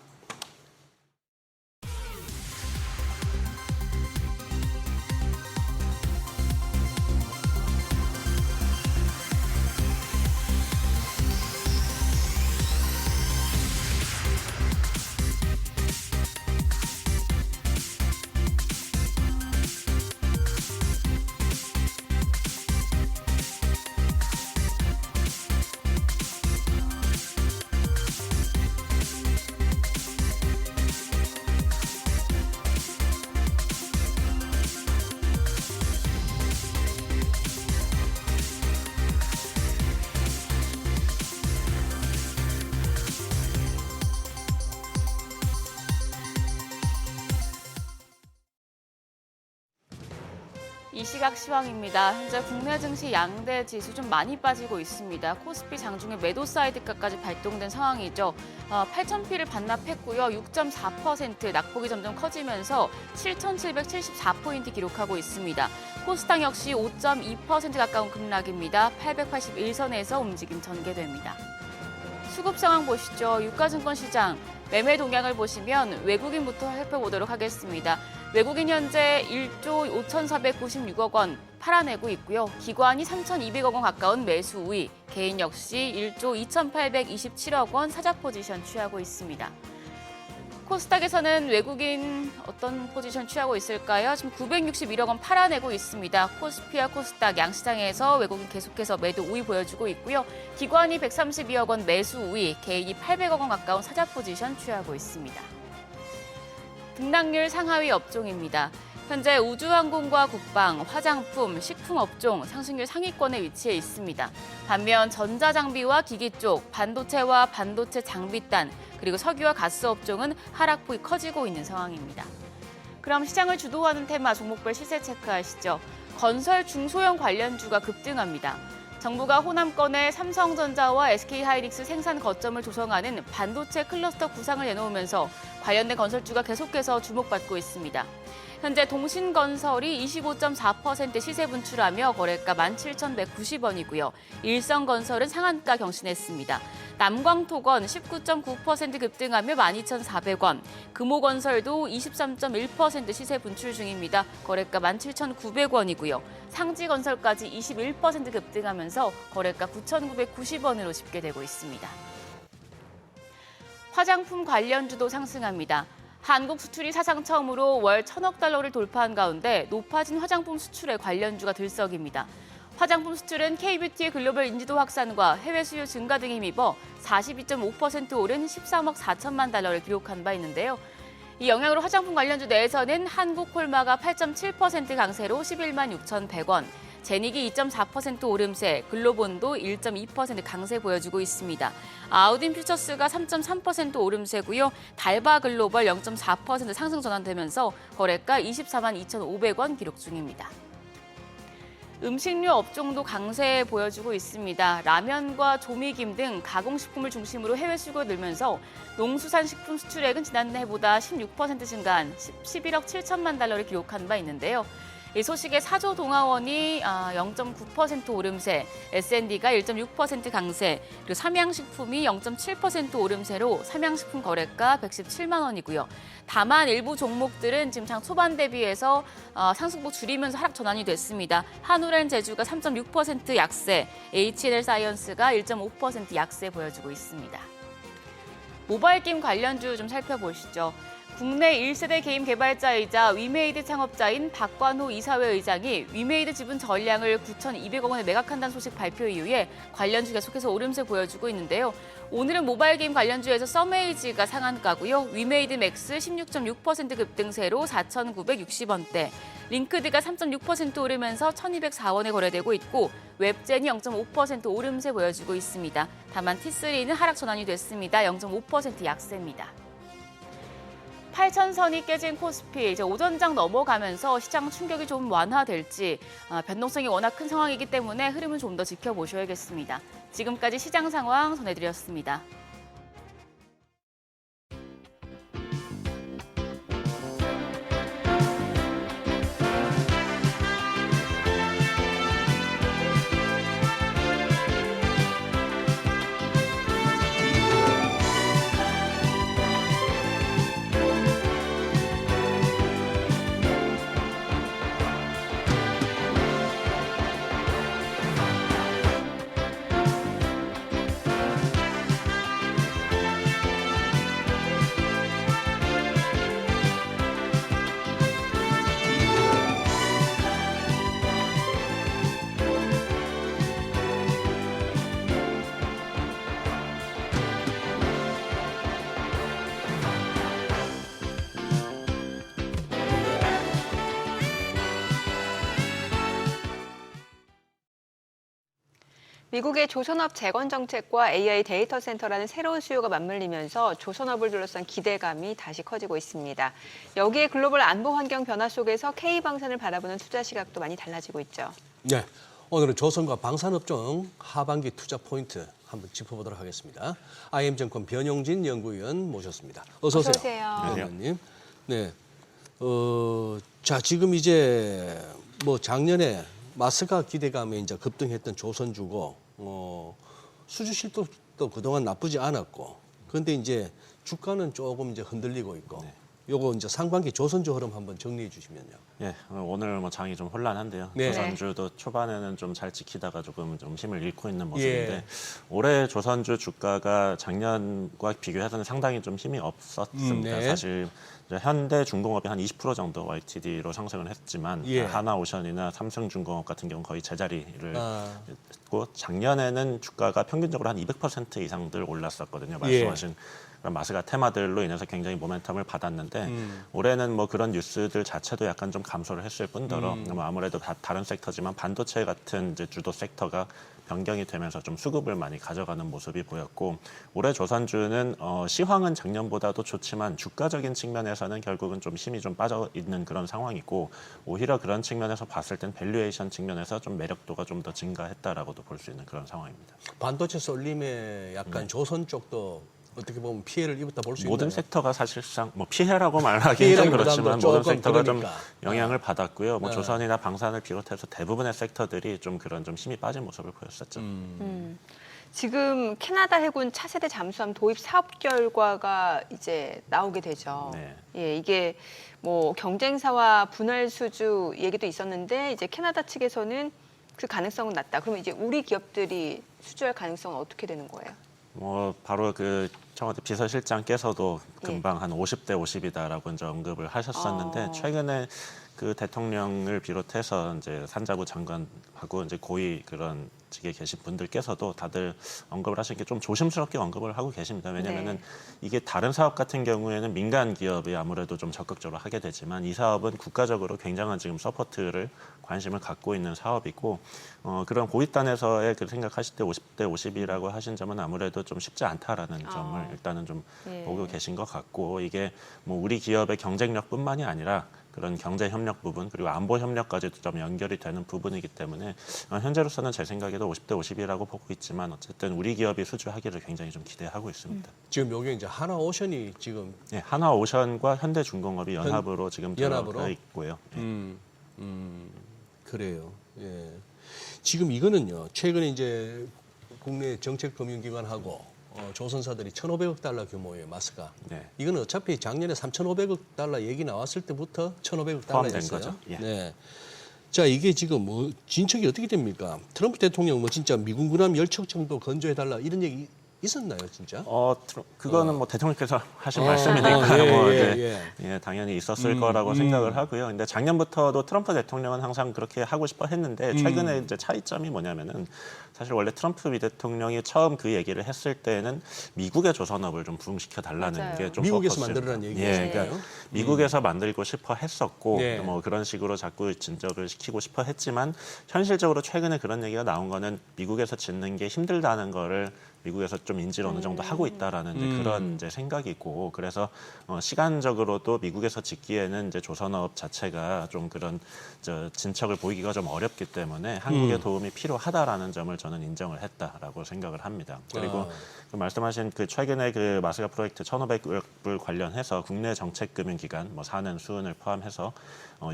이 시각 시황입니다. 현재 국내 증시 양대 지수 좀 많이 빠지고 있습니다. 코스피 장중에 매도 사이드가까지 발동된 상황이죠. 8,000피를 반납했고요. 6.4% 낙폭이 점점 커지면서 7,774포인트 기록하고 있습니다. 코스닥 역시 5.2% 가까운 급락입니다. 881선에서 움직임 전개됩니다. 수급 상황 보시죠. 유가증권 시장 매매 동향을 보시면 외국인부터 살펴보도록 하겠습니다. 외국인 현재 1조 5,496억 원 팔아내고 있고요. 기관이 3,200억 원 가까운 매수 우위, 개인 역시 1조 2,827억 원 사자 포지션 취하고 있습니다. 코스닥에서는 외국인 어떤 포지션 취하고 있을까요? 지금 961억 원 팔아내고 있습니다. 코스피와 코스닥 양시장에서 외국인 계속해서 매도 우위 보여주고 있고요. 기관이 132억 원 매수 우위, 개인이 800억 원 가까운 사자 포지션 취하고 있습니다. 등락률 상하위 업종입니다. 현재 우주항공과 국방, 화장품, 식품 업종 상승률 상위권에 위치해 있습니다. 반면 전자장비와 기기 쪽, 반도체와 반도체 장비단, 그리고 석유와 가스 업종은 하락폭이 커지고 있는 상황입니다. 그럼 시장을 주도하는 테마 종목별 시세 체크하시죠. 건설 중소형 관련주가 급등합니다. 정부가 호남권에 삼성전자와 SK하이닉스 생산 거점을 조성하는 반도체 클러스터 구상을 내놓으면서 관련된 건설주가 계속해서 주목받고 있습니다. 현재 동신건설이 25.4% 시세 분출하며 거래가 17,190원이고요. 일성건설은 상한가 경신했습니다. 남광토건 19.9% 급등하며 12,400원. 금호건설도 23.1% 시세 분출 중입니다. 거래가 17,900원이고요. 상지건설까지 21% 급등하면서 거래가 9,990원으로 집계되고 있습니다. 화장품 관련주도 상승합니다. 한국 수출이 사상 처음으로 월 1,000억 달러를 돌파한 가운데 높아진 화장품 수출의 관련주가 들썩입니다. 화장품 수출은 K뷰티의 글로벌 인지도 확산과 해외 수요 증가 등에 힘입어 42.5% 오른 13억 4천만 달러를 기록한 바 있는데요. 이 영향으로 화장품 관련주 내에서는 한국콜마가 8.7% 강세로 11만 6,100원, 제닉이 2.4% 오름세, 글로본도 1.2% 강세 보여주고 있습니다. 아우딘 퓨처스가 3.3% 오름세고요. 달바 글로벌 0.4% 상승 전환되면서 거래가 24만 2,500원 기록 중입니다. 음식료 업종도 강세 보여주고 있습니다. 라면과 조미김 등 가공식품을 중심으로 해외 수요가 늘면서 농수산식품 수출액은 지난해보다 16% 증가한 11억 7천만 달러를 기록한 바 있는데요. 이 소식에 사조 동아원이 0.9% 오름세, S&D가 1.6% 강세, 그리고 삼양식품이 0.7% 오름세로 삼양식품 거래가 117만 원이고요. 다만 일부 종목들은 지금 장 초반 대비해서 상승폭 줄이면서 하락 전환이 됐습니다. 한우렌 제주가 3.6% 약세, H&L 사이언스가 1.5% 약세 보여주고 있습니다. 모바일 게임 관련주 좀 살펴보시죠. 국내 1세대 게임 개발자이자 위메이드 창업자인 박관호 이사회 의장이 위메이드 지분 전량을 9,200억 원에 매각한다는 소식 발표 이후에 관련주 계속해서 오름세 보여주고 있는데요. 오늘은 모바일 게임 관련주에서 썸에이지가 상한가고요. 위메이드 맥스 16.6% 급등세로 4,960원대, 링크드가 3.6% 오르면서 1,204원에 거래되고 있고 웹젠이 0.5% 오름세 보여주고 있습니다. 다만 T3는 하락 전환이 됐습니다. 0.5% 약세입니다. 8,000선이 깨진 코스피, 이제 오전장 넘어가면서 시장 충격이 좀 완화될지 변동성이 워낙 큰 상황이기 때문에 흐름은 좀 더 지켜보셔야겠습니다. 지금까지 시장 상황 전해드렸습니다. 미국의 조선업 재건 정책과 AI 데이터 센터라는 새로운 수요가 맞물리면서 조선업을 둘러싼 기대감이 다시 커지고 있습니다. 여기에 글로벌 안보 환경 변화 속에서 K방산을 바라보는 투자 시각도 많이 달라지고 있죠. 네, 오늘은 조선과 방산업종 하반기 투자 포인트 한번 짚어보도록 하겠습니다. IM증권 변용진 연구위원 모셨습니다. 어서 오세요. 어서 오세요. 위원님. 네, 자 지금 이제 뭐 작년에 마스가 기대감에 이제 급등했던 조선주고 수주 실적도 그동안 나쁘지 않았고, 그런데 이제 주가는 조금 이제 흔들리고 있고, 요거 이제 상반기 조선주 흐름 한번 정리해 주시면요. 예, 오늘 뭐 장이 좀 혼란한데요. 네. 조선주도 초반에는 좀 잘 지키다가 조금 좀 힘을 잃고 있는 모습인데 예. 올해 조선주 주가가 작년과 비교해서는 상당히 좀 힘이 없었습니다. 네. 사실 이제 현대중공업이 한 20% 정도 YTD로 상승을 했지만 예. 하나오션이나 삼성중공업 같은 경우는 거의 제자리를 아. 했고 작년에는 주가가 평균적으로 한 200% 이상들 올랐었거든요. 말씀하신 그런 마스가 테마들로 인해서 굉장히 모멘텀을 받았는데 올해는 뭐 그런 뉴스들 자체도 약간 좀 감소를 했을 뿐더러 뭐 아무래도 다른 섹터지만 반도체 같은 이제 주도 섹터가 변경이 되면서 좀 수급을 많이 가져가는 모습이 보였고 올해 조선주는 시황은 작년보다도 좋지만 주가적인 측면에서는 결국은 좀 힘이 좀 빠져 있는 그런 상황이고 오히려 그런 측면에서 봤을 땐 밸류에이션 측면에서 좀 매력도가 좀 더 증가했다라고도 볼 수 있는 그런 상황입니다. 반도체 쏠림에 약간 조선 쪽도 어떻게 보면 피해를 입었다 볼 수 있나요? 모든 섹터가 사실상 뭐 피해라고 말하기는 좀 그렇지만 모든 섹터가 좀 영향을 받았고요. 뭐 조선이나 방산을 비롯해서 대부분의 섹터들이 좀 그런 좀 힘이 빠진 모습을 보였었죠. 지금 캐나다 해군 차세대 잠수함 도입 사업 결과가 이제 나오게 되죠. 네. 예, 이게 뭐 경쟁사와 분할 수주 얘기도 있었는데 이제 캐나다 측에서는 그 가능성은 낮다. 그러면 이제 우리 기업들이 수주할 가능성은 어떻게 되는 거예요? 뭐 바로 그 청와대 비서실장께서도 금방 한 50대 50이다라고 이제 언급을 하셨었는데 최근에 그 대통령을 비롯해서 이제 산자부 장관하고 이제 고위 그런 직에 계신 분들께서도 다들 언급을 하신 게 좀 조심스럽게 언급을 하고 계십니다. 왜냐하면은 이게 다른 사업 같은 경우에는 민간 기업이 아무래도 좀 적극적으로 하게 되지만 이 사업은 국가적으로 굉장한 지금 서포트를 관심을 갖고 있는 사업이고 그런 고위단에서의 그 생각하실 때 50대 50이라고 하신 점은 아무래도 좀 쉽지 않다라는 점을 일단은 좀 보고 계신 것 같고 이게 뭐 우리 기업의 경쟁력뿐만이 아니라 그런 경제 협력 부분 그리고 안보 협력까지도 좀 연결이 되는 부분이기 때문에 현재로서는 제 생각에도 50대 50이라고 보고 있지만 어쨌든 우리 기업이 수주하기를 굉장히 좀 기대하고 있습니다. 지금 여기 이제 하나오션이 지금 네, 하나오션과 현대중공업이 연합으로 지금 연합으로? 들어가 있고요. 그래요. 예. 지금 이거는요. 최근에 이제 국내 정책금융기관하고 조선사들이 1,500억 달러 규모의 마스가. 네. 이건 어차피 작년에 3,500억 달러 얘기 나왔을 때부터 1,500억 포함된 달러였어요. 거죠. 예. 네. 자, 이게 지금 뭐 진척이 어떻게 됩니까? 트럼프 대통령 뭐 진짜 미군 군함 10척 정도 건조해 달라 이런 얘기 있었나요, 진짜? 그거는 뭐 대통령께서 하신 말씀이니까 뭐 예. 예, 당연히 있었을 거라고 생각을 하고요. 근데 작년부터도 트럼프 대통령은 항상 그렇게 하고 싶어 했는데 최근에 이제 차이점이 뭐냐면은 사실 원래 트럼프 대통령이 처음 그 얘기를 했을 때는 미국의 조선업을 좀 부흥시켜 달라는 맞아요. 게 좀 미국에서 만들어라는 얘기예요. 예, 그러니까 미국에서 만들고 싶어 했었고 네. 뭐 그런 식으로 자꾸 진척을 시키고 싶어 했지만 현실적으로 최근에 그런 얘기가 나온 거는 미국에서 짓는 게 힘들다는 거를 미국에서 좀 인지를 어느 정도 하고 있다라는 이제 그런 이제 생각이고 그래서 시간적으로도 미국에서 짓기에는 이제 조선업 자체가 좀 그런 진척을 보이기가 좀 어렵기 때문에 한국의 도움이 필요하다라는 점을 저는 인정을 했다라고 생각을 합니다. 그리고 그 말씀하신 그 최근에 그 마스가 프로젝트 1,500억을 관련해서 국내 정책금융기관 뭐 산은 수은을 포함해서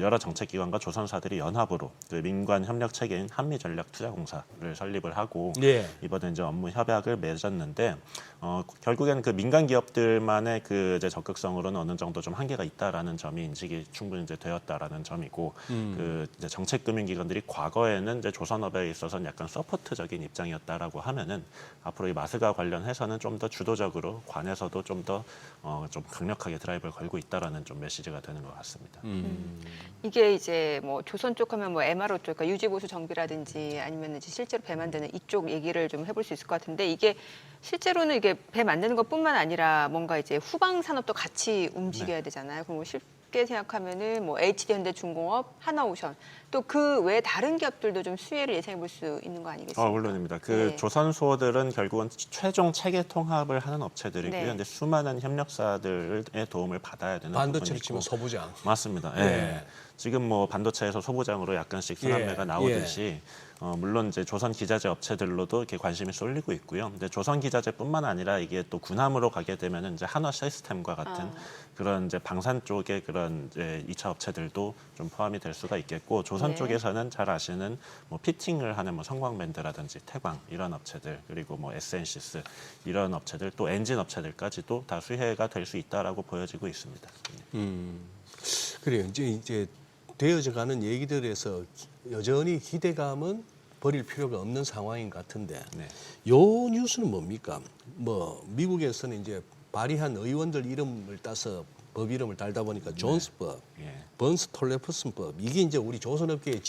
여러 정책기관과 조선사들이 연합으로 그 민관 협력 체계인 한미전략투자공사를 설립을 하고 예. 이번에 이제 업무 협약을 맺었는데 결국에는 그 민간 기업들만의 그 이제 적극성으로는 어느 정도 좀 한계가 있다라는 점이 인식이 충분히 이제 되었다라는 점이고 그 이제 정책금융기관들이 과거에는 이제 조선업에 있어서는 약간 서포트적인 입장이었다라고 하면은 앞으로 이 마스가 관련해서는 좀 더 주도적으로 관에서도 좀 더 좀 강력하게 드라이브를 걸고 있다라는 좀 메시지가 되는 것 같습니다. 이게 이제 뭐 조선 쪽 하면 뭐 MRO 쪽, 그러니까 유지보수 정비라든지 아니면 이제 실제로 배 만드는 이쪽 얘기를 좀 해볼 수 있을 것 같은데 이게 실제로는 이게 배 만드는 것뿐만 아니라 뭔가 이제 후방 산업도 같이 움직여야 되잖아요. 그럼 뭐 쉽게 생각하면은 뭐 HD현대중공업, 하나오션 또 그 외 다른 기업들도 좀 수혜를 예상해 볼 수 있는 거 아니겠습니까? 물론입니다. 그 네. 조선소들은 결국은 최종 체계 통합을 하는 업체들이고요. 네. 근데 수많은 협력사들의 도움을 받아야 되는 반도체를 부분이 치면 있고. 소부장. 맞습니다. 예. 예. 지금 뭐 반도체에서 소부장으로 약간씩 순환매가 예. 나오듯이 물론 이제 조선 기자재 업체들로도 이렇게 관심이 쏠리고 있고요. 근데 조선 기자재뿐만 아니라 이게 또 군함으로 가게 되면은 이제 한화 시스템과 같은 그런 이제 방산 쪽의 그런 이제 2차 업체들도 좀 포함이 될 수가 있겠고 조선 네. 쪽에서는 잘 아시는 뭐 피팅을 하는 뭐 성광밴드라든지 태광 이런 업체들 그리고 뭐 에센시스 이런 업체들 또 엔진 업체들까지도 다 수혜가 될 수 있다라고 보여지고 있습니다. 그래요. 이제 되어져 가는 얘기들에서 여전히 기대감은 버릴 필요가 없는 상황인 것 같은데 네. 요 뉴스는 뭡니까? 뭐 미국에서는 이제 발의한 의원들 이름을 따서 법 이름을 달다 보니까 존스법, 예. 번스 톨레퍼슨법 이게 이제 우리 조선업계의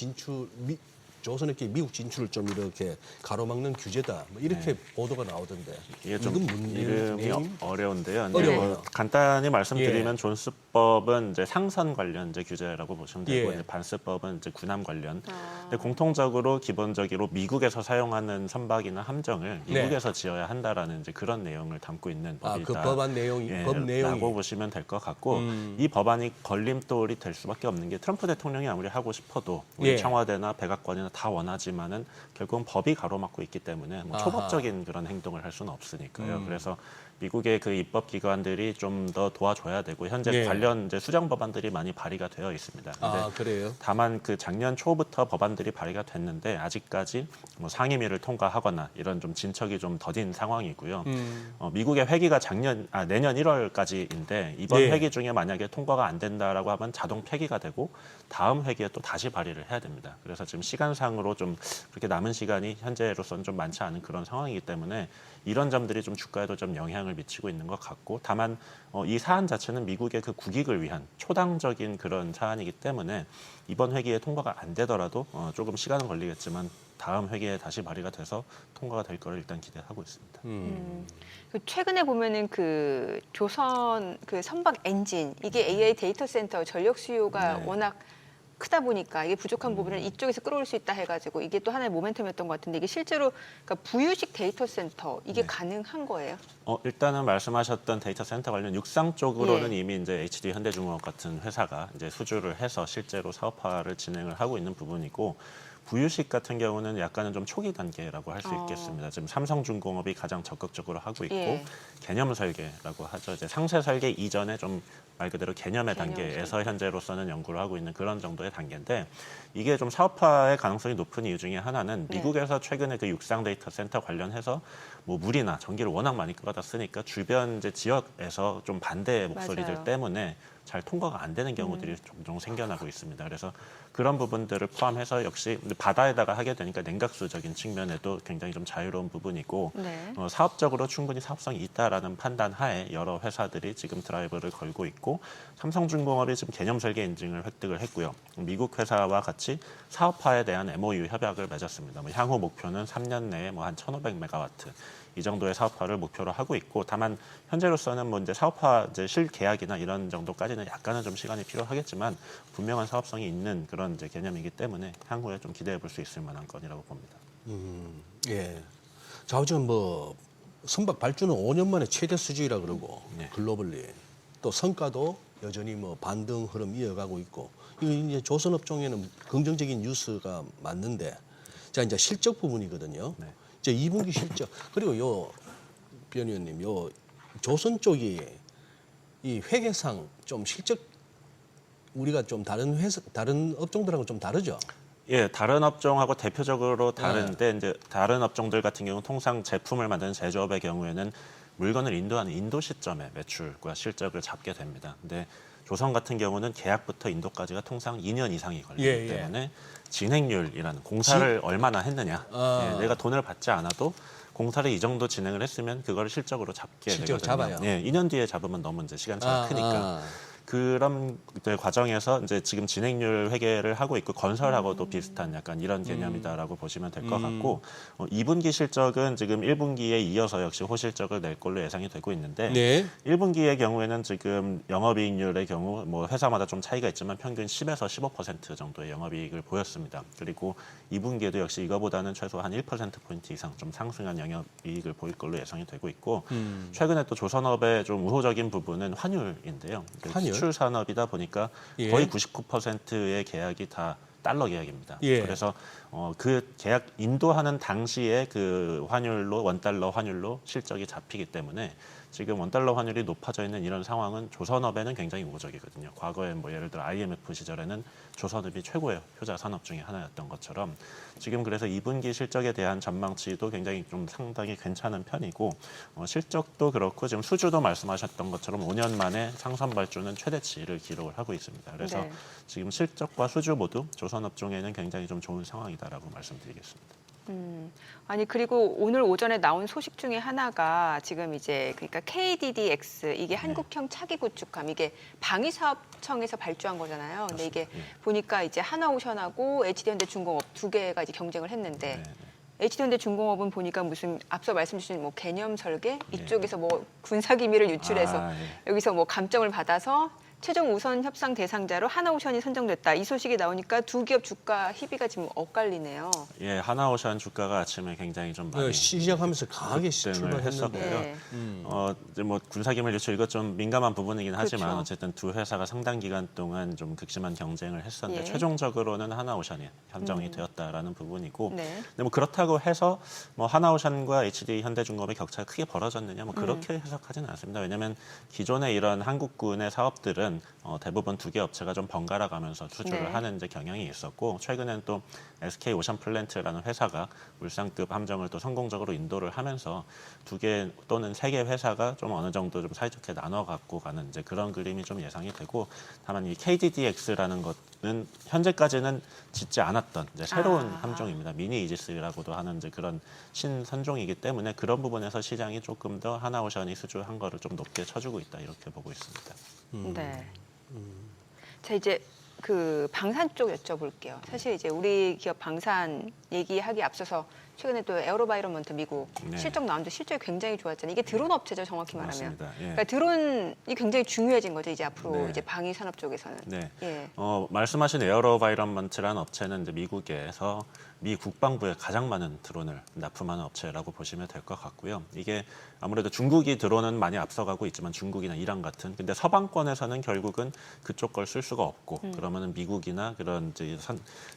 조선업계 미국 진출을 좀 이렇게 가로막는 규제다. 뭐 이렇게 보도가 나오던데. 이게 좀 이건 뭔 이름이 내용? 어려운데요. 어려워요. 뭐 간단히 말씀드리면 예. 존스법은 이제 상선 관련 이제 규제라고 보시면 되고 예. 이제 반스법은 이제 군함 관련. 근데 공통적으로 기본적으로 미국에서 사용하는 선박이나 함정을 미국에서 지어야 한다라는 이제 그런 내용을 담고 있는 법이다. 그 법안 내용이 법 내용이 라고 보시면 될 것 같고 이 법안이 걸림돌이 될 수밖에 없는 게 트럼프 대통령이 아무리 하고 싶어도 우리 예. 청와대나 백악관이나 다 원하지만은 결국은 법이 가로막고 있기 때문에 뭐 아하. 초법적인 그런 행동을 할 수는 없으니까요. 그래서 미국의 그 입법 기관들이 좀 더 도와줘야 되고 현재 네. 관련 이제 수정 법안들이 많이 발의가 되어 있습니다. 근데 그래요? 다만 그 작년 초부터 법안들이 발의가 됐는데 아직까지 뭐 상임위를 통과하거나 이런 좀 진척이 좀 더딘 상황이고요. 미국의 회기가 내년 1월까지인데 이번 예. 회기 중에 만약에 통과가 안 된다라고 하면 자동 폐기가 되고 다음 회기에 또 다시 발의를 해야 됩니다. 그래서 지금 시간상으로 좀 그렇게 남은 시간이 현재로서는 좀 많지 않은 그런 상황이기 때문에 이런 점들이 좀 주가에도 좀 영향을 미치고 있는 것 같고 다만 이 사안 자체는 미국의 그 국익을 위한 초당적인 그런 사안이기 때문에 이번 회기에 통과가 안 되더라도 조금 시간은 걸리겠지만 다음 회기에 다시 발의가 돼서 통과가 될 거를 일단 기대하고 있습니다. 최근에 보면은 그 조선 그 선박 엔진 이게 AI 데이터 센터 전력 수요가 네. 워낙 크다 보니까 이게 부족한 부분을 이쪽에서 끌어올 수 있다 해가지고 이게 또 하나의 모멘텀이었던 것 같은데 이게 실제로 그러니까 부유식 데이터 센터 이게 네. 가능한 거예요? 일단은 말씀하셨던 데이터 센터 관련 육상 쪽으로는 예. 이미 이제 HD 현대중공업 같은 회사가 이제 수주를 해서 실제로 사업화를 진행을 하고 있는 부분이고 부유식 같은 경우는 약간은 좀 초기 단계라고 할 수 있겠습니다. 지금 삼성중공업이 가장 적극적으로 하고 있고 예. 개념 설계라고 하죠. 이제 상세 설계 이전에 좀 말 그대로 개념의 개념 단계에서 현재로서는 연구를 하고 있는 그런 정도의 단계인데 이게 좀 사업화의 가능성이 높은 이유 중에 하나는 네. 미국에서 최근에 그 육상 데이터 센터 관련해서 뭐 물이나 전기를 워낙 많이 끌어다 쓰니까 주변 이제 지역에서 좀 반대의 목소리들 맞아요. 때문에 잘 통과가 안 되는 경우들이 종종 생겨나고 있습니다. 그래서 그런 부분들을 포함해서 역시 바다에다가 하게 되니까 냉각수적인 측면에도 굉장히 좀 자유로운 부분이고 네. 사업적으로 충분히 사업성이 있다라는 판단 하에 여러 회사들이 지금 드라이버를 걸고 있고 삼성중공업이 지금 개념 설계 인증을 획득을 했고요. 미국 회사와 같이 사업화에 대한 MOU 협약을 맺었습니다. 향후 목표는 3년 내에 한 1,500메가와트 이 정도의 사업화를 목표로 하고 있고 다만 현재로서는 뭐 이제 사업화 이제 실계약이나 이런 정도까지는 약간은 좀 시간이 필요하겠지만 분명한 사업성이 있는 그런 이제 개념이기 때문에 향후에 좀 기대해 볼 수 있을 만한 건이라고 봅니다. 예. 자우전 뭐 선박 발주는 5년 만에 최대 수준이라 그러고 네. 글로벌리 또 성과도 여전히 뭐 반등 흐름 이어가고 있고 이거 이제 조선업종에는 긍정적인 뉴스가 맞는데 자 이제 실적 부분이거든요. 네. 이제 2분기 실적 그리고 요 변위원님 요 조선 쪽이 이 회계상 좀 실적 우리가 좀 다른 업종들하고 좀 다르죠. 예, 다른 업종하고 대표적으로 다른데 이제 다른 업종들 같은 경우는 통상 제품을 만드는 제조업의 경우에는 물건을 인도하는 인도 시점에 매출과 실적을 잡게 됩니다. 근데 조선 같은 경우는 계약부터 인도까지가 통상 2년 이상이 걸리기 예, 예. 때문에 진행률이라는 공사를 얼마나 했느냐. 예, 내가 돈을 받지 않아도 공사를 이 정도 진행을 했으면 그걸 실적으로 잡게 실적으로 되거든요. 잡아요. 예, 2년 뒤에 잡으면 너무 이제 시간차가 크니까. 그런 과정에서 이제 지금 진행률 회계를 하고 있고 건설하고도 비슷한 약간 이런 개념이다라고 보시면 될 것 같고 2분기 실적은 지금 1분기에 이어서 역시 호실적을 낼 걸로 예상이 되고 있는데 네. 1분기의 경우에는 지금 영업이익률의 경우 뭐 회사마다 좀 차이가 있지만 평균 10에서 15% 정도의 영업이익을 보였습니다. 그리고 2분기에도 역시 이거보다는 최소 한 1%포인트 이상 좀 상승한 영업이익을 보일 걸로 예상이 되고 있고 최근에 또 조선업의 좀 우호적인 부분은 환율인데요. 환율? 수출 산업이다 보니까 예. 거의 99%의 계약이 다 달러 계약입니다. 예. 그래서 그 계약 인도하는 당시에 그 환율로 원달러 환율로 실적이 잡히기 때문에 지금 원달러 환율이 높아져 있는 이런 상황은 조선업에는 굉장히 우호적이거든요. 과거에 뭐 예를 들어 IMF 시절에는 조선업이 최고의 효자 산업 중에 하나였던 것처럼 지금 그래서 2분기 실적에 대한 전망치도 굉장히 좀 상당히 괜찮은 편이고 실적도 그렇고 지금 수주도 말씀하셨던 것처럼 5년 만에 상선 발주는 최대치를 기록을 하고 있습니다. 그래서 네. 지금 실적과 수주 모두 조선업종에는 굉장히 좀 좋은 상황이다라고 말씀드리겠습니다. 아니 그리고 오늘 오전에 나온 소식 중에 하나가 지금 이제 그러니까 KDDX 이게 한국형 차기 구축함 이게 방위사업청에서 발주한 거잖아요. 근데 이게 보니까 이제 하나오션하고 HD현대중공업 두 개가 이제 경쟁을 했는데 HD현대중공업은 보니까 무슨 앞서 말씀 주신 뭐 개념 설계 이쪽에서 뭐 군사 기밀을 유출해서 여기서 뭐 감점을 받아서 최종 우선 협상 대상자로 하나오션이 선정됐다. 이 소식이 나오니까 두 기업 주가 희비가 지금 엇갈리네요. 예, 하나오션 주가가 아침에 굉장히 좀 많이 시작하면서 강하게 급등을 출발했는데 네. 이제 뭐 군사기밀 유출 이것 좀 민감한 부분이긴 하지만 그렇죠. 어쨌든 두 회사가 상당 기간 동안 좀 극심한 경쟁을 했었는데 예. 최종적으로는 하나오션이 선정이 되었다라는 부분이고 네. 근데 뭐 그렇다고 해서 뭐 하나오션과 HD 현대중공업의 격차가 크게 벌어졌느냐 뭐 그렇게 해석하지는 않습니다. 왜냐하면 기존의 이런 한국군의 사업들은 대부분 두 개 업체가 좀 번갈아 가면서 수주를 네. 하는 이제 경향이 있었고 최근에는 또 SK 오션 플랜트라는 회사가 울산급 함정을 또 성공적으로 인도를 하면서 두 개 또는 세 개 회사가 좀 어느 정도 좀 사이좋게 나눠 갖고 가는 이제 그런 그림이 좀 예상이 되고 다만 이 KDDX라는 것은 현재까지는 짓지 않았던 이제 새로운 함정입니다. 미니 이지스라고도 하는 이제 그런 신선종이기 때문에 그런 부분에서 시장이 조금 더 하나오션이 수주한 거를 좀 높게 쳐주고 있다 이렇게 보고 있습니다. 네. 자 이제 그 방산 쪽 여쭤볼게요. 사실 이제 우리 기업 방산 얘기하기 앞서서 최근에 또 에어로바이러먼트 미국 네. 실적 나왔는데 실적이 굉장히 좋았잖아요. 이게 드론 업체죠, 정확히 말하면. 맞습니다. 예. 그러니까 드론이 굉장히 중요해진 거죠, 이제 앞으로 네. 이제 방위 산업 쪽에서는. 네. 예. 말씀하신 에어로바이런먼트라는 업체는 이제 미국에서 미 국방부에 가장 많은 드론을 납품하는 업체라고 보시면 될 것 같고요. 이게 아무래도 중국이 드론은 많이 앞서가고 있지만 중국이나 이란 같은 근데 서방권에서는 결국은 그쪽 걸 쓸 수가 없고 그러면은 미국이나 그런 이제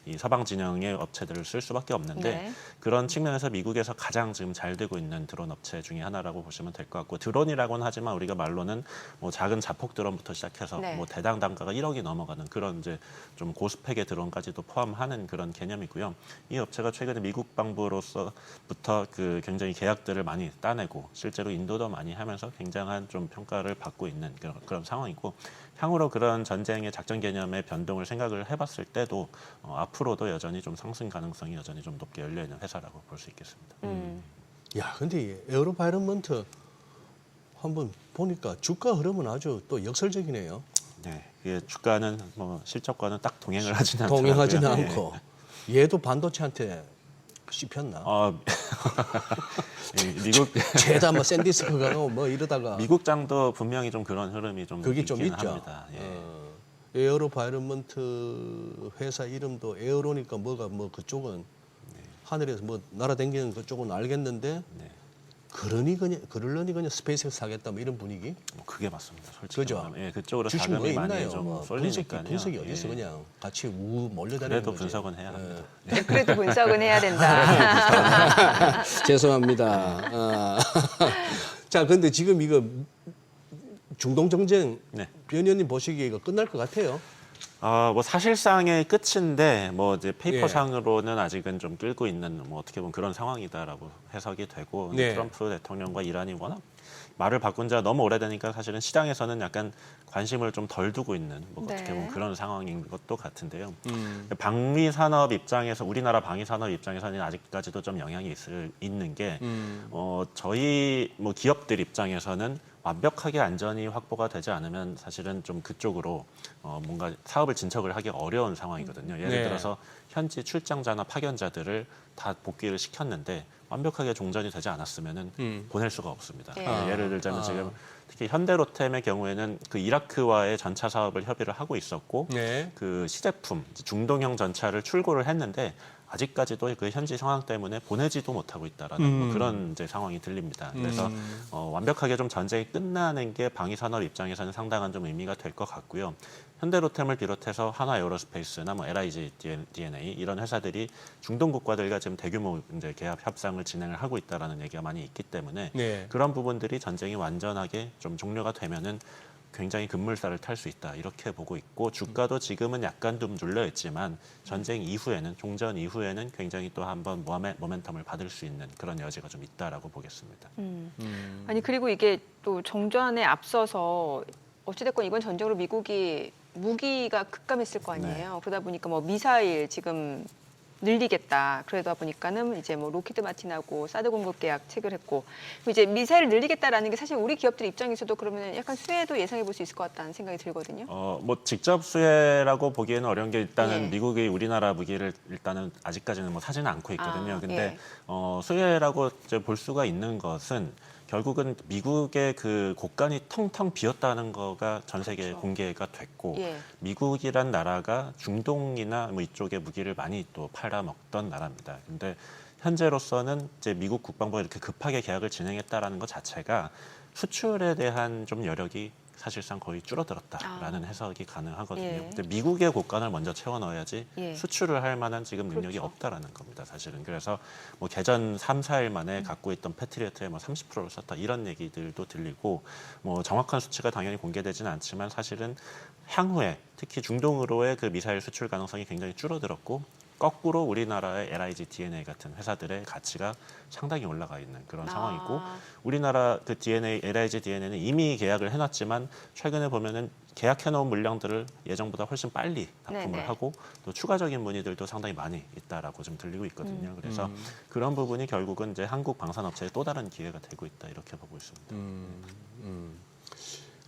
이 서방 진영의 업체들을 쓸 수밖에 없는데 네. 그런 측면에서 미국에서 가장 지금 잘 되고 있는 드론 업체 중에 하나라고 보시면 될 것 같고 드론이라고는 하지만 우리가 말로는 뭐 작은 자폭 드론부터 시작해서 네. 뭐 대당 단가가 1억이 넘어가는 그런 이제 좀 고스펙의 드론까지도 포함하는 그런 개념이고요. 이 업체가 최근에 미국 방부로서부터 그 굉장히 계약들을 많이 따내고 실제로 인도도 많이 하면서 굉장한 좀 평가를 받고 있는 그런 상황이고 향후로 그런 전쟁의 작전 개념의 변동을 생각을 해봤을 때도 앞으로도 여전히 좀 상승 가능성이 여전히 좀 높게 열려 있는 회사라고 볼 수 있겠습니다. 야, 근데 이 에어로바이러먼트 한번 보니까 주가 흐름은 아주 또 역설적이네요. 네, 이게 주가는 뭐 실적과는 딱 동행을 하지는 않더라고요. 동행하지는 예. 않고 얘도 반도체한테 씹혔나? 미국 죄다 뭐 샌디스크 가고 뭐 이러다가 미국장도 분명히 좀 그런 흐름이 좀 그게 좀 있기는 있죠. 합니다. 예. 에어로바이러먼트 회사 이름도 에어로니까 뭐가 뭐 그쪽은 하늘에서 뭐 날아다니는 그쪽은 알겠는데 네. 그러려니 그냥 스페이스X 사겠다 뭐 이런 분위기? 뭐 그게 맞습니다. 솔직히 그죠? 말하면. 예, 그쪽으로 주식 뭐 자금이 많이 있나요? 좀 뭐 쏠리니까요. 분석이 어디 있어 예. 그냥 같이 몰려다니는 그래도 거지. 분석은 해야 합니다. 네, 그래도 분석은 해야 된다. 죄송합니다. 자, 근데 지금 이거 중동 정쟁 네. 변 의원님 보시기에 이거 끝날 것 같아요. 뭐 사실상의 끝인데 뭐 이제 예. 페이퍼상으로는 아직은 좀 끌고 있는 뭐 어떻게 보면 그런 상황이다라고 해석이 되고 네. 트럼프 대통령과 이란이 워낙 말을 바꾼 지가 너무 오래되니까 사실은 시장에서는 약간 관심을 좀 덜 두고 있는 뭐 어떻게 네. 보면 그런 상황인 것도 같은데요. 방위 산업 입장에서 우리나라 방위 산업 입장에서는 아직까지도 좀 영향이 있는 게 저희 뭐 기업들 입장에서는 완벽하게 안전이 확보가 되지 않으면 사실은 좀 그쪽으로 뭔가 사업을 진척을 하기 어려운 상황이거든요. 예를 네. 들어서 현지 출장자나 파견자들을 다 복귀를 시켰는데 완벽하게 종전이 되지 않았으면은 보낼 수가 없습니다. 예. 예를 들자면 지금 특히 현대로템의 경우에는 그 이라크와의 전차 사업을 협의를 하고 있었고 네. 그 시제품 중동형 전차를 출고를 했는데 아직까지도 그 현지 상황 때문에 보내지도 못하고 있다라는 뭐 그런 이제 상황이 들립니다. 그래서 완벽하게 좀 전쟁이 끝나는 게 방위 산업 입장에서는 상당한 좀 의미가 될 것 같고요. 현대로템을 비롯해서 한화에어로스페이스나 뭐 LIG DNA 이런 회사들이 중동 국가들과 지금 대규모 이제 계약 협상을 진행을 하고 있다라는 얘기가 많이 있기 때문에 네. 그런 부분들이 전쟁이 완전하게 좀 종료가 되면은 굉장히 급물살을 탈 수 있다 이렇게 보고 있고 주가도 지금은 약간 좀 눌려 있지만 전쟁 이후에는 종전 이후에는 굉장히 또 한번 모멘텀을 받을 수 있는 그런 여지가 좀 있다라고 보겠습니다. 아니 그리고 이게 또 정전에 앞서서 어찌됐건 이번 전쟁으로 미국이 무기가 급감했을 거 아니에요. 그러다 보니까 뭐 미사일 지금 늘리겠다. 그러다 보니까는 이제 뭐 로키드 마틴하고 사드 공급 계약 체결했고 이제 미사일 늘리겠다라는 게 사실 우리 기업들 입장에서도 그러면 약간 수혜도 예상해 볼 수 있을 것 같다는 생각이 들거든요. 뭐 직접 수혜라고 보기에는 어려운 게 일단은 예. 미국이 우리나라 무기를 일단은 아직까지는 뭐 사지는 않고 있거든요. 근데 예. 수혜라고 이제 볼 수가 있는 것은 결국은 미국의 그 곳간이 텅텅 비었다는 거가 전 세계에 그렇죠. 공개가 됐고 예. 미국이란 나라가 중동이나 뭐 이쪽에 무기를 많이 또 팔아먹던 나라입니다. 근데 현재로서는 이제 미국 국방부가 이렇게 급하게 계약을 진행했다라는 것 자체가 수출에 대한 좀 여력이 사실상 거의 줄어들었다라는 해석이 가능하거든요. 예. 근데 미국의 곳간을 먼저 채워 넣어야지 예. 수출을 할 만한 지금 능력이 그렇죠. 없다라는 겁니다. 사실은. 그래서 뭐 개전 3, 4일 만에 갖고 있던 패트리어트의 뭐 30%를 썼다 이런 얘기들도 들리고 뭐 정확한 수치가 당연히 공개되지는 않지만 사실은 향후에 특히 중동으로의 그 미사일 수출 가능성이 굉장히 줄어들었고 거꾸로 우리나라의 LIG DNA 같은 회사들의 가치가 상당히 올라가 있는 그런 상황이고 우리나라 그 LIG DNA는 이미 계약을 해놨지만 최근에 보면은 계약해놓은 물량들을 예정보다 훨씬 빨리 납품을 네네. 하고 또 추가적인 문의들도 상당히 많이 있다라고 좀 들리고 있거든요. 그래서 그런 부분이 결국은 이제 한국 방산업체의 또 다른 기회가 되고 있다 이렇게 보고 있습니다.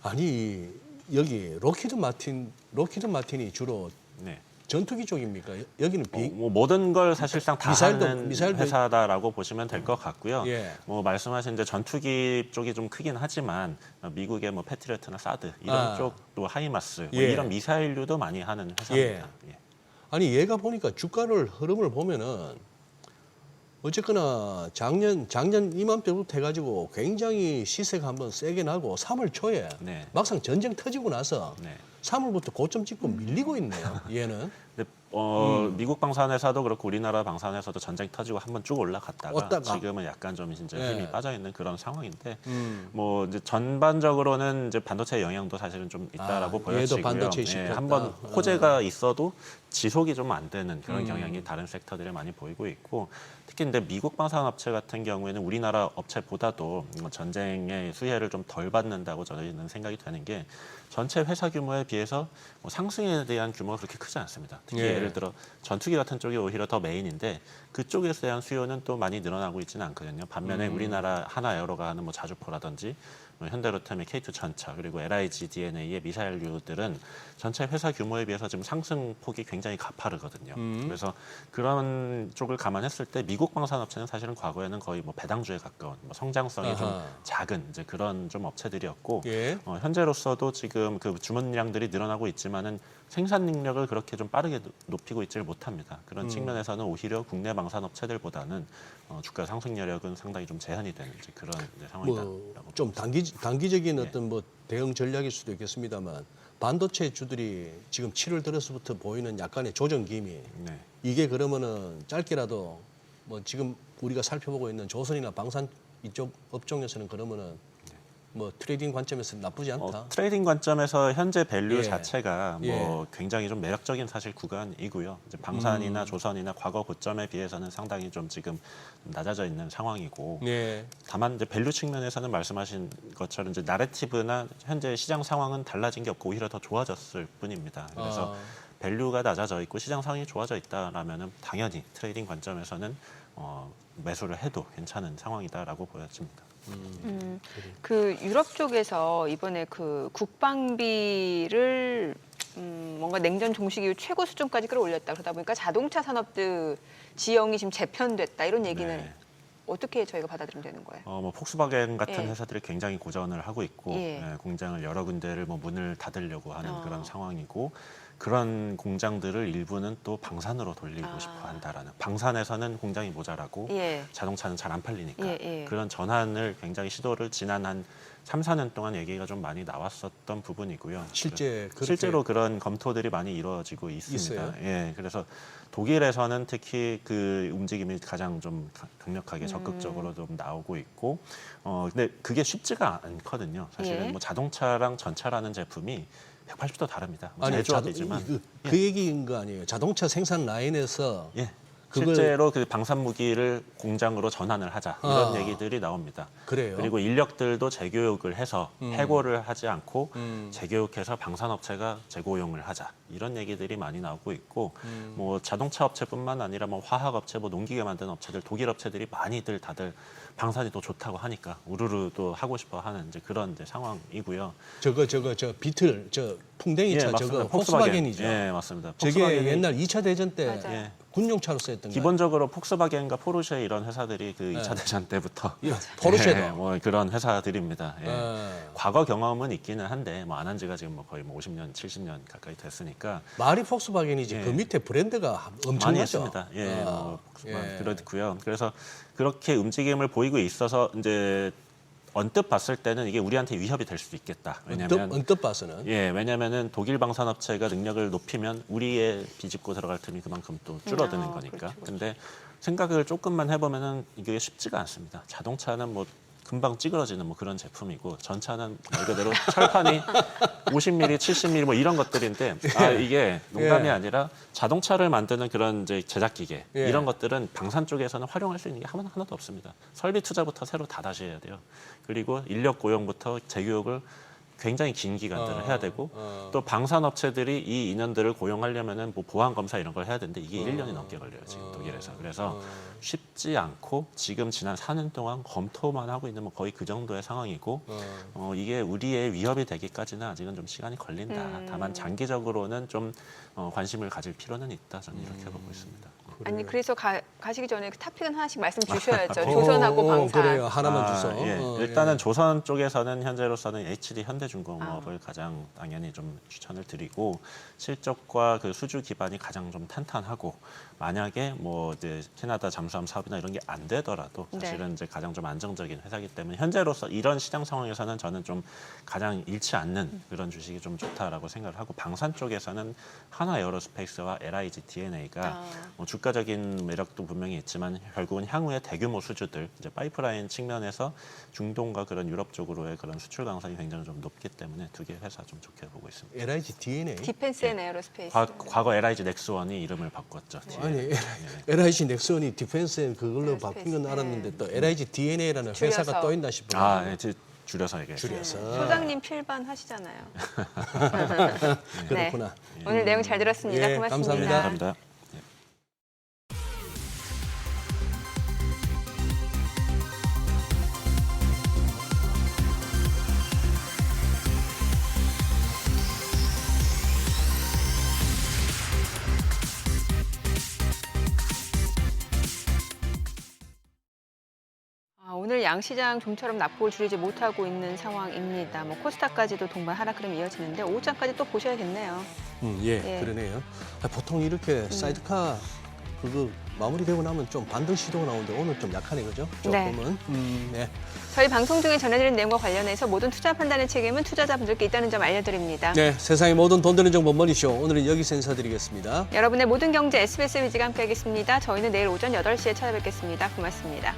아니 여기 로키드 마틴이 주로 네. 전투기 쪽입니까? 여기는 뭐 모든 걸 사실상 다 하는 미사일도 회사다라고 보시면 될 것 같고요. 예. 뭐 말씀하신 이제 전투기 쪽이 좀 크긴 하지만 미국의 뭐 패트리어트나 사드 이런 쪽 또 하이마스 뭐 예. 이런 미사일류도 많이 하는 회사입니다. 예. 아니 얘가 보니까 주가를 흐름을 보면은 어쨌거나 작년 이맘때부터 해가지고 굉장히 시세가 한번 세게 나고 3월 초에 네. 막상 전쟁 터지고 나서 네. 3월부터 고점 찍고 밀리고 있네요. 얘는. 근데 미국 방산회사도 그렇고 우리나라 방산회사도 전쟁 터지고 한번 쭉 올라갔다가 지금은 약간 좀 이제 힘이 예. 빠져 있는 그런 상황인데 뭐 이제 전반적으로는 이제 반도체 영향도 사실은 좀 있다라고 보여지고요. 얘도 반도체에 씹혔다. 한번 호재가 있어도 지속이 좀 안 되는 그런 경향이 다른 섹터들에 많이 보이고 있고 특히 근데 미국 방산업체 같은 경우에는 우리나라 업체보다도 전쟁의 수혜를 좀 덜 받는다고 저희는 생각이 되는 게 전체 회사 규모에 비해서 뭐 상승에 대한 규모가 그렇게 크지 않습니다. 특히 예. 예를 들어 전투기 같은 쪽이 오히려 더 메인인데 그쪽에 대한 수요는 또 많이 늘어나고 있지는 않거든요. 반면에 우리나라 하나에어로가 하는 뭐 자주포라든지 뭐 현대로템의 K2 전차 그리고 LIG DNA의 미사일류들은 전체 회사 규모에 비해서 지금 상승폭이 굉장히 가파르거든요. 그래서 그런 쪽을 감안했을 때 미국 방산업체는 사실은 과거에는 거의 뭐 배당주에 가까운 뭐 성장성이 좀 아하. 작은 이제 그런 좀 업체들이었고 예. 현재로서도 지금 그 주문량들이 늘어나고 있지만은 생산 능력을 그렇게 좀 빠르게 높이고 있지를 못합니다. 그런 측면에서는 오히려 국내 방산업체들보다는 주가 상승 여력은 상당히 좀 제한이 되는 이제 그런 이제 상황이다라고 뭐좀 단기적인 네. 어떤 뭐 대응 전략일 수도 있겠습니다만 반도체 주들이 지금 7월 들어서부터 보이는 약간의 조정 기미 네. 이게 그러면은 짧게라도 뭐 지금 우리가 살펴보고 있는 조선이나 방산 이쪽 업종에서는 그러면은 뭐 트레이딩 관점에서 나쁘지 않다. 트레이딩 관점에서 현재 밸류 예. 자체가 뭐 예. 굉장히 좀 매력적인 사실 구간이고요. 이제 방산이나 조선이나 과거 고점에 비해서는 상당히 좀 지금 낮아져 있는 상황이고 예. 다만 이제 밸류 측면에서는 말씀하신 것처럼 이제 나래티브나 현재 시장 상황은 달라진 게 없고 오히려 더 좋아졌을 뿐입니다. 그래서 밸류가 낮아져 있고 시장 상황이 좋아져 있다라면은 당연히 트레이딩 관점에서는 매수를 해도 괜찮은 상황이다라고 보여집니다. 그 유럽 쪽에서 이번에 그 국방비를 뭔가 냉전 종식 이후 최고 수준까지 끌어올렸다. 그러다 보니까 자동차 산업들 지형이 지금 재편됐다. 이런 얘기는 네. 어떻게 저희가 받아들이면 되는 거예요? 뭐 폭스바겐 같은 예. 회사들이 굉장히 고전을 하고 있고 예. 공장을 여러 군데를 뭐 문을 닫으려고 하는 그런 상황이고 그런 공장들을 일부는 또 방산으로 돌리고 싶어 한다라는. 방산에서는 공장이 모자라고 예. 자동차는 잘 안 팔리니까 예. 그런 전환을 굉장히 시도를 지난 한 3, 4년 동안 얘기가 좀 많이 나왔었던 부분이고요. 실제로 그런 검토들이 많이 이루어지고 있습니다. 있어요? 예, 그래서 독일에서는 특히 그 움직임이 가장 좀 강력하게 적극적으로 좀 나오고 있고, 근데 그게 쉽지가 않거든요. 사실은 예. 뭐 자동차랑 전차라는 제품이 180도 다릅니다. 아니, 제조업이지만 그 얘기인 거 아니에요? 자동차 생산 라인에서 예. 그걸- 실제로 그 방산 무기를 공장으로 전환을 하자 이런 얘기들이 나옵니다. 그래요? 그리고 인력들도 재교육을 해서 해고를 하지 않고 재교육해서 방산업체가 재고용을 하자 이런 얘기들이 많이 나오고 있고 뭐 자동차 업체뿐만 아니라 뭐 화학업체, 뭐 농기계 만드는 업체들, 독일 업체들이 많이들 다들 방산이 더 좋다고 하니까 우르르도 하고 싶어하는 이제 그런 이제 상황이고요. 저 비틀 풍뎅이 차 저거 폭스바겐이죠. 예, 맞습니다. 저게 폭스바겐이- 옛날 2차 대전 때 맞아요. 예. 군용차로 쓰였던 거. 기본적으로 폭스바겐과 포르쉐 이런 회사들이 그 2차 대전 때부터 포르쉐도. 예, 뭐 그런 회사들입니다. 예. 예. 과거 경험은 있기는 한데 뭐 안 한 지가 지금 뭐 거의 뭐 50년, 70년 가까이 됐으니까 말이 폭스바겐이지 예. 그 밑에 브랜드가 많이 엄청나죠. 했습니다. 예, 뭐 예. 그렇고요. 그래서 그렇게 움직임을 보이고 있어서 이제 언뜻 봤을 때는 이게 우리한테 위협이 될 수도 있겠다. 왜냐하면 언뜻 봐서는. 예, 왜냐면은 독일 방산업체가 능력을 높이면 우리의 비집고 들어갈 틈이 그만큼 또 줄어드는 거니까. 그렇죠. 근데 생각을 조금만 해보면은 이게 쉽지가 않습니다. 자동차는 뭐 금방 찌그러지는 뭐 그런 제품이고 전차는 말 그대로 철판이 50mm, 70mm 뭐 이런 것들인데 이게 농담이 예. 아니라 자동차를 만드는 그런 이제 제작 기계 예. 이런 것들은 방산 쪽에서는 활용할 수 있는 게 하나도 없습니다. 설비 투자부터 새로 다 다시 해야 돼요. 그리고 인력 고용부터 재교육을 굉장히 긴 기간들을 해야 되고 또 방산업체들이 이 인원들을 고용하려면은 뭐 보안 검사 이런 걸 해야 되는데 이게 1년이 넘게 걸려요 지금 독일에서. 그래서 쉽지 않고 지금 지난 4년 동안 검토만 하고 있는 뭐 거의 그 정도의 상황이고 이게 우리의 위협이 되기까지는 아직은 좀 시간이 걸린다. 다만 장기적으로는 좀 관심을 가질 필요는 있다. 저는 이렇게 보고 있습니다. 아니 그래서 가시기 전에 그 탑픽은 하나씩 말씀 주셔야죠. 조선하고 방산. 그래요. 하나만 주소. 예. 일단은 조선 쪽에서는 현재로서는 HD 현대중공업을 가장 당연히 좀 추천을 드리고 실적과 그 수주 기반이 가장 좀 탄탄하고 만약에 뭐 이제 캐나다 잠수함 사업이나 이런 게 안 되더라도 사실은 이제 가장 좀 안정적인 회사이기 때문에 현재로서 이런 시장 상황에서는 저는 좀 가장 잃지 않는 그런 주식이 좀 좋다라고 생각을 하고 방산 쪽에서는 하나 에어로스페이스와 LIG DNA가 뭐 주가적인 매력도 분명히 있지만 결국은 향후에 대규모 수주들 이제 파이프라인 측면에서 중동과 그런 유럽 쪽으로의 그런 수출 강산이 굉장히 좀 높기 때문에 두 개 회사 좀 좋게 보고 있습니다. LIG DNA. 디펜스 앤 에어로스페이스. 과거 LIG 넥스원이 이름을 바꿨죠. 아니 LIG 넥슨이 디펜스 그걸로 바뀐 건 네. 알았는데 또 LIG DNA라는 줄여서. 회사가 또 있나 싶어요. 네, 줄여서 얘기해요. 줄여서. 소장님 필반 하시잖아요. 그렇구나. 네. 오늘 내용 잘 들었습니다. 예, 고맙습니다. 감사합니다. 감사합니다. 오늘 양시장 좀처럼 낙폭을 줄이지 못하고 있는 상황입니다. 뭐 코스닥까지도 동반 하락 흐름이 이어지는데 오후장까지 또 보셔야겠네요. 예, 그러네요. 보통 이렇게 사이드카 그거 마무리되고 나면 좀 반등 시도가 나오는데 오늘 좀 약하네, 그죠? 네. 조금은. 네. 저희 방송 중에 전해드린 내용과 관련해서 모든 투자 판단의 책임은 투자자분들께 있다는 점 알려드립니다. 네, 세상의 모든 돈 되는 정보 머니쇼. 오늘은 여기서 인사드리겠습니다. 여러분의 모든 경제 SBS 위즈가 함께하겠습니다. 저희는 내일 오전 8시에 찾아뵙겠습니다. 고맙습니다.